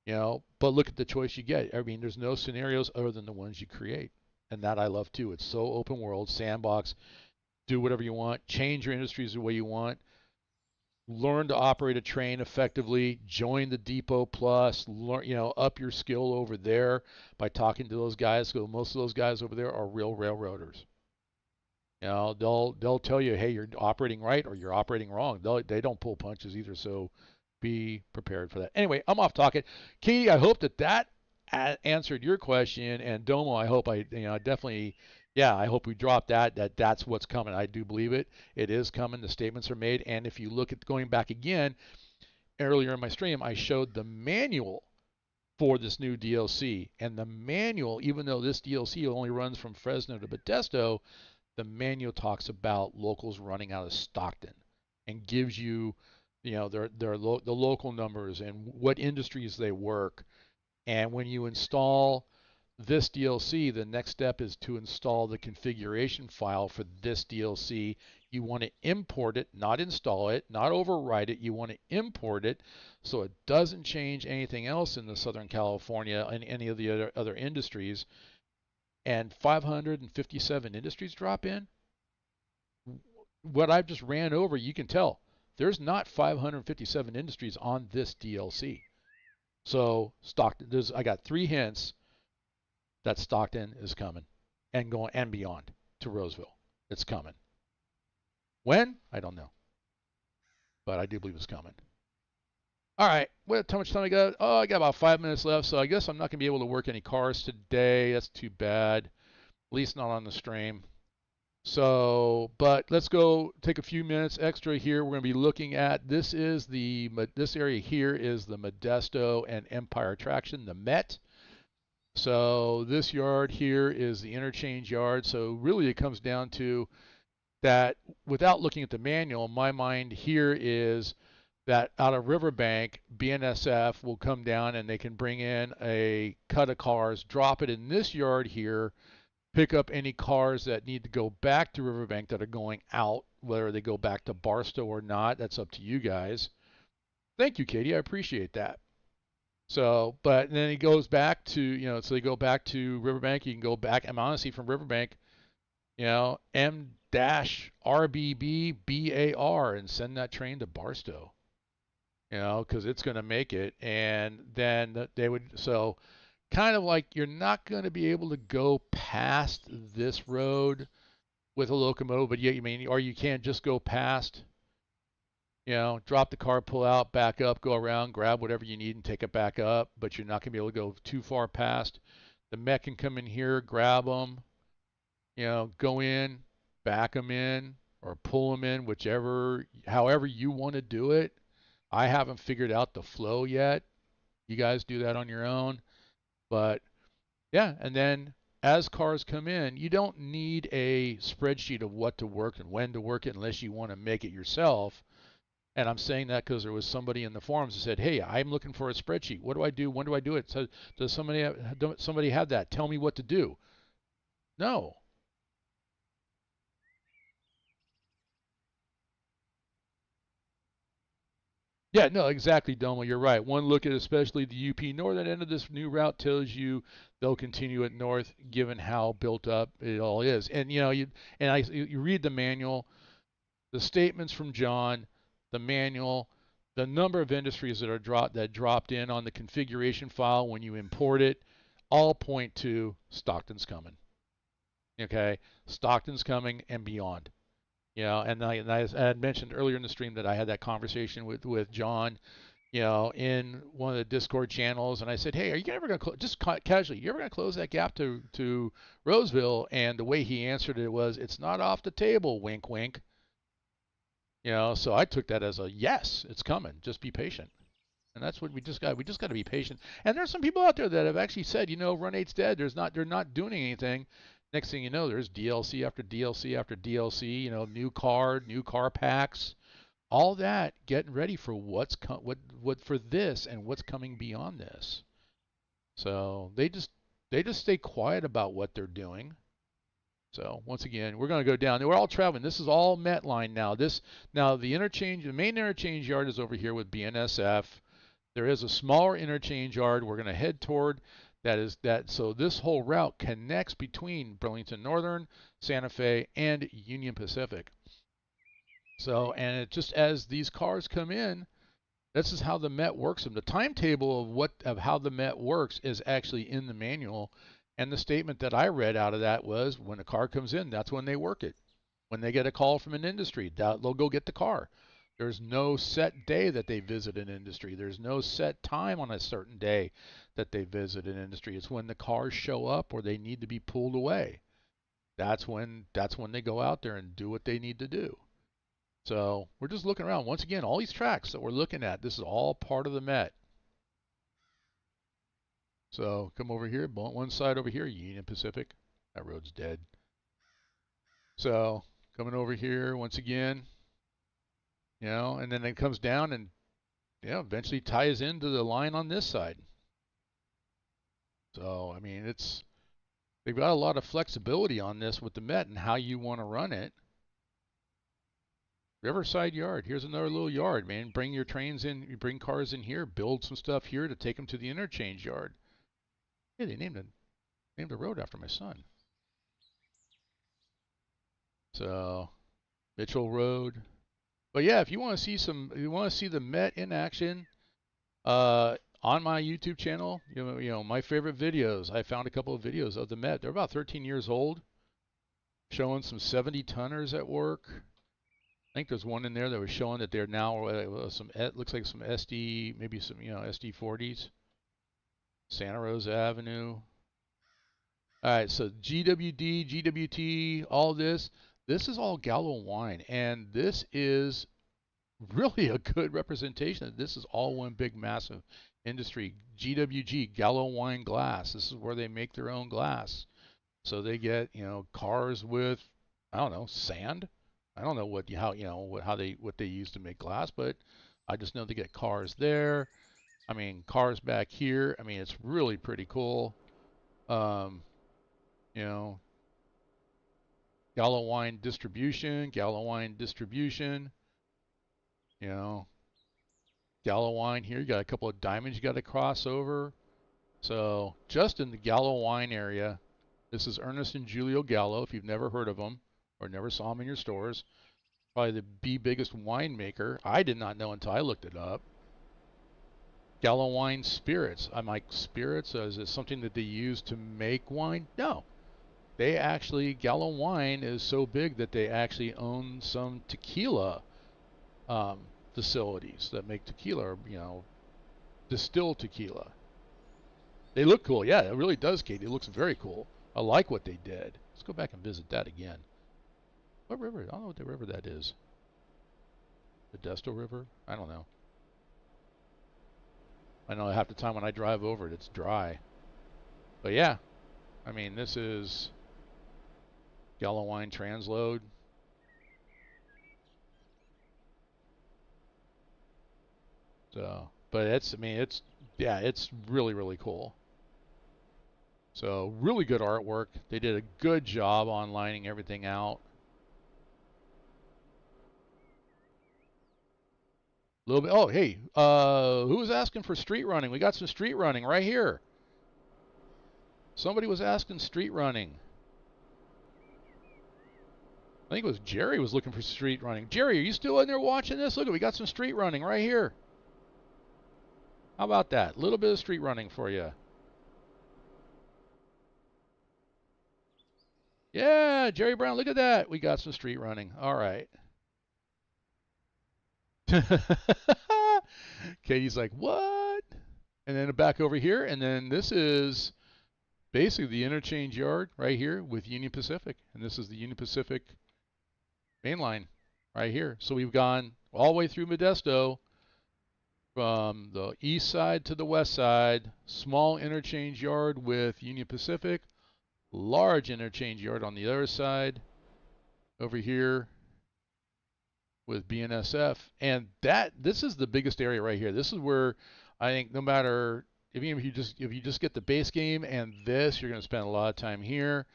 But look at the choice you get. I mean, there's no scenarios other than the ones you create. And that I love too. It's so open world, sandbox, do whatever you want, change your industries the way you want, learn to operate a train effectively, join the Depot Plus, learn, up your skill over there by talking to those guys. So most of those guys over there are real railroaders. They'll tell you, hey, you're operating right or you're operating wrong. They don't pull punches either. So be prepared for that. Anyway, I'm off talking. Katie, I hope that answered your question, and Domo, I hope definitely, I hope we dropped that's what's coming. I do believe it. It is coming. The statements are made, and if you look at going back again, earlier in my stream, I showed the manual for this new DLC, and the manual, even though this DLC only runs from Fresno to Modesto, the manual talks about locals running out of Stockton and gives you, the local numbers and what industries they work. And when you install this DLC, the next step is to install the configuration file for this DLC. You want to import it, not install it, not overwrite it. You want to import it so it doesn't change anything else in the Southern California and any of the other industries. And 557 industries drop in. what I've just ran over, you can tell there's not 557 industries on this DLC. So Stockton, I got 3 hints that Stockton is coming and going and beyond to Roseville. It's coming. When? I don't know, but I do believe it's coming. All right, how much time I got? Oh, I got about 5 minutes left, so I guess I'm not gonna be able to work any cars today. That's too bad. At least not on the stream. So, but let's go take a few minutes extra here. We're going to be looking at this area here is the Modesto and Empire Traction, the Met. So this yard here is the interchange yard. So really it comes down to that without looking at the manual, my mind here is that out of Riverbank, BNSF will come down and they can bring in a cut of cars, drop it in this yard here, pick up any cars that need to go back to Riverbank that are going out, whether they go back to Barstow or not. That's up to you guys. Thank you, Katie. I appreciate that. So, but then he goes back to, so they go back to Riverbank. You can go back, I'm honestly from Riverbank, M-RBB-BAR and send that train to Barstow, because it's going to make it. And then they would, so kind of like you're not going to be able to go past this road with a locomotive, but yeah, or you can't just go past, drop the car, pull out, back up, go around, grab whatever you need and take it back up, but you're not going to be able to go too far past. The mech can come in here, grab them, go in, back them in, or pull them in, however you want to do it. I haven't figured out the flow yet. You guys do that on your own. But yeah, and then as cars come in, you don't need a spreadsheet of what to work and when to work it unless you want to make it yourself. And I'm saying that because there was somebody in the forums that said, "Hey, I'm looking for a spreadsheet. What do I do? When do I do it?" So does somebody have that? Tell me what to do. No. Yeah, no, exactly, Domo. You're right. One look at especially the UP northern end of this new route tells you they'll continue it north, given how built up it all is. And you read the manual, the statements from John, the manual, the number of industries that dropped in on the configuration file when you import it, all point to Stockton's coming. Okay, Stockton's coming and beyond. And I had mentioned earlier in the stream that I had that conversation with John, in one of the Discord channels, and I said, "Hey, are you ever going to just casually? You ever going to close that gap to Roseville?" And the way he answered it was, "It's not off the table." Wink, wink. So I took that as a yes, it's coming. Just be patient. And that's what we just got. We just got to be patient. And there's some people out there that have actually said, Run8's dead. They're not doing anything. Next thing you know, there's DLC after DLC after DLC. New car packs, all that, getting ready for what for this and what's coming beyond this. So they just stay quiet about what they're doing. So once again, we're going to go down. We're all traveling. This is all Metline now. The main interchange yard is over here with BNSF. There is a smaller interchange yard we're going to head toward. So this whole route connects between Burlington Northern, Santa Fe, and Union Pacific. So, and it just as these cars come in, this is how the Met works them. The timetable of how the Met works is actually in the manual. And the statement that I read out of that was when a car comes in, that's when they work it. When they get a call from an industry, they'll go get the car. There's no set day that they visit an industry. There's no set time on a certain day that they visit an industry. It's when the cars show up or they need to be pulled away. That's when they go out there and do what they need to do. So we're just looking around. Once again, all these tracks that we're looking at, this is all part of the Met. So come over here, one side over here, Union Pacific. That road's dead. So coming over here once again, and then it comes down and eventually ties into the line on this side. So I mean, they've got a lot of flexibility on this with the Met and how you want to run it. Riverside Yard. Here's another little yard, man. Bring your trains in, you bring cars in here, build some stuff here to take them to the interchange yard. Yeah, they named the road after my son. So Mitchell Road. But yeah, if you want to see the Met in action, on my YouTube channel, my favorite videos. I found a couple of videos of the Met. They're about 13 years old, showing some 70 tonners at work. I think there's one in there that was showing that they're now looks like some SD, maybe some SD40s. Santa Rosa Avenue. All right, so GWD, GWT, all this. This is all Gallo wine, and this is really a good representation. This is all one big massive industry. GWG, Gallo Wine Glass. This is where they make their own glass. So they get, cars with, I don't know, sand. I don't know what they use to make glass, but I just know they get cars there. I mean, cars back here. I mean, it's really pretty cool. Um, you know, Gallo Wine Distribution, Gallo Wine Distribution. You know, Gallo Wine here. You got a couple of diamonds you got to cross over. So just in the Gallo Wine area, this is Ernest and Julio Gallo. If you've never heard of them or never saw them in your stores, probably the biggest winemaker. I did not know until I looked it up. Gallo Wine Spirits. I'm like, spirits? Is it something that they use to make wine? No. They actually, Gallo Wine is so big that they actually own some tequila facilities that make tequila, or, distill tequila. They look cool. Yeah, it really does, Kate. It looks very cool. I like what they did. Let's go back and visit that again. What river? I don't know what the river that is. Modesto River? I don't know. I know half the time when I drive over it, it's dry. But yeah, I mean, this is Gallo Wine Transload. So, but it's really, really cool. So, really good artwork. They did a good job on lining everything out. A little bit. Oh, hey, who was asking for street running? We got some street running right here. Somebody was asking street running. I think it was Jerry was looking for street running. Jerry, are you still in there watching this? Look, we got some street running right here. How about that? A little bit of street running for you. Yeah, Jerry Brown, look at that. We got some street running. All right. Katie's like, what? And then back over here. And then this is basically the interchange yard right here with Union Pacific. And this is the Union Pacific main line right here. So we've gone all the way through Modesto from the east side to the west side. Small interchange yard with Union Pacific. Large interchange yard on the other side over here with BNSF. And this is the biggest area right here. This is where I think no matter if you just get the base game and this, you're going to spend a lot of time here.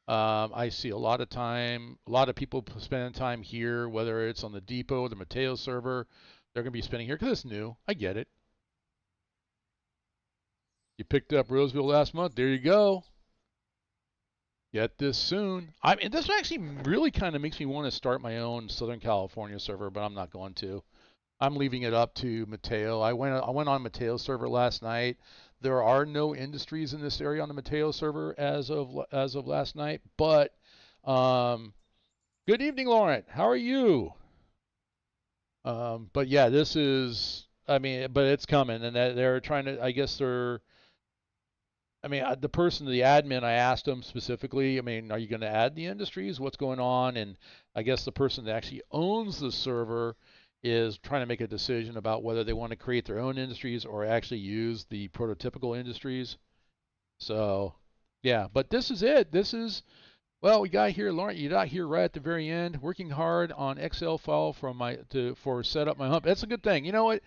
I see a lot of people spending time here, whether it's on the depot or the Mateo server. They're going to be spending here because it's new. I get it. You picked up Roseville last month. There you go. Get this soon. I mean, this actually really kind of makes me want to start my own Southern California server, but I'm not going to. I'm leaving it up to Mateo. I went on Mateo's server last night. There are no industries in this area on the Mateo server as of last night. But good evening, Laurent. How are you? But yeah, this is. I mean, but it's coming, and they're trying to. I guess they're. I mean, the admin, I asked them specifically, I mean, are you going to add the industries? What's going on? And I guess the person that actually owns the server is trying to make a decision about whether they want to create their own industries or actually use the prototypical industries. So, yeah, but this is it. Well, we got here, Lauren, you got here right at the very end, working hard on Excel file for set up my hump. That's a good thing. You know what?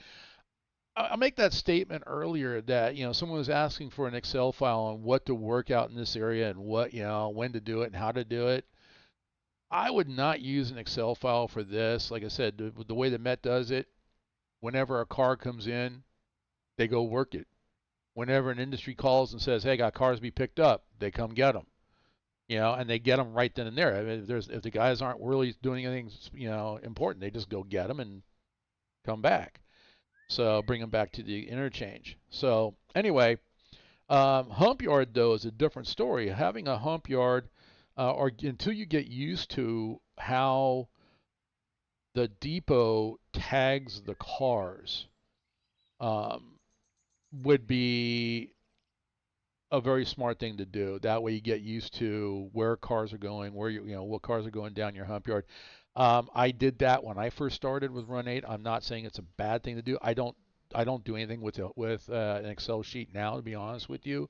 I'll make that statement earlier that, someone was asking for an Excel file on what to work out in this area and what, when to do it and how to do it. I would not use an Excel file for this. Like I said, the way the Met does it, whenever a car comes in, they go work it. Whenever an industry calls and says, hey, got cars to be picked up, they come get them. and they get them right then and there. I mean, if the guys aren't really doing anything, important, they just go get them and come back. So bring them back to the interchange. So anyway, hump yard though is a different story. Having a hump yard, or until you get used to how the depot tags the cars, um, would be a very smart thing to do. That way you get used to where cars are going, where what cars are going down your hump yard. I did that when I first started with Run8. I'm not saying it's a bad thing to do. I don't do anything with an Excel sheet now, to be honest with you,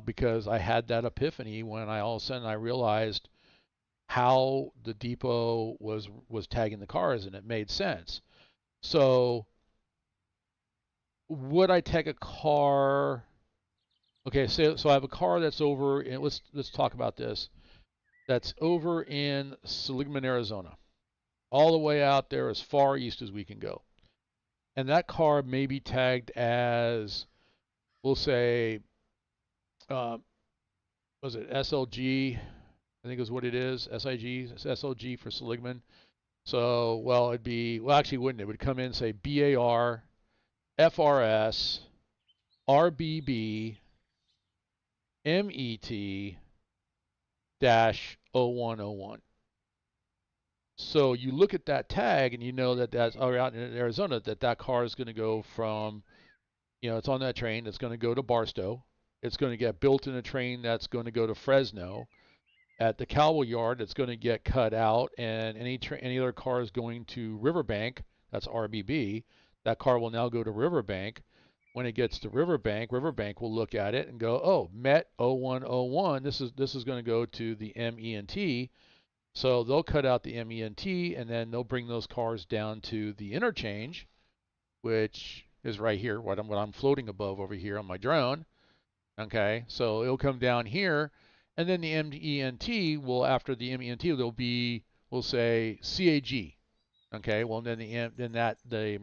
because I had that epiphany when I all of a sudden I realized how the depot was tagging the cars, and it made sense. So would I tag a car? Okay, so I have a car that's over in, let's talk about this. That's over in Seligman, Arizona, all the way out there as far east as we can go. And that car may be tagged as, we'll say, uh, was it SLG? I think is what it is. SIG, SLG for Seligman. So, well, it'd be, well, actually, wouldn't it? It would come in and say BAR, FRS, RBB, MET, dash 0101. So you look at that tag and you know that that's out in Arizona, that car is going to go from, it's on that train that's going to go to Barstow. It's going to get built in a train that's going to go to Fresno. At the Cowboy Yard, it's going to get cut out, and any other car is going to Riverbank. That's RBB. That car will now go to Riverbank. When it gets to Riverbank, Riverbank will look at it and go, oh, MET 0101. This is going to go to the MENT. So they'll cut out the MENT, and then they'll bring those cars down to the interchange, which is right here, what I'm floating above over here on my drone. Okay, so it'll come down here, and then the MENT will, after the MENT, there'll be, we'll say CAG. Okay, well then the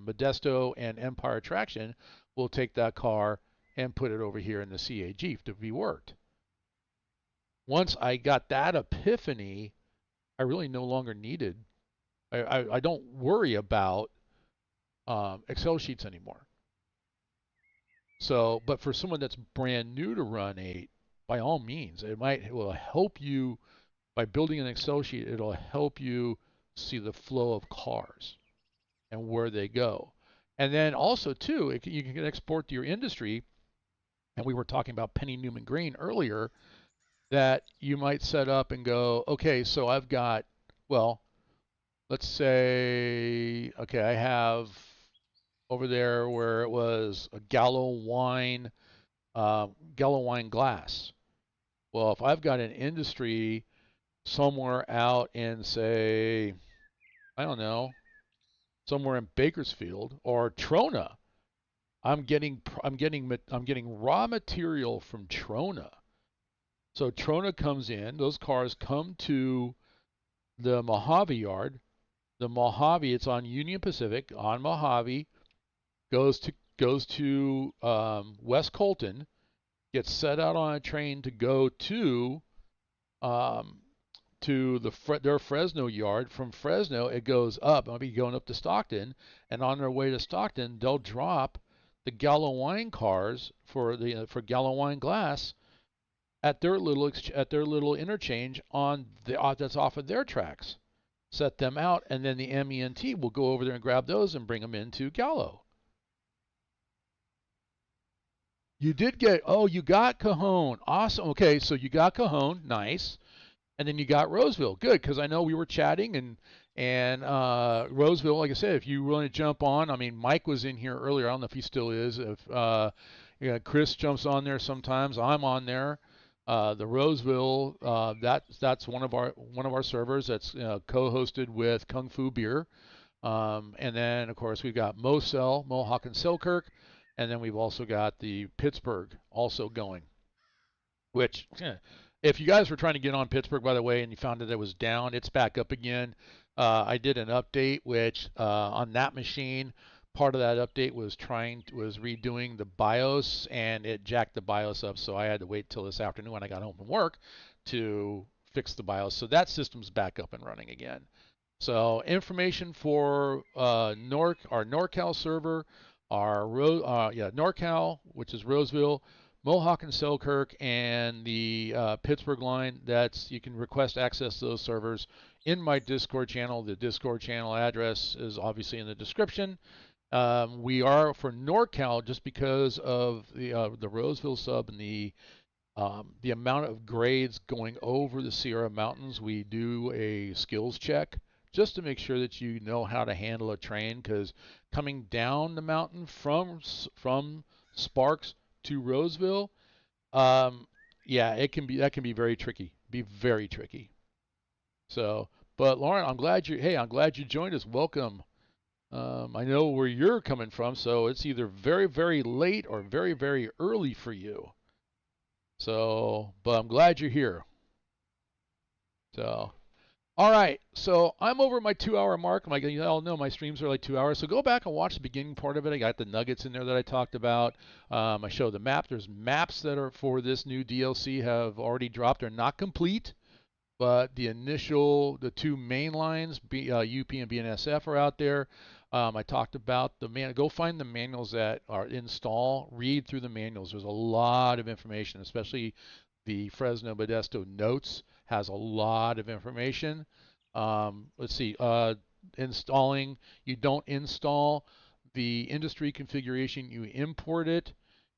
Modesto and Empire Traction will take that car and put it over here in the CAG to be worked. Once I got that epiphany, I really no longer needed. I don't worry about Excel sheets anymore. So, but for someone that's brand new to Run8, by all means, it will help you by building an Excel sheet. It'll help you see the flow of cars and where they go. And then also too, you can export to your industry. And we were talking about Penny Newman Green earlier, that you might set up and go, okay, so I've got, well, let's say, okay, I have over there where it was a Gallo wine glass. Well, if I've got an industry somewhere out in, say, I don't know, somewhere in Bakersfield or Trona, I'm getting raw material from Trona. So Trona comes in, those cars come to the Mojave yard. The Mojave, it's on Union Pacific on Mojave, goes to West Colton, gets set out on a train to go to their Fresno yard. From Fresno, it goes up. I'll be going up to Stockton, and on their way to Stockton, they'll drop the Gallo wine cars for Gallo wine glass at their little interchange on that's off of their tracks. Set them out, and then the MENT will go over there and grab those and bring them into Gallo. You got Cajon. Awesome. Okay, so you got Cajon. Nice. And then you got Roseville. Good, because I know we were chatting, and Roseville, like I said, if you want to jump on, I mean, Mike was in here earlier. I don't know if he still is. If Chris jumps on there sometimes, I'm on there. The Roseville, that's one of our servers that's co-hosted with Kung Fu Beer, and then of course we've got Moselle, Mohawk and Selkirk, and then we've also got the Pittsburgh also going. Which, if you guys were trying to get on Pittsburgh, by the way, and you found that it was down, it's back up again. I did an update, which on that machine, part of that update was redoing the BIOS, and it jacked the BIOS up. So I had to wait till this afternoon when I got home from work to fix the BIOS. So that system's back up and running again. So information for our NorCal server, our NorCal, which is Roseville, Mohawk and Selkirk, and the Pittsburgh line. You can request access to those servers in my Discord channel. The Discord channel address is obviously in the description. We are for NorCal, just because of the Roseville sub and the amount of grades going over the Sierra Mountains. We do a skills check just to make sure that you know how to handle a train, because coming down the mountain from Sparks to Roseville, yeah, that can be very tricky. Be very tricky. So, but Lauren, I'm glad you joined us. Welcome. I know where you're coming from, so it's either very, very late or very, very early for you. So, but I'm glad you're here. So, all right. So I'm over my 2-hour mark. Like you all know, my streams are like 2 hours. So go back and watch the beginning part of it. I got the nuggets in there that I talked about. I show the map. There's maps that are for this new DLC have already dropped. They're not complete, but the two main lines, UP and BNSF, are out there. I talked about go find the manuals that are install, read through the manuals. There's a lot of information, especially the Fresno Modesto notes has a lot of information. Let's see, installing, you don't install the industry configuration, you import it.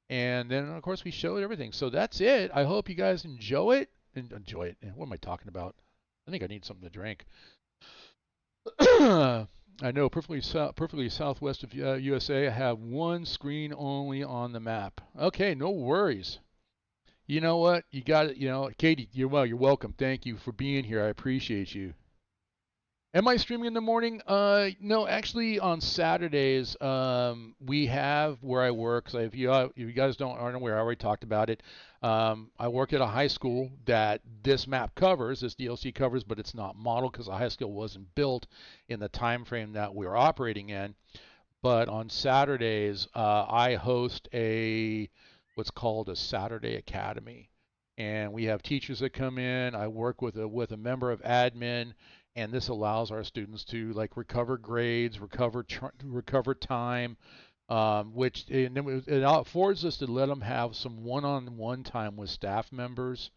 And then, of course, we show everything. So that's it. I hope you guys enjoy it. Enjoy it. What am I talking about? I think I need something to drink. I know perfectly southwest of USA. I have one screen only on the map. Okay, no worries. You know what? You got it. You know, Katie, you're welcome. Thank you for being here. I appreciate you. Am I streaming in the morning? No, actually on Saturdays, we have where I work. So if you guys aren't aware, I already talked about it. I work at a high school that this DLC covers, but it's not modeled because the high school wasn't built in the time frame that we're operating in. But on Saturdays, I host what's called a Saturday Academy, and we have teachers that come in. I work with a member of admin, and this allows our students to recover grades, recover time, which it affords us to let them have some one-on-one time with staff members.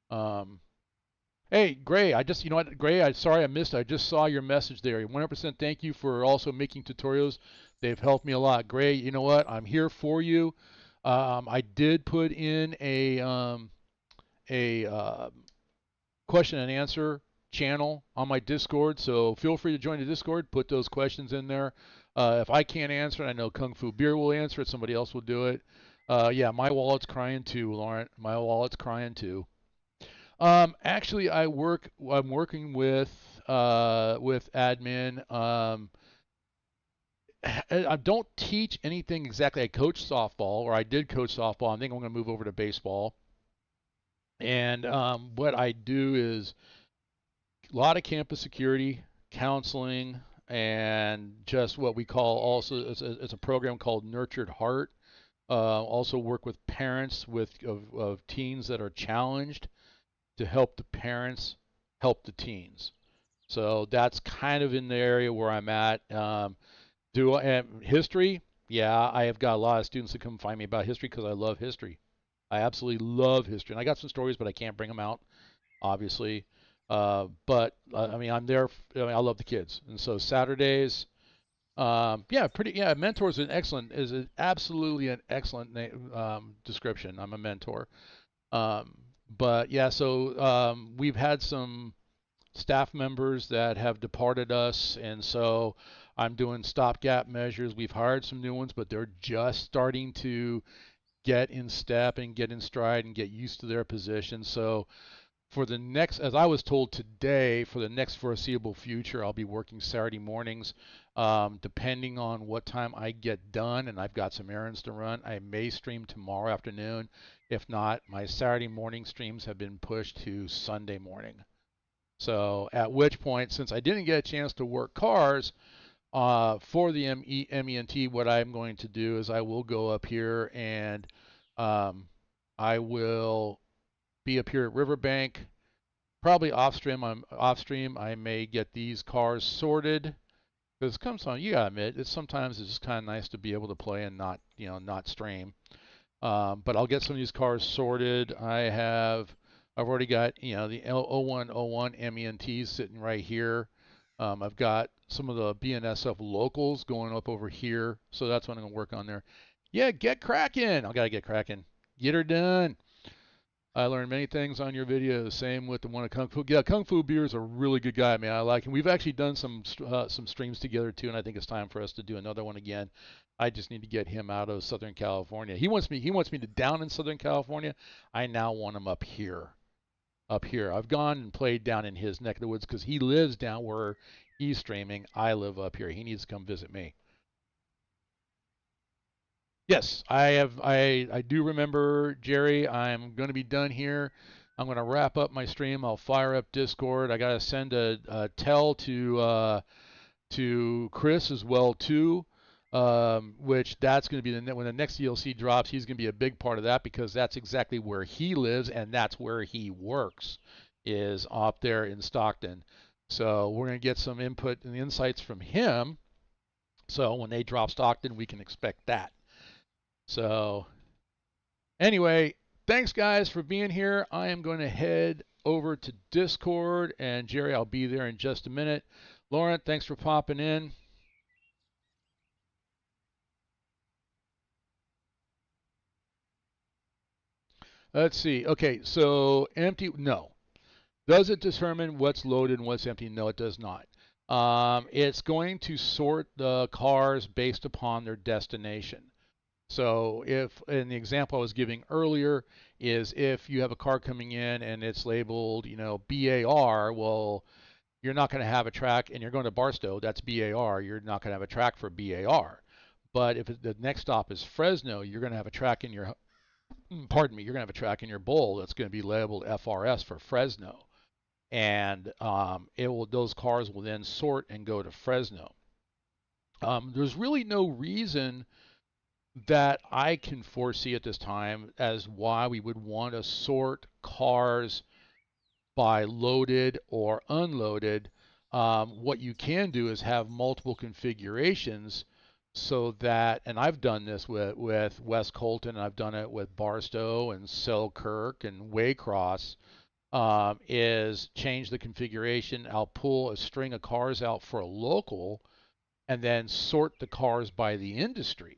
Hey, Gray, you know what, Gray, sorry I missed it. I just saw your message there. 100% thank you for also making tutorials. They've helped me a lot. Gray, you know what? I'm here for you. I did put in a question and answer channel on my Discord, so feel free to join the Discord. Put those questions in there. If I can't answer it, I know Kung Fu Beer will answer it. Somebody else will do it. Yeah, my wallet's crying too, Lauren. My wallet's crying too. Actually, I'm working with admin. I don't teach anything exactly. I coach softball, or I did coach softball. I think I'm going to move over to baseball. And what I do is a lot of campus security, counseling, and just what we call also it's a program called Nurtured Heart. Also work with parents of teens that are challenged to help the parents help the teens. So that's kind of in the area where I'm at. History? Yeah, I have got a lot of students that come find me about history because I love history. I absolutely love history. And I got some stories, but I can't bring them out, obviously. But I mean, I'm there. I love the kids. And so Saturdays, mentor is absolutely an excellent description. I'm a mentor. But yeah, so we've had some staff members that have departed us, and so I'm doing stopgap measures. We've hired some new ones, but they're just starting to get in step and get in stride and get used to their position. So for the next, as I was told today, for the next foreseeable future, I'll be working Saturday mornings. Depending on what time I get done, and I've got some errands to run, I may stream tomorrow afternoon. If not, my Saturday morning streams have been pushed to Sunday morning. So at which point, since I didn't get a chance to work cars for the MENT, what I'm going to do is I will go up here and I will be up here at Riverbank Probably off stream. I may get these cars sorted because it comes on. You gotta admit, sometimes it's just kind of nice to be able to play and not not stream. But I'll get some of these cars sorted. I've already got the 0101 MENTs sitting right here. I've got some of the BNSF locals going up over here, so that's what I'm gonna work on there. Yeah, get cracking. I gotta get cracking. Get her done. I learned many things on your videos. Same with the one of Kung Fu. Yeah, Kung Fu Beer is a really good guy, man. I like him. We've actually done some streams together too, and I think it's time for us to do another one again. I just need to get him out of Southern California. He wants me to down in Southern California. I now want him up here. Up here. I've gone and played down in his neck of the woods because he lives down where he's streaming. I live up here. He needs to come visit me. Yes, I have. I do remember, Jerry. I'm going to be done here. I'm going to wrap up my stream. I'll fire up Discord. I got to send a tell to Chris as well too, which that's going to be when the next DLC drops. He's going to be a big part of that because that's exactly where he lives and that's where he works, is up there in Stockton. So we're going to get some input and insights from him. So when they drop Stockton, we can expect that. So anyway, thanks guys for being here. I am going to head over to Discord, and Jerry, I'll be there in just a minute. Lauren, thanks for popping in. Let's see. Okay, so empty, no. Does it determine what's loaded and what's empty? No, it does not. It's going to sort the cars based upon their destination. So if, in the example I was giving earlier, is if you have a car coming in and it's labeled, BAR, well, you're not going to have a track, and you're going to Barstow, that's BAR, you're not going to have a track for BAR. But if the next stop is Fresno, you're going to have a track in your, pardon me, you're going to have a track in your bowl that's going to be labeled FRS for Fresno. And those cars will then sort and go to Fresno. There's really no reason that I can foresee at this time as why we would want to sort cars by loaded or unloaded. What you can do is have multiple configurations so that, and I've done this with West Colton, I've done it with Barstow and Selkirk and Waycross, is change the configuration. I'll pull a string of cars out for a local and then sort the cars by the industry,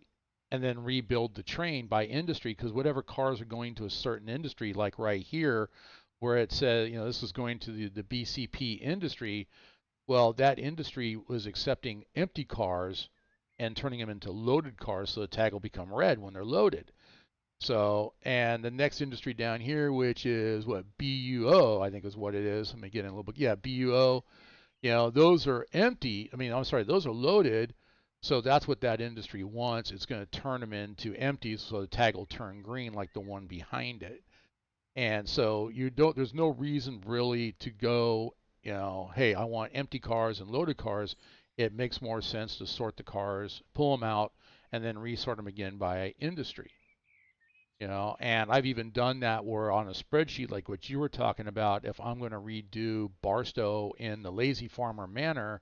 and then rebuild the train by industry, because whatever cars are going to a certain industry, like right here, where it says, this is going to the BCP industry, well, that industry was accepting empty cars and turning them into loaded cars, so the tag will become red when they're loaded. So, and the next industry down here, which is what, BUO, I think is what it is. Let me get in a little bit. Yeah, BUO. Those are empty. Those are loaded. So that's what that industry wants. It's going to turn them into empties, so the tag will turn green like the one behind it. And so there's no reason really to go, hey, I want empty cars and loaded cars. It makes more sense to sort the cars, pull them out, and then resort them again by industry. And I've even done that where on a spreadsheet like what you were talking about, if I'm going to redo Barstow in the TheLazyFarmer manner,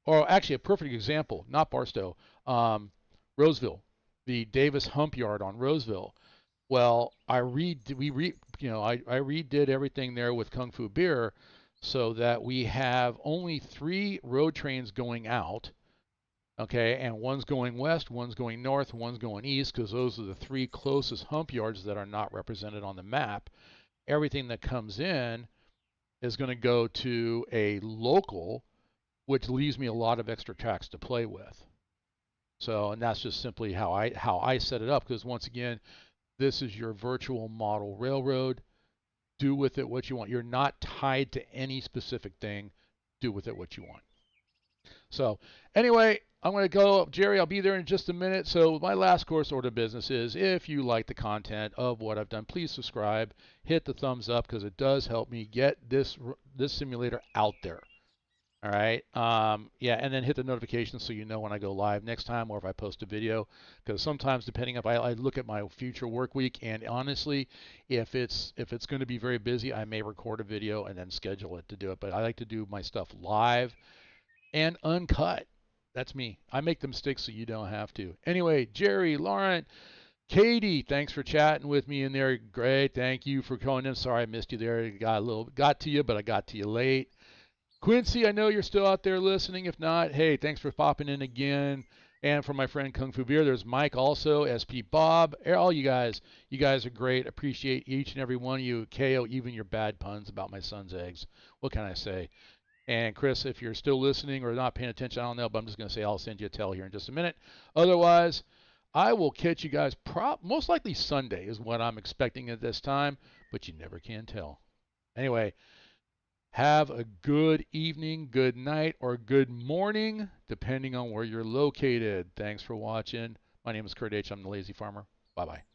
or actually a perfect example, not Barstow, Roseville, the Davis Hump Yard on Roseville. Well, I redid everything there with Kung Fu Beer so that we have only 3 road trains going out, okay, and one's going west, one's going north, one's going east, because those are the 3 closest hump yards that are not represented on the map. Everything that comes in is going to go to a local, which leaves me a lot of extra tracks to play with. So, and that's just simply how I set it up, because once again, this is your virtual model railroad. Do with it what you want. You're not tied to any specific thing. Do with it what you want. So anyway, I'm going to go. Jerry, I'll be there in just a minute. So my last course order of business is, if you like the content of what I've done, please subscribe, hit the thumbs up, because it does help me get this simulator out there. All right. Yeah, and then hit the notification so you know when I go live next time or if I post a video. Because sometimes, depending if I look at my future work week, and honestly, if it's going to be very busy, I may record a video and then schedule it to do it. But I like to do my stuff live and uncut. That's me. I make the mistakes so you don't have to. Anyway, Jerry, Lauren, Katie, thanks for chatting with me in there. Great, thank you for calling in. Sorry I missed you there. Got to you, but I got to you late. Quincy, I know you're still out there listening. If not, hey, thanks for popping in again. And for my friend Kung Fu Beer, there's Mike also, SP Bob, all you guys are great. Appreciate each and every one of you. KO, even your bad puns about my son's eggs. What can I say? And Chris, if you're still listening or not paying attention, I don't know, but I'm just going to say I'll send you a tell here in just a minute. Otherwise, I will catch you guys most likely Sunday is what I'm expecting at this time, but you never can tell. Anyway, have a good evening, good night, or good morning, depending on where you're located. Thanks for watching. My name is Kurt H. I'm the Lazy Farmer. Bye-bye.